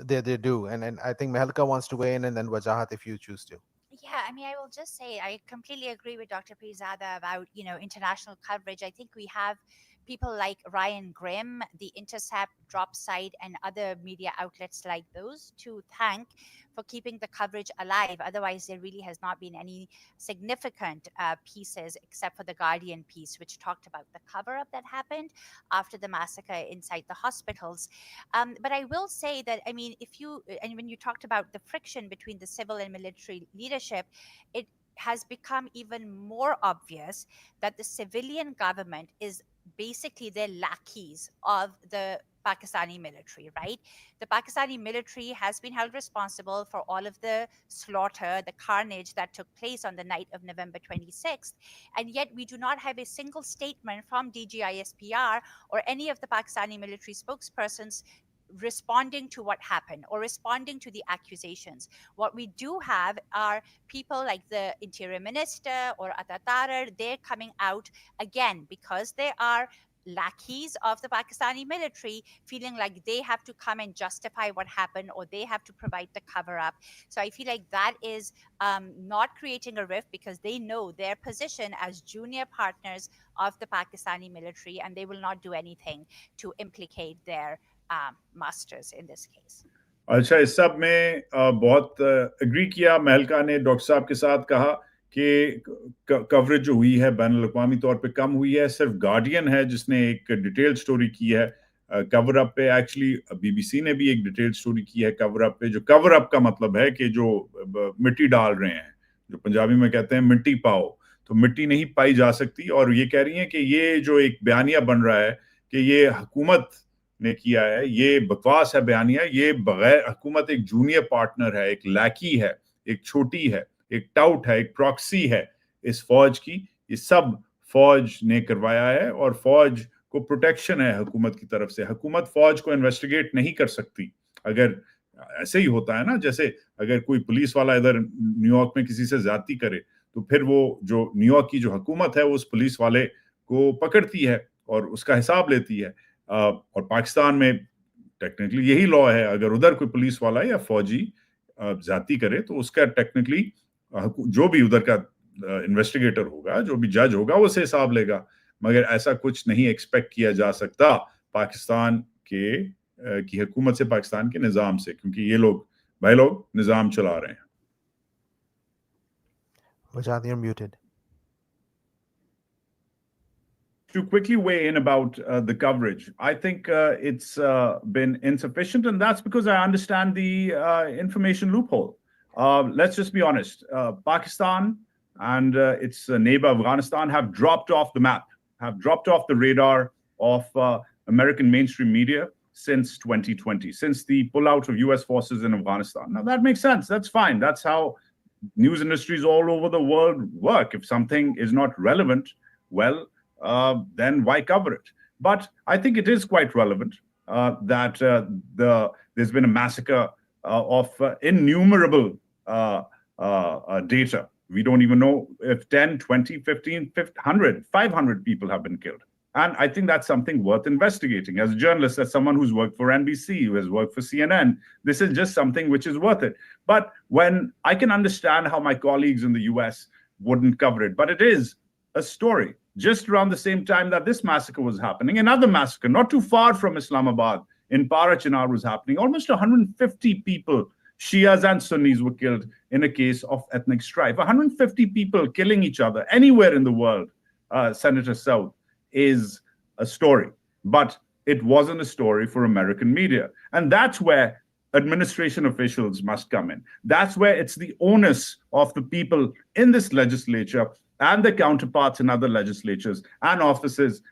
They do, and I think Mehlika wants to weigh in, and then Wajahat if you choose to. Yeah, I mean, I will just say I completely agree with Dr. Pirzada about, international coverage. I think we have people like Ryan Grimm, The Intercept, Dropsite, and other media outlets like those to thank for keeping the coverage alive. Otherwise, there really has not been any significant pieces except for the Guardian piece, which talked about the cover-up that happened after the massacre inside the hospitals. But I will say that, I mean, when you talked about the friction between the civil and military leadership, it has become even more obvious that the civilian government is basically the lackeys of the Pakistani military, right? The Pakistani military has been held responsible for all of the slaughter, the carnage that took place on the night of November 26th. And yet we do not have a single statement from DGISPR or any of the Pakistani military spokespersons responding to what happened or responding to the accusations. What we do have are people like the Interior Minister or Atatar. They're coming out again because they are lackeys of the Pakistani military, feeling like they have to come and justify what happened or they have to provide the cover-up. So I feel like that is not creating a rift because they know their position as junior partners of the Pakistani military, and they will not do anything to implicate their masters in this case. अच्छा, इस सब में बहुत agree किया महलका ने doctor साहब के साथ, कहा कि कवरेज जो हुई है बैनुल अक़वामी तौर पे कम हुई है। सिर्फ गार्डियन है जिसने एक डिटेल स्टोरी की है कवर अप पे। एक्चुअली बीबीसी ने भी एक डिटेल स्टोरी की है कवर अप पे। जो कवर अप का मतलब है कि जो मिट्टी डाल रहे हैं, जो पंजाबी में कहते हैं मिट्टी पाओ, तो मिट्टी नहीं पाई जा सकती। और ये कह रही है कि ये जो एक बयानिया बन रहा है कि ये हुकूमत ने किया है, ये बकवास है बयानिया। ये बगैर हुकूमत एक जूनियर पार्टनर है, एक लैकी है, एक छोटी है, एक टाउट है, एक प्रॉक्सी है इस फौज की। ये सब फौज ने करवाया है और फौज को प्रोटेक्शन है हुकूमत की तरफ से। हुकूमत फौज को इन्वेस्टिगेट नहीं कर सकती। अगर ऐसे ही होता है ना, जैसे अगर कोई पुलिस वाला इधर न्यूयॉर्क में किसी से ज्यादती करे तो फिर वो जो न्यूयॉर्क की जो हुकूमत है उस पुलिस वाले को पकड़ती है और उसका हिसाब लेती है। और पाकिस्तान में टेक्निकली यही लॉ है, अगर उधर कोई पुलिस वाला या फौजी ज्यादती करे तो उसका टेक्निकली जो भी उधर का इन्वेस्टिगेटर होगा, जो भी जज होगा, वो से हिसाब लेगा। मगर ऐसा कुछ नहीं एक्सपेक्ट किया जा सकता पाकिस्तान की हुकूमत से, पाकिस्तान के निजाम से, क्योंकि ये भाई लोग निजाम चला रहे हैं। Wajad, you're muted. To quickly weigh in about the coverage, I think it's been insufficient, and that's because I understand the information loophole. Let's just be honest. Pakistan and its neighbor Afghanistan have dropped off the map, have dropped off the radar of American mainstream media since 2020, since the pullout of US forces in Afghanistan. Now, that makes sense. That's fine. That's how news industries all over the world work. If something is not relevant, well, then why cover it? But I think it is quite relevant that there's been a massacre of innumerable data, We don't even know if 10, 20, 15, 100, 500 people have been killed. And I think that's something worth investigating. As a journalist, as someone who's worked for NBC, who has worked for CNN, this is just something which is worth it. But when I can understand how my colleagues in the US wouldn't cover it, but it is a story. Just around the same time that this massacre was happening, another massacre not too far from Islamabad in Parachinar was happening. Almost 150 people, Shias and Sunnis, were killed in a case of ethnic strife. 150 people killing each other anywhere in the world, Senator South, is a story. But it wasn't a story for American media. And that's where administration officials must come in. That's where it's the onus of the people in this legislature and their counterparts in other legislatures and offices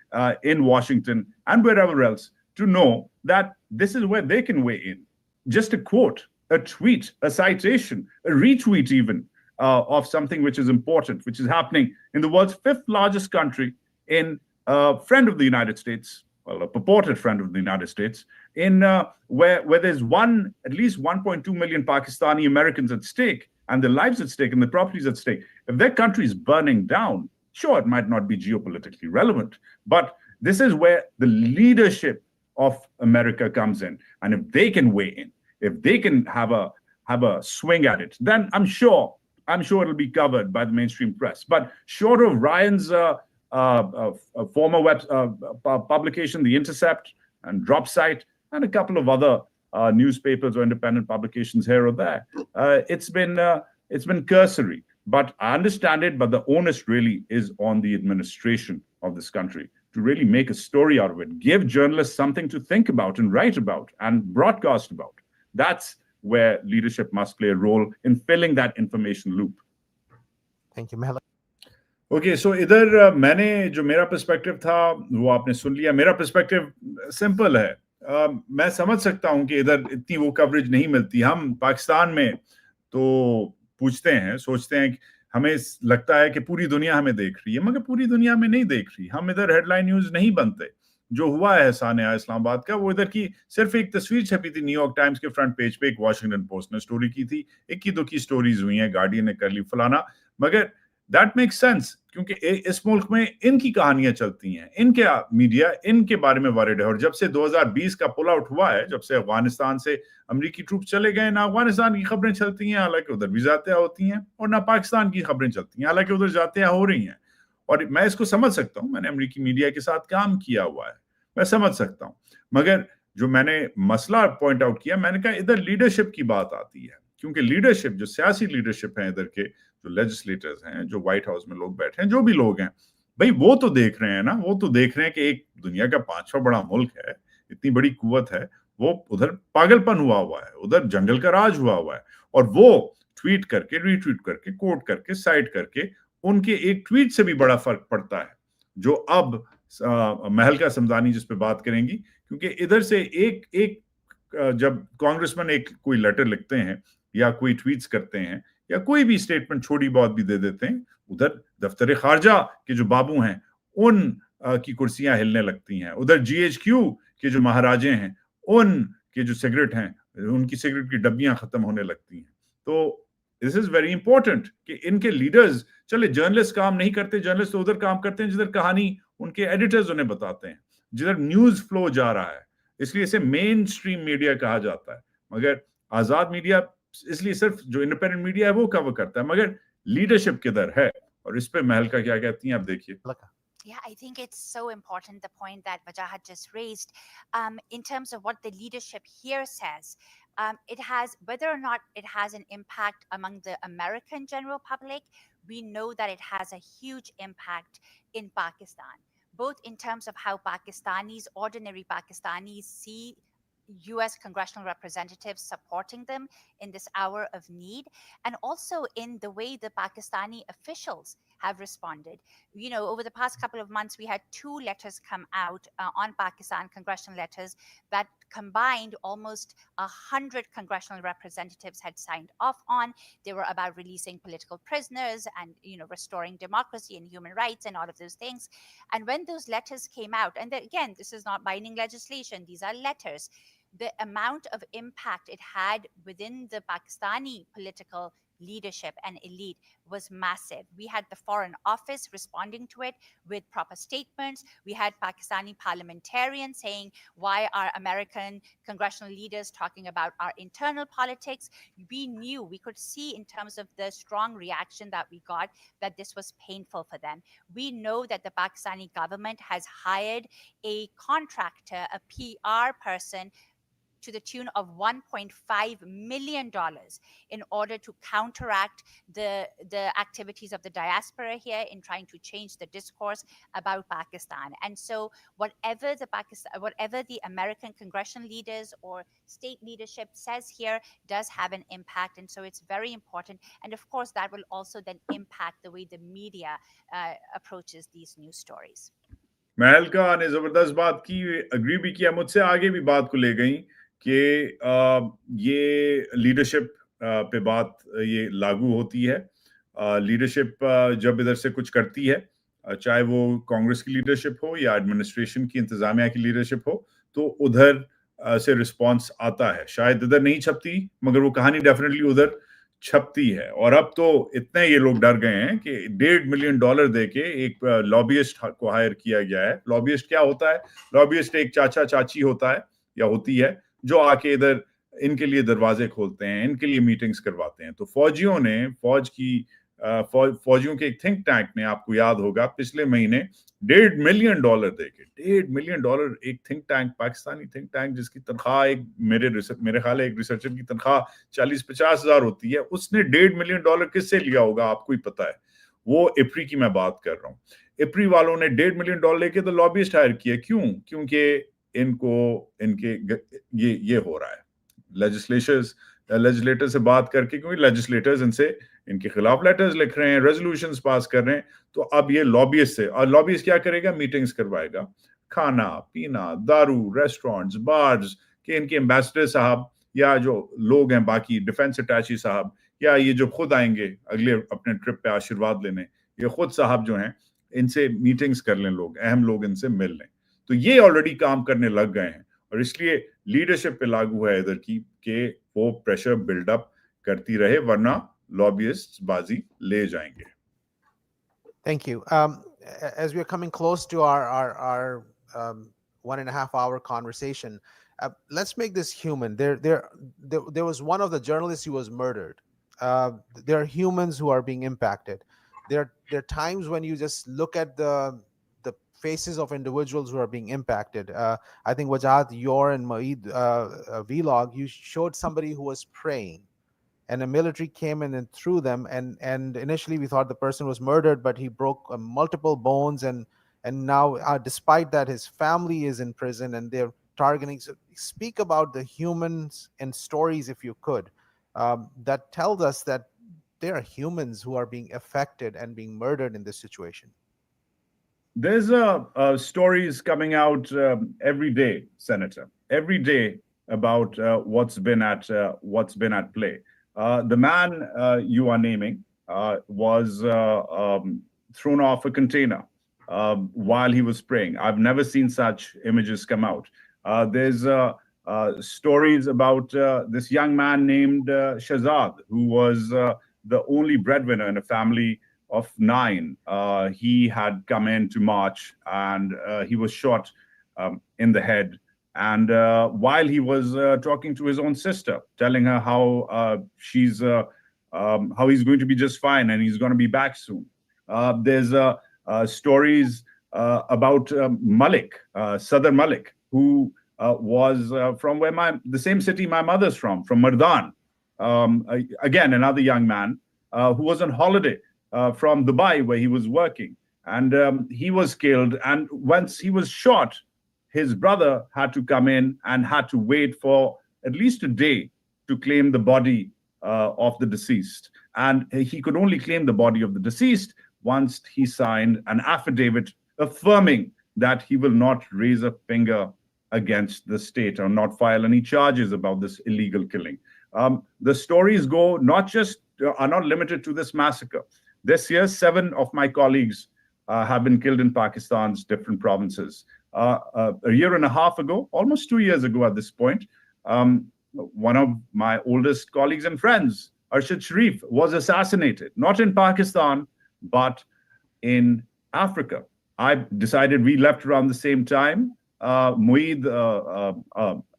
in Washington and wherever else to know that this is where they can weigh in. Just a quote, a tweet, a citation, a retweet even of something which is important, which is happening in the world's 5th largest country, in a friend of the United States, well, a purported friend of the United States, in where there's at least 1.2 million Pakistani Americans at stake, and their lives at stake and their properties at stake. If their country is burning down, sure, it might not be geopolitically relevant, but this is where the leadership of America comes in. And if they can weigh in, if they can have a swing at it, then I'm sure it'll be covered by the mainstream press. But short of Ryan's former publication, The Intercept and Drop Site, and a couple of other newspapers or independent publications here or there, it's been cursory. But I understand it. But the onus really is on the administration of this country to really make a story out of it, give journalists something to think about and write about and broadcast about. That's where leadership must play a role in filling that information loop. Thank you, Mehla. Okay so इधर मैंने जो मेरा perspective था वो आपने सुन लिया. मेरा perspective simple है. मैं समझ सकता हूं कि इधर इतनी वो कवरेज नहीं मिलती. हम पाकिस्तान में तो पूछते हैं, सोचते हैं कि हमें लगता है कि पूरी दुनिया हमें देख रही है, मगर पूरी दुनिया में नहीं देख रही. हम इधर हेडलाइन न्यूज नहीं बनते. जो हुआ है सानिया इस्लामाबाद का, वो इधर की सिर्फ एक तस्वीर छपी थी न्यूयॉर्क टाइम्स के फ्रंट पेज पे, एक वॉशिंगटन पोस्ट ने स्टोरी की थी, इक्की दुक्की स्टोरीज हुई हैं, गार्डियन ने कर ली, फलाना. मगर दैट मेक सेंस क्योंकि इस मुल्क में इनकी कहानियां चलती हैं, इनके मीडिया इनके बारे में वरिड है. और जब से 2020 का पुल आउट हुआ है, जब से अफगानिस्तान से अमेरिकी ट्रूप चले गए, ना अफगानिस्तान की खबरें चलती हैं, हालांकि उधर भी जातियां होती हैं, और ना पाकिस्तान की खबरें चलती हैं, हालांकि उधर जातियां हो रही हैं. और मैं इसको समझ सकता हूं, मैंने अमेरिकी मीडिया के साथ काम किया हुआ है, मैं समझ सकता हूं. मगर जो मैंने मसला पॉइंट आउट किया, मैंने कहा इधर लीडरशिप की बात आती है. क्योंकि लीडरशिप, जो सियासी लीडरशिप है इधर के, जो लेजिस्लेटर्स हैं, जो व्हाइट हाउस में लोग बैठे हैं, जो भी लोग हैं, भाई वो तो देख रहे हैं ना, वो तो देख रहे हैं कि एक दुनिया का 5वां बड़ा मुल्क है, इतनी बड़ी कुव्वत है, वो उधर पागलपन हुआ है, उधर जंगल का राज हुआ है. और वो ट्वीट करके, रीट्वीट करके, कोट करके, साइट करके, उनके एक ट्वीट से भी बड़ा फर्क पड़ता है. जो अब महलका समदानी जिस पे बात करेंगी, क्योंकि इधर से एक जब कांग्रेसमैन एक कोई लेटर लिखते हैं या कोई ट्वीट्स करते हैं या कोई भी स्टेटमेंट छोटी बहुत भी दे देते हैं, उधर दफ्तर खारजा के जो बाबू हैं उन की कुर्सियां हिलने लगती हैं. उधर GHQ के जो महाराजे हैं, उन के जो सिगरेट हैं, उनकी सिगरेट की डब्बियां खत्म होने लगती हैं. तो दिस इज वेरी इंपॉर्टेंट कि इनके लीडर्स, चले जर्नलिस्ट काम नहीं करते, जर्नलिस्ट तो उधर काम करते हैं जिधर कहानी उनके एडिटर्स उन्हें बताते हैं, जिधर न्यूज फ्लो जा रहा है, इसलिए इसे मेन स्ट्रीम मीडिया कहा जाता है. मगर आजाद मीडिया इसलिए सिर्फ जो इंडिपेंडेंट मीडिया है वो कवर करता है, मगर लीडरशिप किधर है, और इस पे महल का क्या कहती हैं आप देखिए. Yeah, I think it's so important, the point that Wajahat just raised, in terms of what the leadership here says. It has, whether or not it has an impact among the American general public, we know that it has a huge impact in Pakistan, both in terms of how Pakistanis, ordinary Pakistanis, see US congressional representatives supporting them in this hour of need, and also in the way the Pakistani officials have responded. You know, over the past couple of months, we had 2 letters come out on Pakistan, congressional letters, that combined almost 100 congressional representatives had signed off on. They were about releasing political prisoners and, you know, restoring democracy and human rights and all of those things. And when those letters came out, and again, this is not binding legislation, these are letters, the amount of impact it had within the Pakistani political leadership and elite was massive. We had the Foreign Office responding to it with proper statements. We had Pakistani parliamentarians saying, why are American congressional leaders talking about our internal politics? We knew, we could see in terms of the strong reaction that we got, that this was painful for them. We know that the Pakistani government has hired a contractor, a PR person, to the tune of $1.5 million in order to counteract the activities of the diaspora here in trying to change the discourse about Pakistan. And so whatever the American congressional leaders or state leadership says here does have an impact. And so it's very important. And of course, that will also then impact the way the media approaches these news stories. महलका ने जबरदस्त बात की, agree भी किया, मुझसे आगे भी बात को ले गई कि ये लीडरशिप पे बात ये लागू होती है. लीडरशिप जब इधर से कुछ करती है, चाहे वो कांग्रेस की लीडरशिप हो या एडमिनिस्ट्रेशन की, इंतजामिया की लीडरशिप हो, तो उधर से रिस्पांस आता है. शायद इधर नहीं छपती, मगर वो कहानी डेफिनेटली उधर छपती है. और अब तो इतने ये लोग डर गए हैं कि $1.5 मिलियन देके एक लॉबियस्ट को हायर किया गया है. लॉबियस्ट क्या होता है? लॉबियस्ट एक चाचा चाची होता है या होती है जो आके इधर इनके लिए दरवाजे खोलते हैं, इनके लिए मीटिंग्स करवाते हैं. तो फौजियों ने फौजियों के एक थिंक टैंक ने, आपको याद होगा, पिछले महीने $1.5 मिलियन देके, $1.5 मिलियन एक think tank, Pakistani think tank जिसकी तनख्वाह एक मेरे ख्याल है एक रिसर्चर की तनख्वाह 40-50 हजार होती है, उसने $1.5 मिलियन किससे लिया होगा आपको ही पता है. वो इप्री की मैं बात कर रहा हूँ. इप्री वालों ने $1.5 मिलियन लेके तो लॉबिस्ट हायर किया. क्यों? क्योंकि ये हो रहा है. लेजिस्लेटर से बात करके, क्योंकि लेजिस्लेटर्स इनके खिलाफ लेटर्स लिख रहे हैं, रेजोल्यूशंस पास कर रहे हैं, तो अब ये लॉबियस्ट से, और लॉबियस्ट क्या करेगा? मीटिंग्स करवाएगा, खाना पीना, दारू, रेस्टोरेंट्स, बार्स के इनके एम्बेसडर साहब या जो लोग हैं बाकी, डिफेंस अटैची साहब, या ये जो खुद आएंगे अगले अपने ट्रिप पे आशीर्वाद लेने, ये खुद साहब जो हैं, इनसे मीटिंग्स कर लें, लोग अहम लोग इनसे मिल लें. तो ये ऑलरेडी काम करने लग गए हैं, और इसलिए लीडरशिप पे लागू है इधर की कि वो प्रेशर बिल्डअप करती रहे, वरना लॉबियस्ट बाजी ले जाएंगे. Thank you. As we are coming close to our 1.5 hour conversation, let's make this human. There was one of the journalists who was murdered. There are humans who are being impacted. There are times when you just look at the faces of individuals who are being impacted. I think Wajad, your and Maid vlog, you showed somebody who was praying, and the military came in and threw them. And initially we thought the person was murdered, but he broke multiple bones. And now, despite that, his family is in prison and they're targeting. So speak about the humans and stories, if you could, that tells us that there are humans who are being affected and being murdered in this situation. There's stories coming out every day, Senator, every day about what's been at play. The man you are naming was thrown off a container while he was praying. I've never seen such images come out. There's stories about this young man named Shahzad, who was the only breadwinner in a family of 9. He had come in to march, and he was shot in the head. And while he was talking to his own sister, telling her how he's going to be just fine and he's going to be back soon. There's stories about Malik, Sadr Malik, who was from the same city my mother's from Mardan. Again, another young man who was on holiday from Dubai, where he was working, and he was killed. And once he was shot, his brother had to come in and had to wait for at least a day to claim the body of the deceased. And he could only claim the body of the deceased once he signed an affidavit affirming that he will not raise a finger against the state or not file any charges about this illegal killing. The stories are not limited to this massacre. This year, 7 of my colleagues have been killed in Pakistan's different provinces. A year and a half ago, almost 2 years ago at this point, one of my oldest colleagues and friends Arshad Sharif was assassinated, not in Pakistan, but in Africa. I decided we left around the same time. Mueed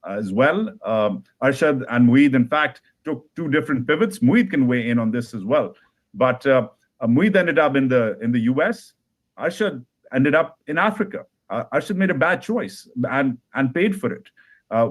as well. Arshad and Mueed, in fact, took two different pivots. Mueed can weigh in on this as well. But Mueed ended up in the US. Arshad ended up in Africa. Arshad made a bad choice and paid for it,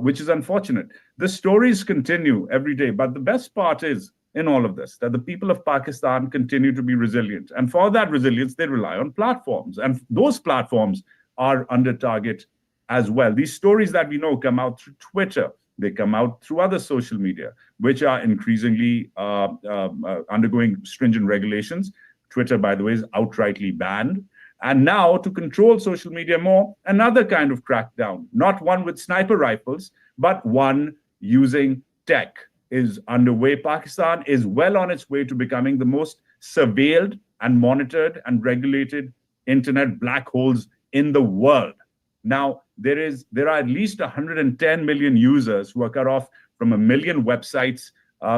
which is unfortunate. The stories continue every day. But the best part is, in all of this, that the people of Pakistan continue to be resilient. And for that resilience, they rely on platforms. And those platforms are under target as well. These stories that we know come out through Twitter. They come out through other social media, which are increasingly undergoing stringent regulations. Twitter, by the way, is outrightly banned. And now, to control social media more, another kind of crackdown, not one with sniper rifles, but one using tech, is underway. Pakistan is well on its way to becoming the most surveilled and monitored and regulated internet black holes in the world. Now, there are at least 110 million users who are cut off from 1 million websites,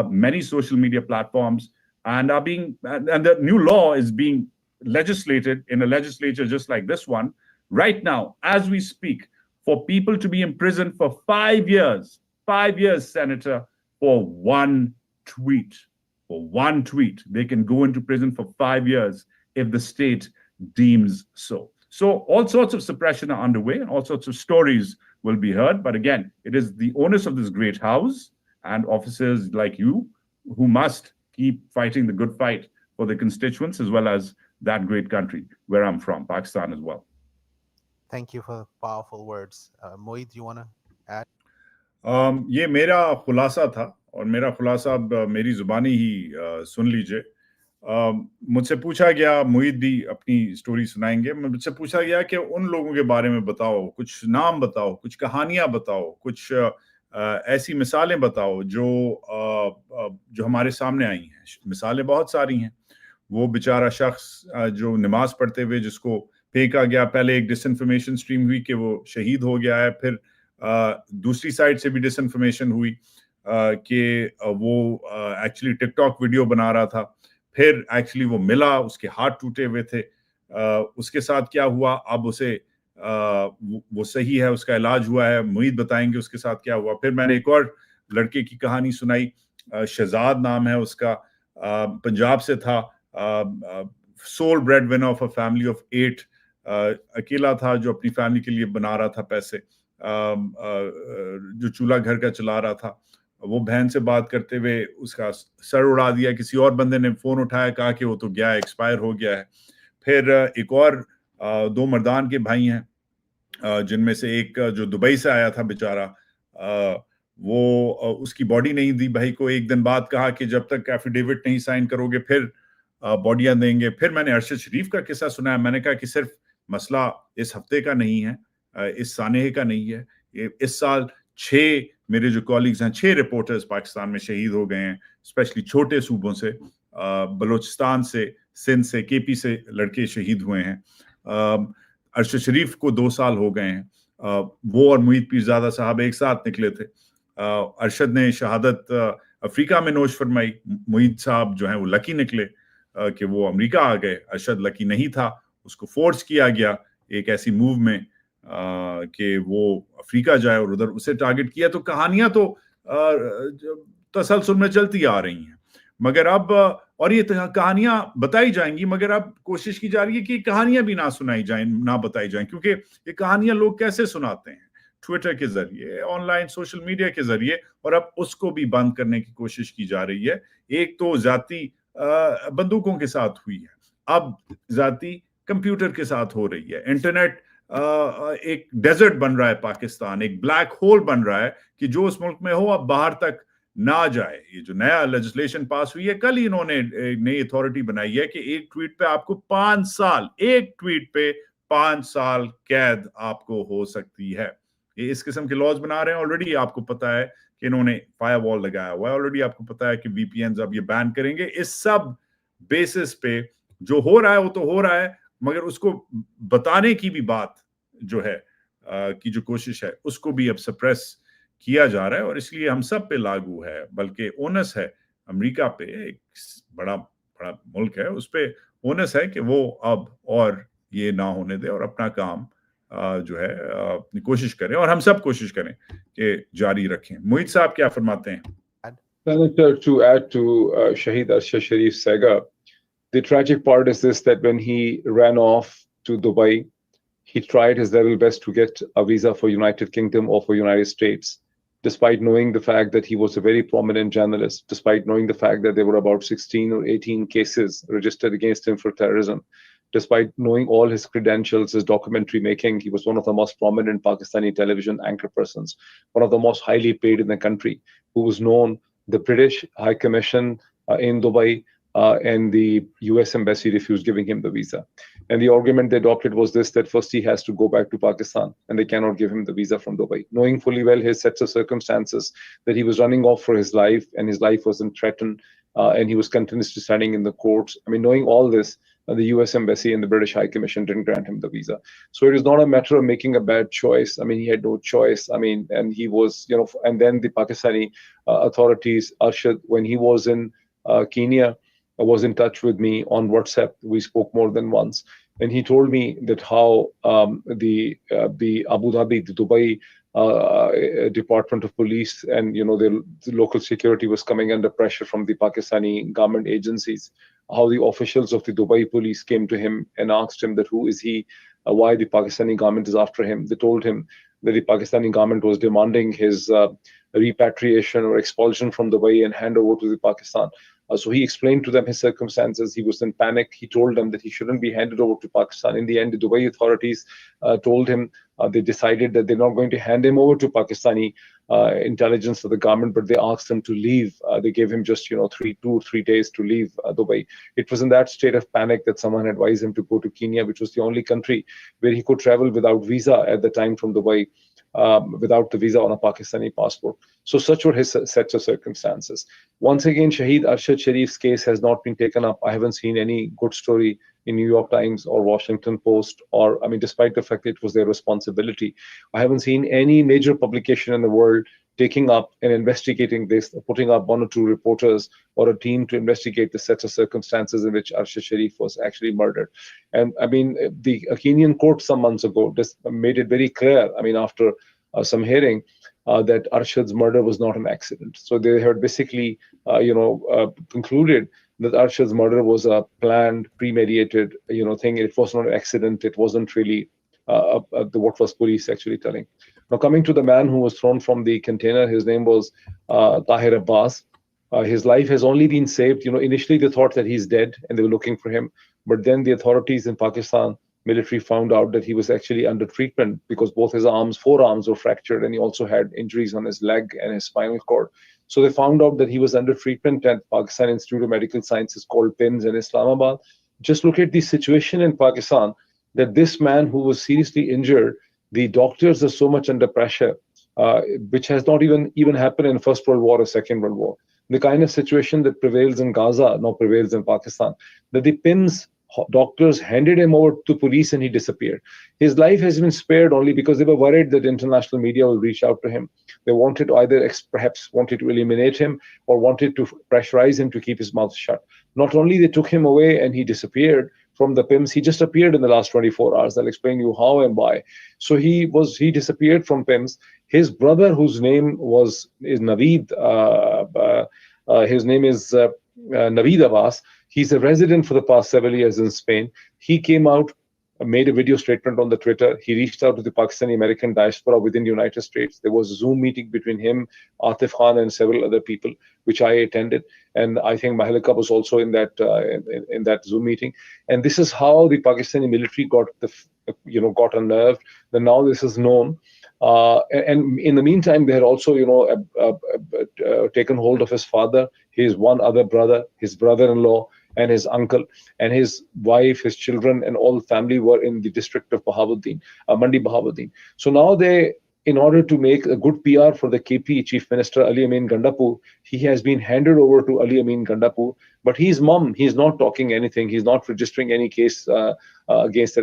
many social media platforms, and the new law is being legislated in a legislature just like this one right now, as we speak, for people to be imprisoned for 5 years, Senator, for one tweet. For one tweet, they can go into prison for 5 years if the state deems so. So all sorts of suppression are underway, and all sorts of stories will be heard. But again, it is the onus of this great house and officers like you who must keep fighting the good fight for the constituents, as well as that great country where I'm from, Pakistan as well. Thank you for the powerful words. Mueed, do you want to add? ये मेरा खुलासा था, और मेरा खुलासा अब मेरी जुबानी ही सुन लीजिए. मुझसे पूछा गया, मुईद भी अपनी स्टोरी सुनाएंगे, मुझसे पूछा गया कि उन लोगों के बारे में बताओ, कुछ नाम बताओ, कुछ कहानियां बताओ, कुछ ऐसी मिसालें बताओ जो हमारे सामने आई हैं. मिसालें बहुत सारी हैं. वो बेचारा शख्स जो नमाज पढ़ते हुए जिसको फेंका गया, पहले एक डिसइंफॉर्मेशन स्ट्रीम हुई कि वो शहीद हो गया है, फिर दूसरी साइड से भी डिसइंफॉर्मेशन हुई कि वो एक्चुअली टिकटॉक वीडियो बना रहा था, फिर एक्चुअली वो मिला, उसके हाथ टूटे हुए थे, उसके साथ क्या हुआ, अब उसे वो सही है, उसका इलाज हुआ है, मुईद बताएंगे उसके साथ क्या हुआ. फिर मैंने एक और लड़के की कहानी सुनाई, शहजाद नाम है उसका, पंजाब से था, sole bread winner of a family of 8, अकेला था जो अपनी फैमिली के लिए बना रहा था पैसे, जो चूल्हा घर का चला रहा था. वो बहन से बात करते हुए उसका सर उड़ा दिया, किसी और बंदे ने फोन उठाया, कहा कि वो तो गया, एक्सपायर हो गया है. फिर एक और 2 मर्दान के भाई हैं, जिनमें से एक जो दुबई से आया था बेचारा, वो उसकी बॉडी नहीं दी भाई को. एक दिन बाद कहा कि जब तक एफिडेविट नहीं साइन करोगे फिर बॉडियां देंगे. फिर मैंने अरशद शरीफ का किस्सा सुनाया. मैंने कहा कि सिर्फ मसला इस हफ्ते का नहीं है, इस सानहे का नहीं है. इस साल 6 मेरे जो कॉलीग्स हैं, 6 रिपोर्टर्स पाकिस्तान में शहीद हो गए हैं, स्पेशली छोटे सूबों से, बलोचिस्तान से, सिंध से, केपी से लड़के शहीद हुए हैं. अरशद शरीफ को 2 साल हो गए हैं. वो और मुईद पीरजादा साहब एक साथ निकले थे. अरशद ने शहादत अफ्रीका में नोश फरमाई. मुईद साहब जो हैं वो लकी निकले कि वो अमेरिका आ गए. अरशद लकी नहीं था, उसको फोर्स किया गया एक ऐसी मूव में कि वो अफ्रीका जाए और उधर उसे टारगेट किया. तो कहानियां तो तसलसल में चलती आ रही हैं, मगर अब और ये कहानियां बताई जाएंगी, मगर अब कोशिश की जा रही है कि कहानियां भी ना सुनाई जाएं, ना बताई जाएं, क्योंकि ये कहानियां लोग कैसे सुनाते हैं, ट्विटर के जरिए, ऑनलाइन सोशल मीडिया के जरिए, और अब उसको भी बंद करने की कोशिश की जा रही है. एक तो जाती बंदूकों के साथ हुई है, अब जाती कंप्यूटर के साथ हो रही है. इंटरनेट एक डेजर्ट बन रहा है पाकिस्तान, एक ब्लैक होल बन रहा है कि जो उस मुल्क में हो अब बाहर तक ना जाए. ये जो नया लेजिस्लेशन पास हुई है, कल ही इन्होंने नई अथॉरिटी बनाई है कि एक ट्वीट पे आपको 5 साल, एक ट्वीट पे 5 साल कैद आपको हो सकती है. ये इस किस्म के लॉज बना रहे हैं. ऑलरेडी आपको पता है कि इन्होंने फायरवॉल लगाया हुआ है, ऑलरेडी आपको पता है कि वीपीएन अब ये बैन करेंगे. इस सब बेसिस पे जो हो रहा है वो तो हो रहा है, मगर उसको बताने की भी बात जो है की जो कोशिश है उसको भी अब सप्रेस किया जा रहा है, और इसलिए हम सब पे लागू है, बल्कि ओनस है अमेरिका पे एक बड़ा बड़ा मुल्क है, उस पे ओनस है कि वो अब और ये ना होने दे और अपना काम जो है अपनी कोशिश करें, और हम सब कोशिश करें कि जारी रखें। मोहित साहब क्या फरमाते हैं? Senator, to add to Shahid Arshad Sharif Saga, the tragic part is this, that when he ran off to Dubai, he tried his level best to get a visa for United Kingdom or for United States, despite knowing the fact that he was a very prominent journalist, despite knowing the fact that there were about 16 or 18 cases registered against him for terrorism, despite knowing all his credentials, his documentary making. He was one of the most prominent Pakistani television anchor persons, one of the most highly paid in the country, who was known. The British High Commission in Dubai and the US Embassy refused giving him the visa. And the argument they adopted was this, that first he has to go back to Pakistan and they cannot give him the visa from Dubai, knowing fully well his sets of circumstances, that he was running off for his life and his life wasn't threatened, and he was continuously standing in the courts. I mean, knowing all this, the US Embassy and the British High Commission didn't grant him the visa. So it is not a matter of making a bad choice. I mean, he had no choice. I mean, and he was, and then the Pakistani authorities, Arshad, when he was in Kenya, was in touch with me on WhatsApp. We spoke more than once. And he told me that how the Abu Dhabi, the Dubai Department of Police and the local security was coming under pressure from the Pakistani government agencies, how the officials of the Dubai police came to him and asked him that who is he, why the Pakistani government is after him. They told him that the Pakistani government was demanding his repatriation or expulsion from Dubai and handover to the Pakistan. So he explained to them his circumstances. He was in panic. He told them that he shouldn't be handed over to Pakistan. In the end, the Dubai authorities told him they decided that they're not going to hand him over to Pakistani intelligence or the government, but they asked him to leave. They gave him just 2 or 3 days to leave Dubai. It was in that state of panic that someone advised him to go to Kenya, which was the only country where he could travel without visa at the time from Dubai, without the visa on a Pakistani passport. So such were his sets of circumstances. Once again, Shahid Arshad Sharif's case has not been taken up. I haven't seen any good story in New York Times or Washington Post, or, I mean, despite the fact that it was their responsibility, I haven't seen any major publication in the world taking up and investigating this, putting up 1 or 2 reporters or a team to investigate the sets of circumstances in which Arshad Sharif was actually murdered. And I mean, the Kenyan court some months ago just made it very clear, I mean, after some hearing, that Arshad's murder was not an accident. So they had basically, concluded that Arshad's murder was a planned, premeditated, thing. It was not an accident. It wasn't really what was police actually telling. Now, coming to the man who was thrown from the container, his name was Tahir Abbas. His life has only been saved. Initially they thought that he's dead and they were looking for him. But then the authorities in Pakistan, military, found out that he was actually under treatment because both his forearms were fractured, and he also had injuries on his leg and his spinal cord. So they found out that he was under treatment at Pakistan Institute of Medical Sciences called PIMS in Islamabad. Just look at the situation in Pakistan, that this man who was seriously injured, the doctors are so much under pressure, which has not even happened in First World War or Second World War. The kind of situation that prevails in Gaza now prevails in Pakistan, that the PIMS doctors handed him over to police and he disappeared. His life has been spared only because they were worried that international media will reach out to him. They wanted to either perhaps wanted to eliminate him or wanted to pressurize him to keep his mouth shut. Not only they took him away and he disappeared from the PIMS, he just appeared in the last 24 hours. I'll explain you how and why. So he disappeared from PIMS. His brother, whose name is Naveed, his name is Naveed Abbas. He's a resident for the past several years in Spain. He came out, made a video statement on the Twitter. He reached out to the Pakistani American diaspora within the United States. There was a Zoom meeting between him, Atif Khan, and several other people, which I attended. And I think Mahalika was also in that in that Zoom meeting. And this is how the Pakistani military got unnerved. Then now this is known. And in the meantime, they had also, taken hold of his father, his one other brother, his brother-in-law, and his uncle, and his wife, his children, and all the family were in the district of Mandi Bahauddin. So now in order to make a good PR for the KP Chief Minister Ali Amin Gandapu, he has been handed over to Ali Amin Gandapu, but he's mum. He's not talking anything. He's not registering any case against the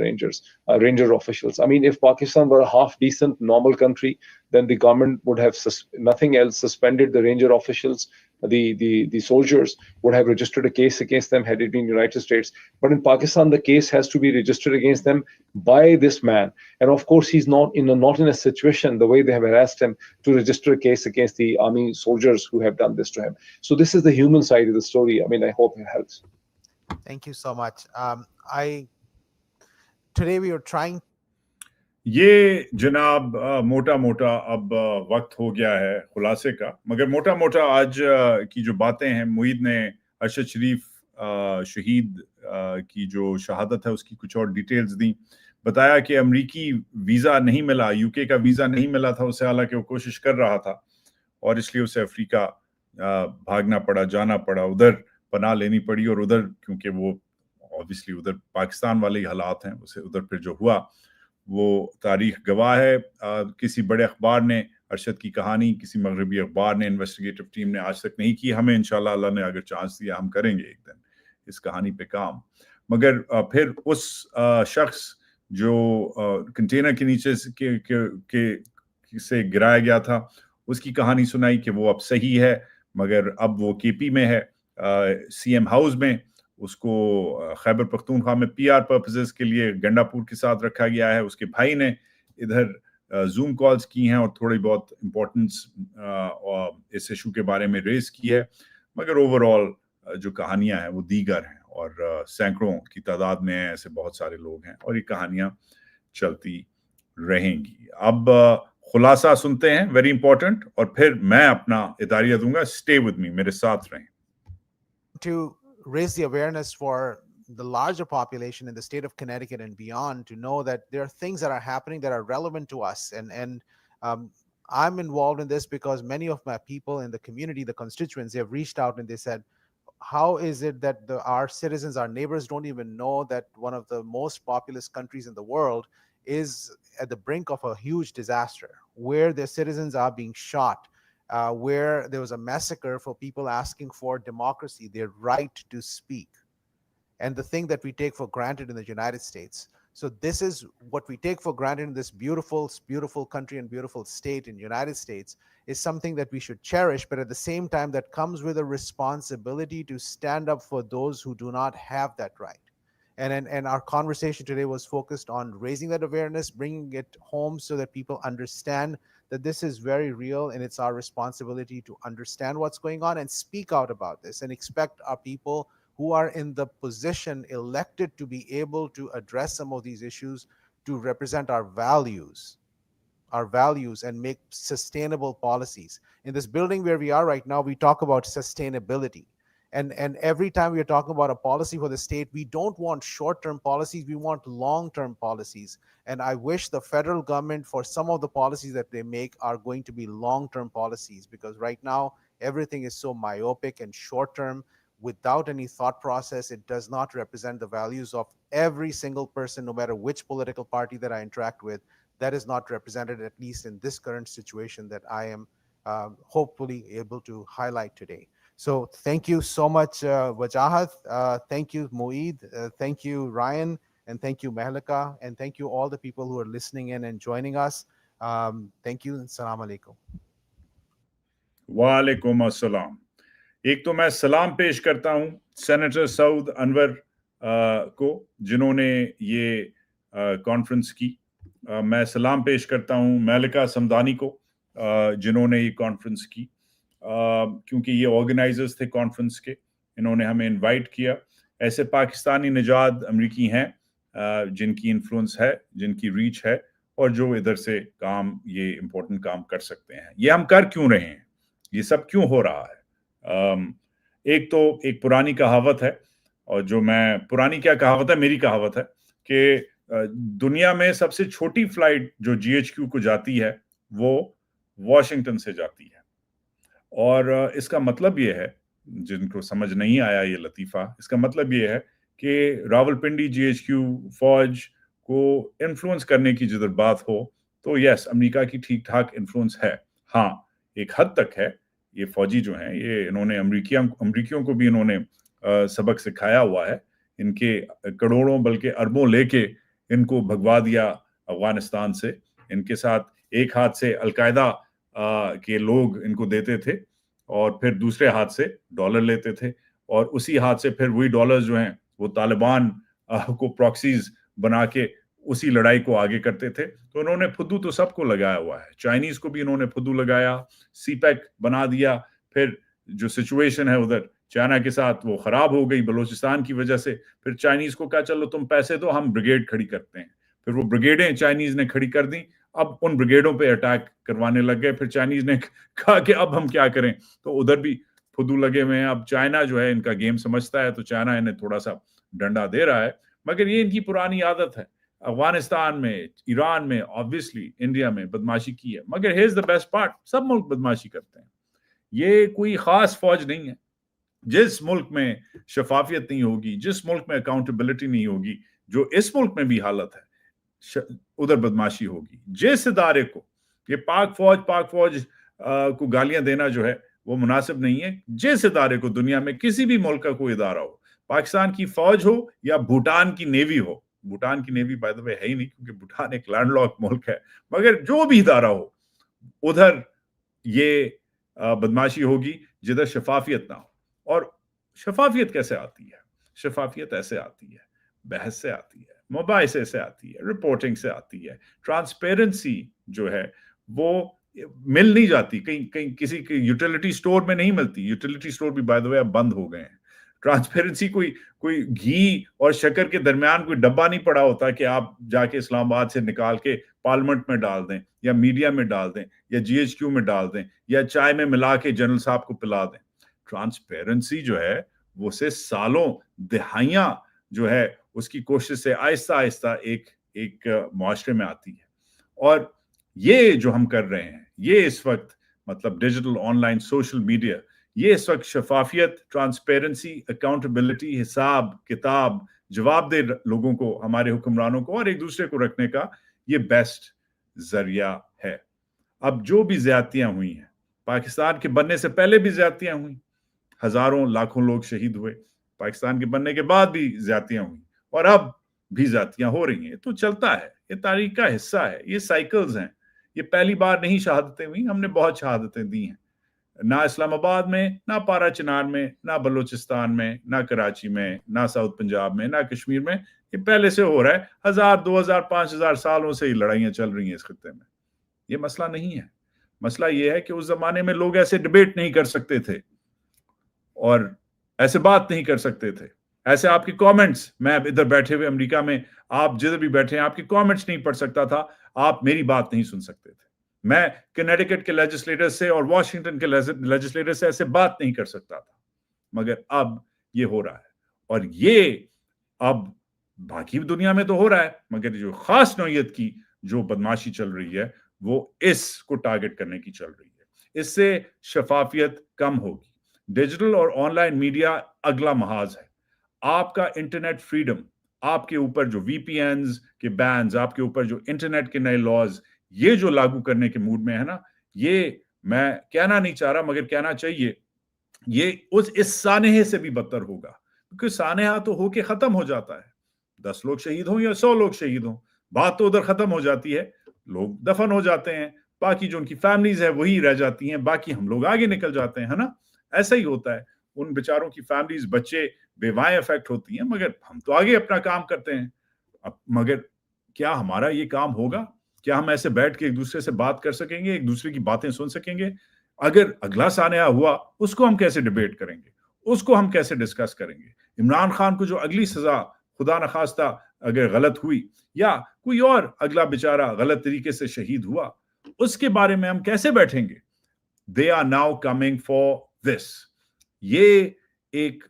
Ranger officials. I mean, if Pakistan were a half-decent, normal country, then the government would have nothing else suspended the Ranger officials, the soldiers would have registered a case against them had it been United States. But in Pakistan, the case has to be registered against them by this man. And of course, he's not in a situation, the way they have harassed him, to register a case against the army soldiers who have done this to him. So this is the human side of the story. I mean, I hope it helps. Thank you so much. Today we are trying. ये जनाब मोटा मोटा अब वक्त हो गया है खुलासे का, मगर मोटा मोटा आज की जो बातें हैं, मुईद ने अरशद शरीफ शहीद की जो शहादत है उसकी कुछ और डिटेल्स दी, बताया कि अमेरिकी वीज़ा नहीं मिला, यूके का वीज़ा नहीं मिला था उसे, हालांकि वो कोशिश कर रहा था और इसलिए उसे अफ्रीका भागना पड़ा, जाना पड़ा, उधर पनाह लेनी पड़ी, और उधर क्योंकि वो ऑब्वियसली उधर पाकिस्तान वाले ही हालात हैं, उसे उधर फिर जो हुआ वो तारीख गवाह है। किसी बड़े अखबार ने अरशद की कहानी, किसी मगरबी अखबार ने, इन्वेस्टिगेटिव टीम ने आज तक नहीं की। हमें इंशाल्लाह अल्लाह ने अगर चांस दिया हम करेंगे एक दिन इस कहानी पे काम। मगर फिर उस शख्स जो कंटेनर के नीचे से गिराया गया था उसकी कहानी सुनाई कि वो अब सही है, मगर अब वो केपी में है, सीएम हाउस में। उसको खैबर पख्तूनख्वा में पीआर पर्पसेस के लिए गंडापुर के साथ रखा गया है। उसके भाई ने इधर जूम कॉल्स की हैं और थोड़ी बहुत इम्पोर्टेंस इस इशू के बारे में रेज की है, मगर ओवरऑल जो कहानियां हैं वो दीगर हैं और सैकड़ों की तादाद में ऐसे बहुत सारे लोग हैं और ये कहानियां चलती रहेंगी। अब खुलासा सुनते हैं, वेरी इंपॉर्टेंट, और फिर मैं अपना इतारिया दूंगा। स्टे विद मी, मेरे साथ रहें। To raise the awareness for the larger population in the state of Connecticut and beyond to know that there are things that are happening that are relevant to us. And I'm involved in this because many of my people in the community, the constituents, they have reached out and they said, how is it that our citizens, our neighbors don't even know that one of the most populous countries in the world is at the brink of a huge disaster where their citizens are being shot, where there was a massacre for people asking for democracy, their right to speak, and the thing that we take for granted in the United States. So this is what we take for granted in this beautiful, beautiful country and beautiful state in the United States is something that we should cherish, but at the same time that comes with a responsibility to stand up for those who do not have that right. And our conversation today was focused on raising that awareness, bringing it home so that people understand that this is very real and it's our responsibility to understand what's going on and speak out about this and expect our people who are in the position elected to be able to address some of these issues to represent our values and make sustainable policies. In this building where we are right now, we talk about sustainability. And every time we are talking about a policy for the state, we don't want short-term policies, we want long-term policies. And I wish the federal government, for some of the policies that they make, are going to be long-term policies, because right now everything is so myopic and short-term without any thought process. It does not represent the values of every single person, no matter which political party that I interact with. That is not represented, at least in this current situation that I am hopefully able to highlight today. So thank you so much, Wajahat. Thank you, Mueed. Thank you, Ryan. And thank you, Mehlika. And thank you all the people who are listening in and joining us. Thank you. Assalamu alaikum. Wa alaikum assalam. एक तो मैं सलाम पेश करता हूं senator Saud Anwar को, जिन्होंने ये कॉन्फ्रेंस की। मैं सलाम पेश करता हूं मेलिका समदानी को, जिन्होंने ये कॉन्फ्रेंस की, क्योंकि ये ऑर्गेनाइजर्स थे कॉन्फ्रेंस के, इन्होंने हमें इनवाइट किया। ऐसे पाकिस्तानी निजात अमरीकी हैं जिनकी इन्फ्लुएंस है, जिनकी रीच है, और जो इधर से काम, ये इम्पोर्टेंट काम कर सकते हैं। ये हम कर क्यों रहे हैं, ये सब क्यों हो रहा है? एक तो एक पुरानी कहावत है, और जो मैं, पुरानी क्या कहावत है, मेरी कहावत है कि दुनिया में सबसे छोटी फ्लाइट जो GHQ को जाती है वो वॉशिंगटन से जाती है। और इसका मतलब ये है, जिनको समझ नहीं आया ये लतीफ़ा, इसका मतलब ये है कि रावलपिंडी GHQ फौज को इन्फ्लुएंस करने की जिधर बात हो तो यस, अमेरिका की ठीक ठाक इन्फ्लुएंस है। हाँ, एक हद तक है। ये फौजी जो हैं, ये इन्होंने अमरीकियों को भी इन्होंने सबक सिखाया हुआ है। इनके करोड़ों बल्कि अरबों लेके इनको भगवा दिया अफगानिस्तान से। इनके साथ एक हाथ से अलकायदा के लोग इनको देते थे और फिर दूसरे हाथ से डॉलर लेते थे, और उसी हाथ से फिर वही डॉलर जो हैं वो तालिबान को प्रॉक्सीज बना के उसी लड़ाई को आगे करते थे। तो उन्होंने फुद्दू तो सबको लगाया हुआ है, चाइनीज को भी इन्होंने फुद्दू लगाया, सीपैक बना दिया। फिर जो सिचुएशन है उधर चाइना के साथ वो खराब हो गई बलूचिस्तान की वजह से, फिर चाइनीज को कहा चलो तुम पैसे दो, हम ब्रिगेड खड़ी करते हैं। फिर वो ब्रिगेडें चाइनीज ने खड़ी कर दी, अब उन ब्रिगेडों पे अटैक करवाने लग गए। फिर चाइनीज ने कहा कि अब हम क्या करें, तो उधर भी फुद्दू लगे हुए हैं। अब चाइना जो है इनका गेम समझता है, तो चाइना इन्हें थोड़ा सा डंडा दे रहा है, मगर ये इनकी पुरानी आदत है। अफगानिस्तान में, ईरान में, ऑब्वियसली इंडिया में बदमाशी की है, मगर हियर्स द बेस्ट पार्ट, सब मुल्क बदमाशी करते हैं। ये कोई खास फौज नहीं है। जिस मुल्क में शफाफियत नहीं होगी, जिस मुल्क में अकाउंटेबिलिटी नहीं होगी, जो इस मुल्क में भी हालत है, उधर बदमाशी होगी। जिस इदारे को, ये पाक फौज को गालियां देना जो है वो मुनासिब नहीं है। जिस इदारे को, दुनिया में किसी भी मुल्क का कोई इदारा हो, पाकिस्तान की फौज हो या भूटान की नेवी हो, भूटान की नेवी बाय द वे है ही नहीं क्योंकि भूटान एक लैंडलॉक मुल्क है, मगर जो भी इदारा हो उधर ये बदमाशी होगी जिधर शफाफियत ना हो। और शफाफियत कैसे आती है? शफाफियत ऐसे आती है, बहस से आती है, मुबाहिसे से आती है, रिपोर्टिंग से आती है। ट्रांसपेरेंसी जो है वो मिल नहीं जाती, कहीं किसी यूटिलिटी स्टोर में नहीं मिलती। यूटिलिटी स्टोर भी बाय द वे अब बंद हो गए हैं। ट्रांसपेरेंसी कोई घी और शक्कर के दरमियान कोई डब्बा नहीं पड़ा होता कि आप जाके इस्लामाबाद से निकाल के पार्लियामेंट में डाल दें या मीडिया में डाल दें या GHQ में डाल दें या चाय में मिला के जनरल साहब को पिला दें। ट्रांसपेरेंसी जो है वो से सालों, दिहाइयां जो है उसकी कोशिश से आहिस्ता आहिस्ता एक मुआशरे में आती है। और ये जो हम कर रहे हैं, ये इस वक्त मतलब डिजिटल, ऑनलाइन, सोशल मीडिया, ये इस वक्त शफाफियत, ट्रांसपेरेंसी, अकाउंटेबिलिटी, हिसाब किताब, जवाबदेह लोगों को, हमारे हुक्मरानों को और एक दूसरे को रखने का ये बेस्ट जरिया है। अब जो भी ज्यादतियां हुई हैं, पाकिस्तान के बनने से पहले भी ज्यादतियां हुई, हजारों लाखों लोग शहीद हुए, पाकिस्तान के बनने के बाद भी ज्यादतियां हुई, और अब भी ज्यादतियां हो रही हैं। तो चलता है, ये तारीख का हिस्सा है, ये साइकिल्स हैं। ये पहली बार नहीं शहादतें हुई, हमने बहुत शहादतें दी हैं, ना इस्लामाबाद में, ना पारा चिनार में, ना बलूचिस्तान में, ना कराची में, ना साउथ पंजाब में, ना कश्मीर में। ये पहले से हो रहा है, 1000, 2000, 5000 सालों से ये लड़ाइयां चल रही हैं इस खित्ते में। ये मसला नहीं है। मसला ये है कि उस जमाने में लोग ऐसे डिबेट नहीं कर सकते थे और ऐसे बात नहीं कर सकते थे। ऐसे आपके कमेंट्स, मैं इधर बैठे हुए अमेरिका में, आप जिधर भी बैठे हैं, आपके कमेंट्स नहीं पढ़ सकता था, आप मेरी बात नहीं सुन सकते थे। मैं कनेटिकट के लेजिस्लेटर से और वॉशिंगटन के लेजिस्लेटर से ऐसे बात नहीं कर सकता था, मगर अब ये हो रहा है। और ये अब बाकी दुनिया में तो हो रहा है, मगर जो खास नौयत की जो बदमाशी चल रही है वो इसको टारगेट करने की चल रही है। इससे शफाफियत कम होगी। डिजिटल और ऑनलाइन मीडिया अगला महाज है। आपका इंटरनेट फ्रीडम, आपके ऊपर जो VPNs के बैन्स, आपके ऊपर जो इंटरनेट के नए लॉज, ये जो लागू करने के मूड में है ना, ये मैं कहना नहीं चाह रहा मगर कहना चाहिए, ये इस सानेहे से भी बदतर होगा, क्योंकि सानेहा तो होके खत्म हो जाता है। 10 लोग शहीद हों या 100 लोग शहीद हों, बात तो उधर खत्म हो जाती है, लोग दफन हो जाते हैं, बाकी जो उनकी फैमिलीज है वही रह जाती हैं, बाकी हम लोग आगे निकल जाते हैं, है ना। ऐसा ही होता है, उन बेचारों की फैमिलीज, बच्चे, बेवाएं अफेक्ट होती हैं, मगर हम तो आगे अपना काम करते हैं। अब मगर क्या हमारा ये काम होगा? क्या हम ऐसे बैठ के एक दूसरे से बात कर सकेंगे, एक दूसरे की बातें सुन सकेंगे? अगर अगला सानेहा हुआ, उसको हम कैसे डिबेट करेंगे, उसको हम कैसे डिस्कस करेंगे? इमरान खान को जो अगली सजा खुदा न खास्ता अगर गलत हुई, या कोई और अगला बेचारा गलत तरीके से शहीद हुआ, उसके बारे में हम कैसे बैठेंगे? They are now coming for this. ये एक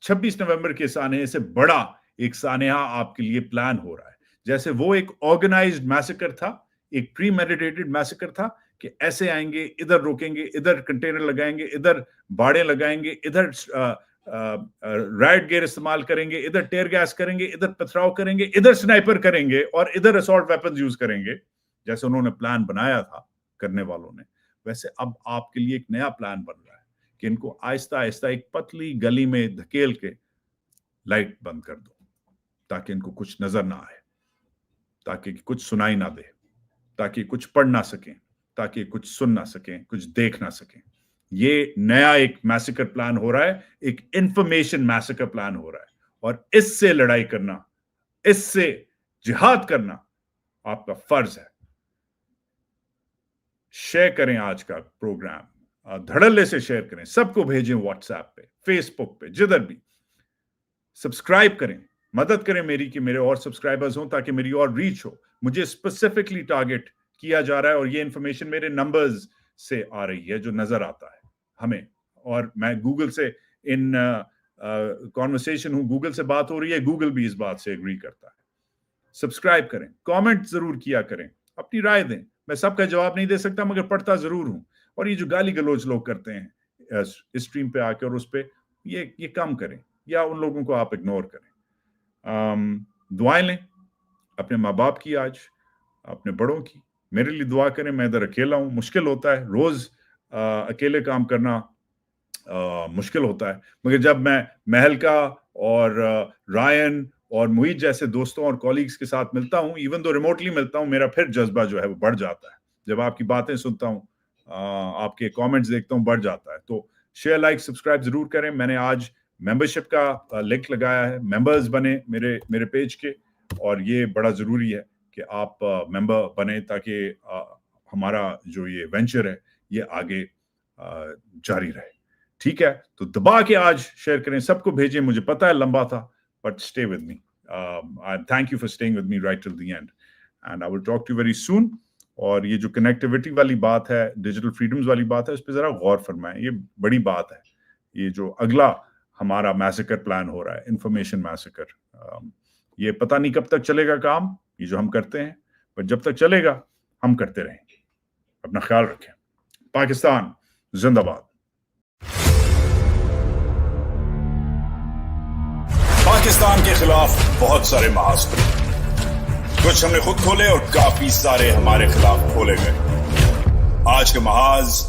26 नवंबर के सानेहे से बड़ा एक सानेहा आपके लिए प्लान हो रहा है। जैसे वो एक ऑर्गेनाइज्ड मैसेकर था, एक प्रीमेडिटेटेड मैसेकर था कि ऐसे आएंगे, इधर रोकेंगे, इधर कंटेनर लगाएंगे, इधर बाड़े लगाएंगे, इधर राइट गियर इस्तेमाल करेंगे, इधर टेयर गैस करेंगे, इधर पथराव करेंगे, इधर स्नाइपर करेंगे और इधर असॉल्ट वेपन यूज करेंगे। जैसे उन्होंने प्लान बनाया था करने वालों ने, वैसे अब आपके लिए एक नया प्लान बन रहा है कि इनको आहिस्ता आहिस्ता एक पतली गली में धकेल के लाइट बंद कर दो, ताकि इनको कुछ नजर ना आए, ताकि कुछ सुनाई ना दे, ताकि कुछ पढ़ ना सकें, ताकि कुछ सुन ना सकें, कुछ देख ना सकें। ये नया एक मैसेकर प्लान हो रहा है, एक इंफॉर्मेशन मैसेकर प्लान हो रहा है, और इससे लड़ाई करना, इससे जिहाद करना आपका फर्ज है। शेयर करें आज का प्रोग्राम, धड़ल्ले से शेयर करें, सबको भेजें व्हाट्सएप पे, फेसबुक पे, जिधर भी। सब्सक्राइब करें, मदद करें मेरी कि मेरे और सब्सक्राइबर्स हों, ताकि मेरी और रीच हो। मुझे स्पेसिफिकली टारगेट किया जा रहा है, और ये इंफॉर्मेशन मेरे नंबर्स से आ रही है जो नजर आता है हमें, और मैं गूगल से इन कॉन्वर्सेशन हूं, गूगल से बात हो रही है, गूगल भी इस बात से एग्री करता है। सब्सक्राइब करें, कमेंट जरूर किया करें, अपनी राय दें। मैं सबका जवाब नहीं दे सकता, मगर पढ़ता जरूर हूं। और ये जो गाली गलौज लोग करते हैं इस स्ट्रीम पे आके और उस पे, ये कम करें, या उन लोगों को आप इग्नोर करें। दुआएं लें अपने माँ बाप की, आज अपने बड़ों की। मेरे लिए दुआ करें, मैं इधर अकेला हूं, मुश्किल होता है रोज अकेले काम करना, मुश्किल होता है। मगर जब मैं महल का और रायन और मुईद जैसे दोस्तों और कॉलीग्स के साथ मिलता हूं, इवन तो रिमोटली मिलता हूं, मेरा फिर जज्बा जो है वो बढ़ जाता है। जब आपकी बातें सुनता हूं, आपके कमेंट्स देखता हूं, बढ़ जाता है। तो शेयर, लाइक, सब्सक्राइब जरूर करें। मैंने आज मेंबरशिप का लिंक लगाया है, मेंबर्स बने मेरे पेज के, और ये बड़ा जरूरी है कि आप मेंबर बने, ताकि हमारा जो ये वेंचर है ये आगे जारी रहे। ठीक है, तो दबा के आज शेयर करें, सबको भेजें। मुझे पता है लंबा था, but stay with me. Thank you for staying with me right till the end. And I will talk to you very soon. और ये जो कनेक्टिविटी वाली बात है, डिजिटल फ्रीडम्स वाली बात है, उस पर जरा गौर फरमाएं। ये बड़ी बात है। ये जो अगला हमारा मैसेकर प्लान हो रहा है, इंफॉर्मेशन मैसेकर, ये पता नहीं कब तक चलेगा काम, ये जो हम करते हैं, पर जब तक चलेगा हम करते रहेंगे। अपना ख्याल रखें। पाकिस्तान जिंदाबाद। पाकिस्तान के खिलाफ बहुत सारे महाज खुले, कुछ हमने खुद खोले और काफी सारे हमारे खिलाफ खोले गए। आज के महाज